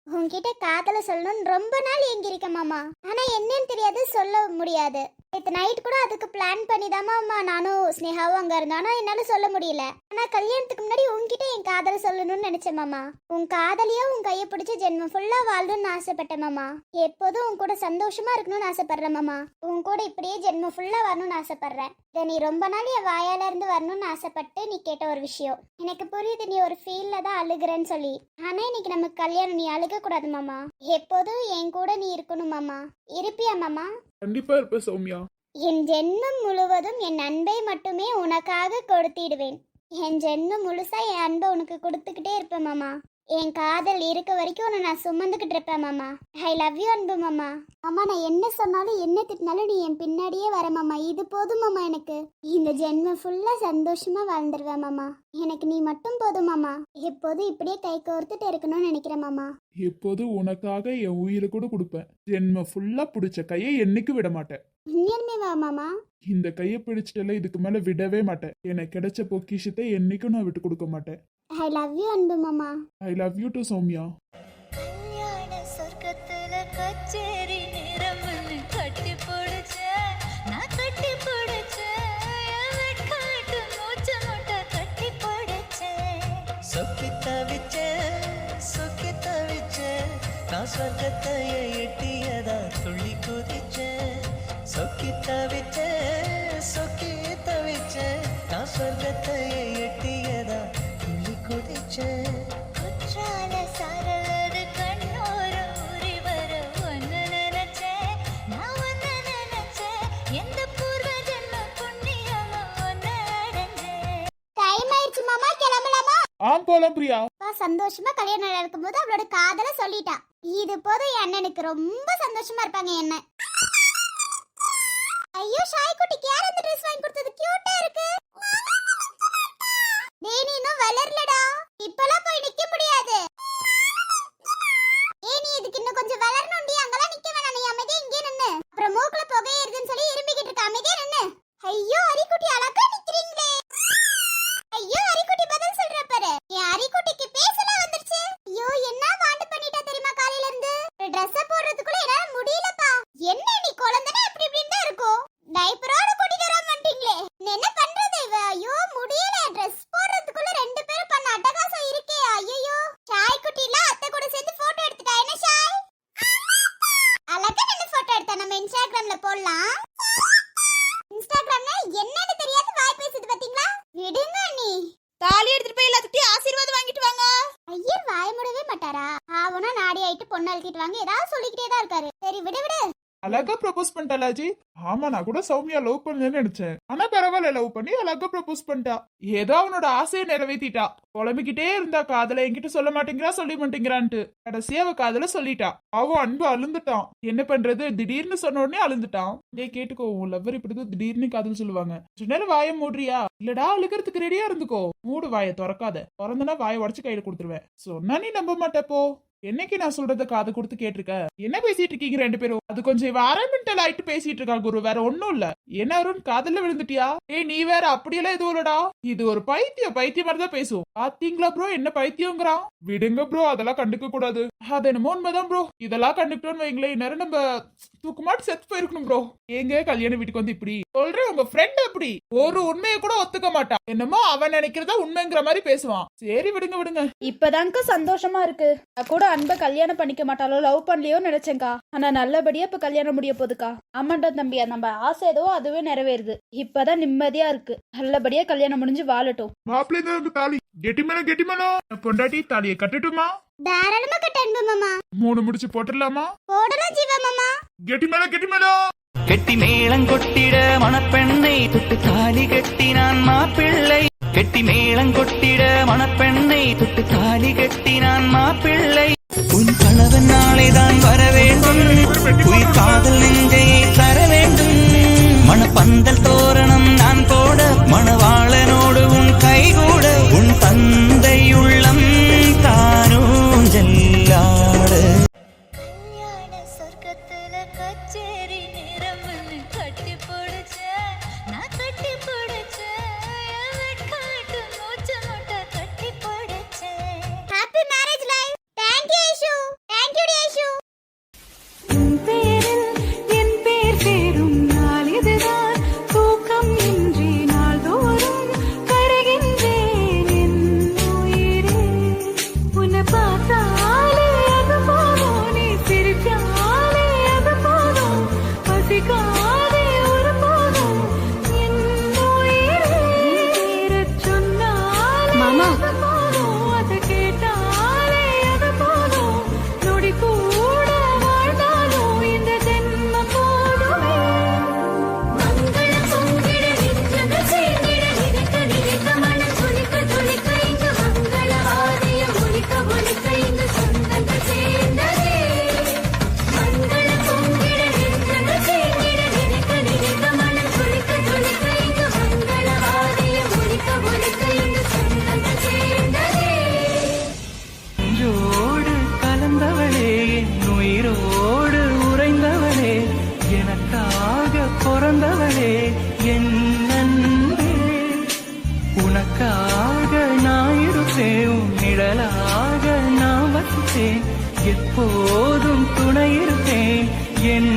உன்கிட்ட காதல சொல்லணும்னு ரொம்ப நாள் ஏங்கிருக்க மாமா. ஆனா என்னன்னு தெரியாது, சொல்ல முடியாது. நேற்று நைட் கூட அதுக்கு பிளான் பண்ணிதாமா நானும் ஸ்னேகாவும் அங்க இருந்தோம். ஆனா என்னால சொல்ல முடியல. ஆனா கல்யாணத்துக்கு முன்னாடி உன்கிட்ட என் காதல சொல்லணும்னு நினைச்சேன் மாமா. உன் காதலியா உன் கையை பிடிச்ச ஜென்மம் ஃபுல்லா வாழணும்னு ஆசைப்பட்டேன் மாமா. எப்போதும் உன் கூட சந்தோஷமா இருக்கணும்னு ஆசைப்படுறேன் மாமா. உன் கூட இப்படியே ஜென்மம் ஃபுல்லா வரணும்னு ஆசைப்படுறேன். இதை நீ ரொம்ப நாள் என் வாயால இருந்து வரணும்னு ஆசைப்பட்டு நீ கேட்ட ஒரு விஷயம். எனக்கு புரியுது, நீ ஒரு ஃபீல்ல தான் அழுகுறேன்னு சொல்லி. ஆனா இன்னைக்கு நமக்கு கல்யாணம், நீ அழுக கூடாது மாமா. எப்போதும் என் கூட நீ இருக்கணும் மாமா. இருப்பியா மாமா? கண்டிப்பா இருப்ப சௌமியா. என் ஜென்மம் முழுவதும் என் அன்பை மட்டுமே உனக்காக கொடுத்திடுவேன். என் ஜென்மம் முழுசா என் அன்பை உனக்கு கொடுத்துக்கிட்டே இருப்பேன் மாமா. என் காதல் இருக்க வரைக்கும் உன்னை நான் சுமந்துக்கிட்டு இருப்பேன் மாமா. ஐ லவ் யூ அன்பு மாமா. மாமா, நான் என்ன சொன்னாலும் என்ன திட்டினாலும் நீ என் பின்னாடியே வர மாமா. இது போதும் மாமா. எனக்கு இந்த ஜென்மம் ஃபுல்லா சந்தோஷமா வாழ்ந்துருவேன் மாமா. எனக்கு நீ மட்டும் போதும் மாமா. எப்போதும் இப்படியே கை கோர்த்துட்டு இருக்கணும்னு நினைக்கிறேன் மாமா. எப்போது உனக்காக என் உயிரை கூட கொடுப்பேன். ஜென்ம ஃபுல்லா பிடிச்ச கையை என்னைக்கு விட மாட்டேன். உண்மையுமே வா மாமா. இந்த கையை பிடிச்சிட்டல, இதுக்கு மேல விடவே மாட்டேன். எனக்கு கிடைச்ச பொக்கிஷத்தை என்னைக்கும் நான் விட்டு கொடுக்க மாட்டேன். ஐ லவ் யூ அன்பு மாமா. I love you to Soumya. கல்யாண சொர்க்கத்துல கச்சேரி நேரம்னு கட்டி போடுச்ச, நான் கட்டி போடுச்சேன். வெட்காட்டு மூச்சு முட்டை கட்டி போடுச்சேன். சொக்கி தவிச்ச நான் சொர்க்கத்தையே எட்டியதா துள்ளி குதிச்ச. சொக்கி தவிச்ச நான் சொர்க்கத்தையே எட்டியதா துள்ளி குதிச்ச. குற்றால சாரலது கண்ணோர ஊறி வர ஒன்னு நினைச்சேன், நான் ஒன்னு நினைச்சேன். எந்த பூர்வ ஜென்ம புண்ணியமா ஒன்னு அடைஞ்சேன். டைம் ஆயிடுச்சு மாமா, கிளம்பலாமா? போலாம் பிரியா. சந்தோஷமா கல்யாணம் நடக்கும்போது அவளோட காதல சொல்லிட்டா. இது போதும், என் அண்ணனுக்கு ரொம்ப சந்தோஷமா இருப்பாங்க என்ன. ஐயோ, ஷாய் குட்டிக்கு யார் அந்த ட்ரெஸ் வாங்கி கொடுத்தது? கியூட்டா இருக்கு. டேய், நீ இன்னும் வளரலடா. இப்பலாம் போய் நிக்க முடியாது. ஏய், நீ இதுக்கு இன்னும் கொஞ்சம் வளரணும்டி. அங்கலாம் நிக்க வேணாம், நீ அமைதியா இங்கே நின்னு. அப்புறம் மூக்குல புகையேறுதுன்னு சொல்லி இரும்பிக்கிட்டு இருக்க, அமைதியா நின்னு. ஐயோ, அரிக்குட்டி அழகா நிக்கிறீங்களே. ஐயோ, அரிக்குட்டி பதில் சொல்ற பாரு. என் அரிக்குட்டிக்கு பேசலாம் வந்துருச்சு. ஐயோ, என்ன வாண்டு பண்ணிட்டா தெரியுமா காலையில இருந்து. Dress போடுறதுக்குள்ள என்னால முடியலப்பா. என்ன நீ குழந்தைனா இப்படி இப்படின்னு தான் இருக்கும். டைப்பரோட கூட்டிட்டு வர மாட்டீங்களே. நீ என்ன பண்றது இவ? ஐயோ, முடியல. Dress போடுறதுக்குள்ள ரெண்டு பேரும் பண்ண அட்டகாசம் இருக்கே. ஐயோ, ஷாய் குட்டில அத்தை கூட சேர்ந்து போட்டோ எடுத்துட்டா. என்ன ஷாய்? அழகா நின்னு போட்டோ எடுத்தா. நம்ம இன்ஸ்டாகிராம்ல போடலாம். இன்ஸ்டாகிராம்ல என்னன்னு தெரியாது வாய் பேசுது பாத்தீங்களா? விடுங்க நீ. தாலி எடுத்துட்டு போய் எல்லாத்துக்கிட்டையும் ஆசீர்வாதம் வாங்கிட்டு வாங்க. ஐயர் வாய் மூடவே மாட்டாரா? ஆவுனா நாடி ஆயிட்டு பொண்ணு அழுத்திட்டு வாங்க, ஏதாவது சொல்லிக்கிட்டே தான் இருக்காரு. சரி விடு விடு. அழகா ப்ரப்போஸ் பண்ணிட்டாளா அஜித்? ஆமா, நான் கூட சௌமியா லவ் பண்ணலன்னு நினைச்சேன். ஆனா பரவாயில்ல, லவ் பண்ணி அழகா ப்ரப்போஸ் பண்ணிட்டா. ஏதோ அவனோட ஆசையை நிறைவேற்றிட்டா. புலம்பிக்கிட்டே இருந்தா காதல என்கிட்ட சொல்ல மாட்டேங்கிறா சொல்ல மாட்டேங்கிறான்ட்டு. கடைசியா அவ காதல சொல்லிட்டா. அவன் அன்பு அழுந்துட்டான். என்ன பண்றது, திடீர்னு சொன்ன உடனே அழுந்துட்டான். டேய் கேட்டுக்கோ, உன் லவ்வர் இப்படிதான் திடீர்னு காதல் சொல்லுவாங்க. சொன்னால வாயை மூடுறியா? இல்லடா, அழுகிறதுக்கு ரெடியா இருந்துக்கோ. மூடு வாயை, திறக்காத. திறந்தனா வாயை உடச்சு கையில கொடுத்துருவேன். சொன்னா நீ நம்ப மாட்டப்போ. என்னைக்கு நான் சொல்றத காது கொடுத்து கேட்டிருக்க? என்ன பேசிட்டு இருக்கீங்க ரெண்டு பேரும்? அது கொஞ்சம் வாரமெண்டல் ஆயிட்டு பேசிட்டு இருக்கா குரு, வேற ஒண்ணும் இல்ல. என்ன அருண், காதல்ல விழுந்துட்டியா? ஏய், நீ வேற அப்படியெல்லாம் எதுவும் இல்லடா. இது ஒரு பைத்தியம் மாதிரி தான் பேசும். பாத்தீங்களா ப்ரோ, என்ன பைத்தியங்கிறான். விடுங்க ப்ரோ, அதெல்லாம் கண்டுக்க கூடாது. அது என்னமோ உண்மைதான் ப்ரோ. இதெல்லாம் கண்டுக்கிட்டோன்னு வைங்களேன், இந்நேரம் நம்ம தூக்குமாட்டு செத்து போயிருக்கணும் ப்ரோ. எங்க கல்யாண வீட்டுக்கு வந்து இப்படி சொல்றேன். உங்க ஃப்ரெண்ட் அப்படி ஒரு உண்மையை கூட ஒத்துக்க மாட்டான். என்னமோ அவன் நினைக்கிறதா உண்மைங்கிற மாதிரி பேசுவான். சரி விடுங்க விடுங்க. இப்பதான்க்கா சந்தோஷமா இருக்கு. நான் கூட அன்பை கல்யாணம் பண்ணிக்க மாட்டாளோ லவ் பண்ணலையோ நினைச்சேங்க்கா. ஆனா நல்லபடியா இப்ப கல்யாணம் முடிய போகுதுக்கா. ஆமாண்டா தம்பி, நம்ம ஆசை ஏதோ அதுவே நிறைவேறுது. இப்பதான் நிம்மதியா இருக்கு. நல்லபடியா கல்யாணம் முடிஞ்சு வாழட்டும். மாப்பிள்ளை தான் தாலி கெட்டிமேளம் பொண்டாட்டி தாலியை கட்டட்டுமா? தாராளமா கட்ட அன்பு மாமா. 3 முடிச்சு போட்டுடலாமா? போடலாம் ஜீவா மாமா. கெட்டிமேளம் கெட்டி மேளம் கொட்டிட மணப்பெண்ணை தொட்டு தாலி கட்டினான் மாப்பிள்ளை. கெட்டி மேளம் கொட்டிட மணப்பெண்ணை தொட்டு தாலி கட்டினான் மாப்பிள்ளை. உன் கணவன் நாளைதான் வர வேண்டும், உயிர் காதல் நெஞ்சையை தர வேண்டும். மணப்பந்தல் தோரணம் நான் போட மணவாளனோடு உன் கைகூட உன் தந்தை உள்ளம் தானூஞ்செல்லாடு. கல்யாண சொர்க்கத்துல கச்சேரி நேரம்னு கட்டி போடுச்ச, நான் கட்டி போடுச்சேன். வெட்காட்டு மூச்ச முட்டை கட்டி போடுச்சேன். Happy marriage life. Thank you Aishu. Thank you Aishu. உன் பேரில் என் பேர் சேரும் நாள் இதுதான். தூக்கம் இன்றி நாள்தோறும் கருகின்றேன் என் உயிரே. உன்னை பார்த்தாலே அது போதும், நீ சிரிச்சாலே அது போதும், பசிக்காதே ஒரு போதும் என் உயிரே. பேரச் சொன்னாலே அது போதும், அதை கேட்டாலே அது போதும், நொடி கூட வாழ்ந்தாலும் இந்த ஜென்மம் போதுமே. மங்களம் பொங்கிட நின்றங்கள் சேர்ந்திட நினைக்க நினைக்க மனம் துளிக்க துளிக்க இங்கு மங்கள வாரியம் ஒலிக்க ஒலிக்க இங்கு சொந்தங்கள் சேர்ந்ததே. மங்களம் பொங்கிட நின்றங்கள் சேர்ந்திட நினைக்க நினைக்க மனம் துளிக்க துளிக்க இங்கு மங்கள வாரியம் ஒலிக்க ஒலிக்க இங்கு சொந்தங்கள் சேர்ந்ததே. நெஞ்சோடு கலந்தவளே, என் உயிரோடு உறைந்தவளே, எனக்காக பிறந்தவளே என் அன்பே. உனக்காக நான் இருப்பேன், உன் நிழலாக நான் வசிப்பேன், எப்போதும் துணை இருப்பேன் என்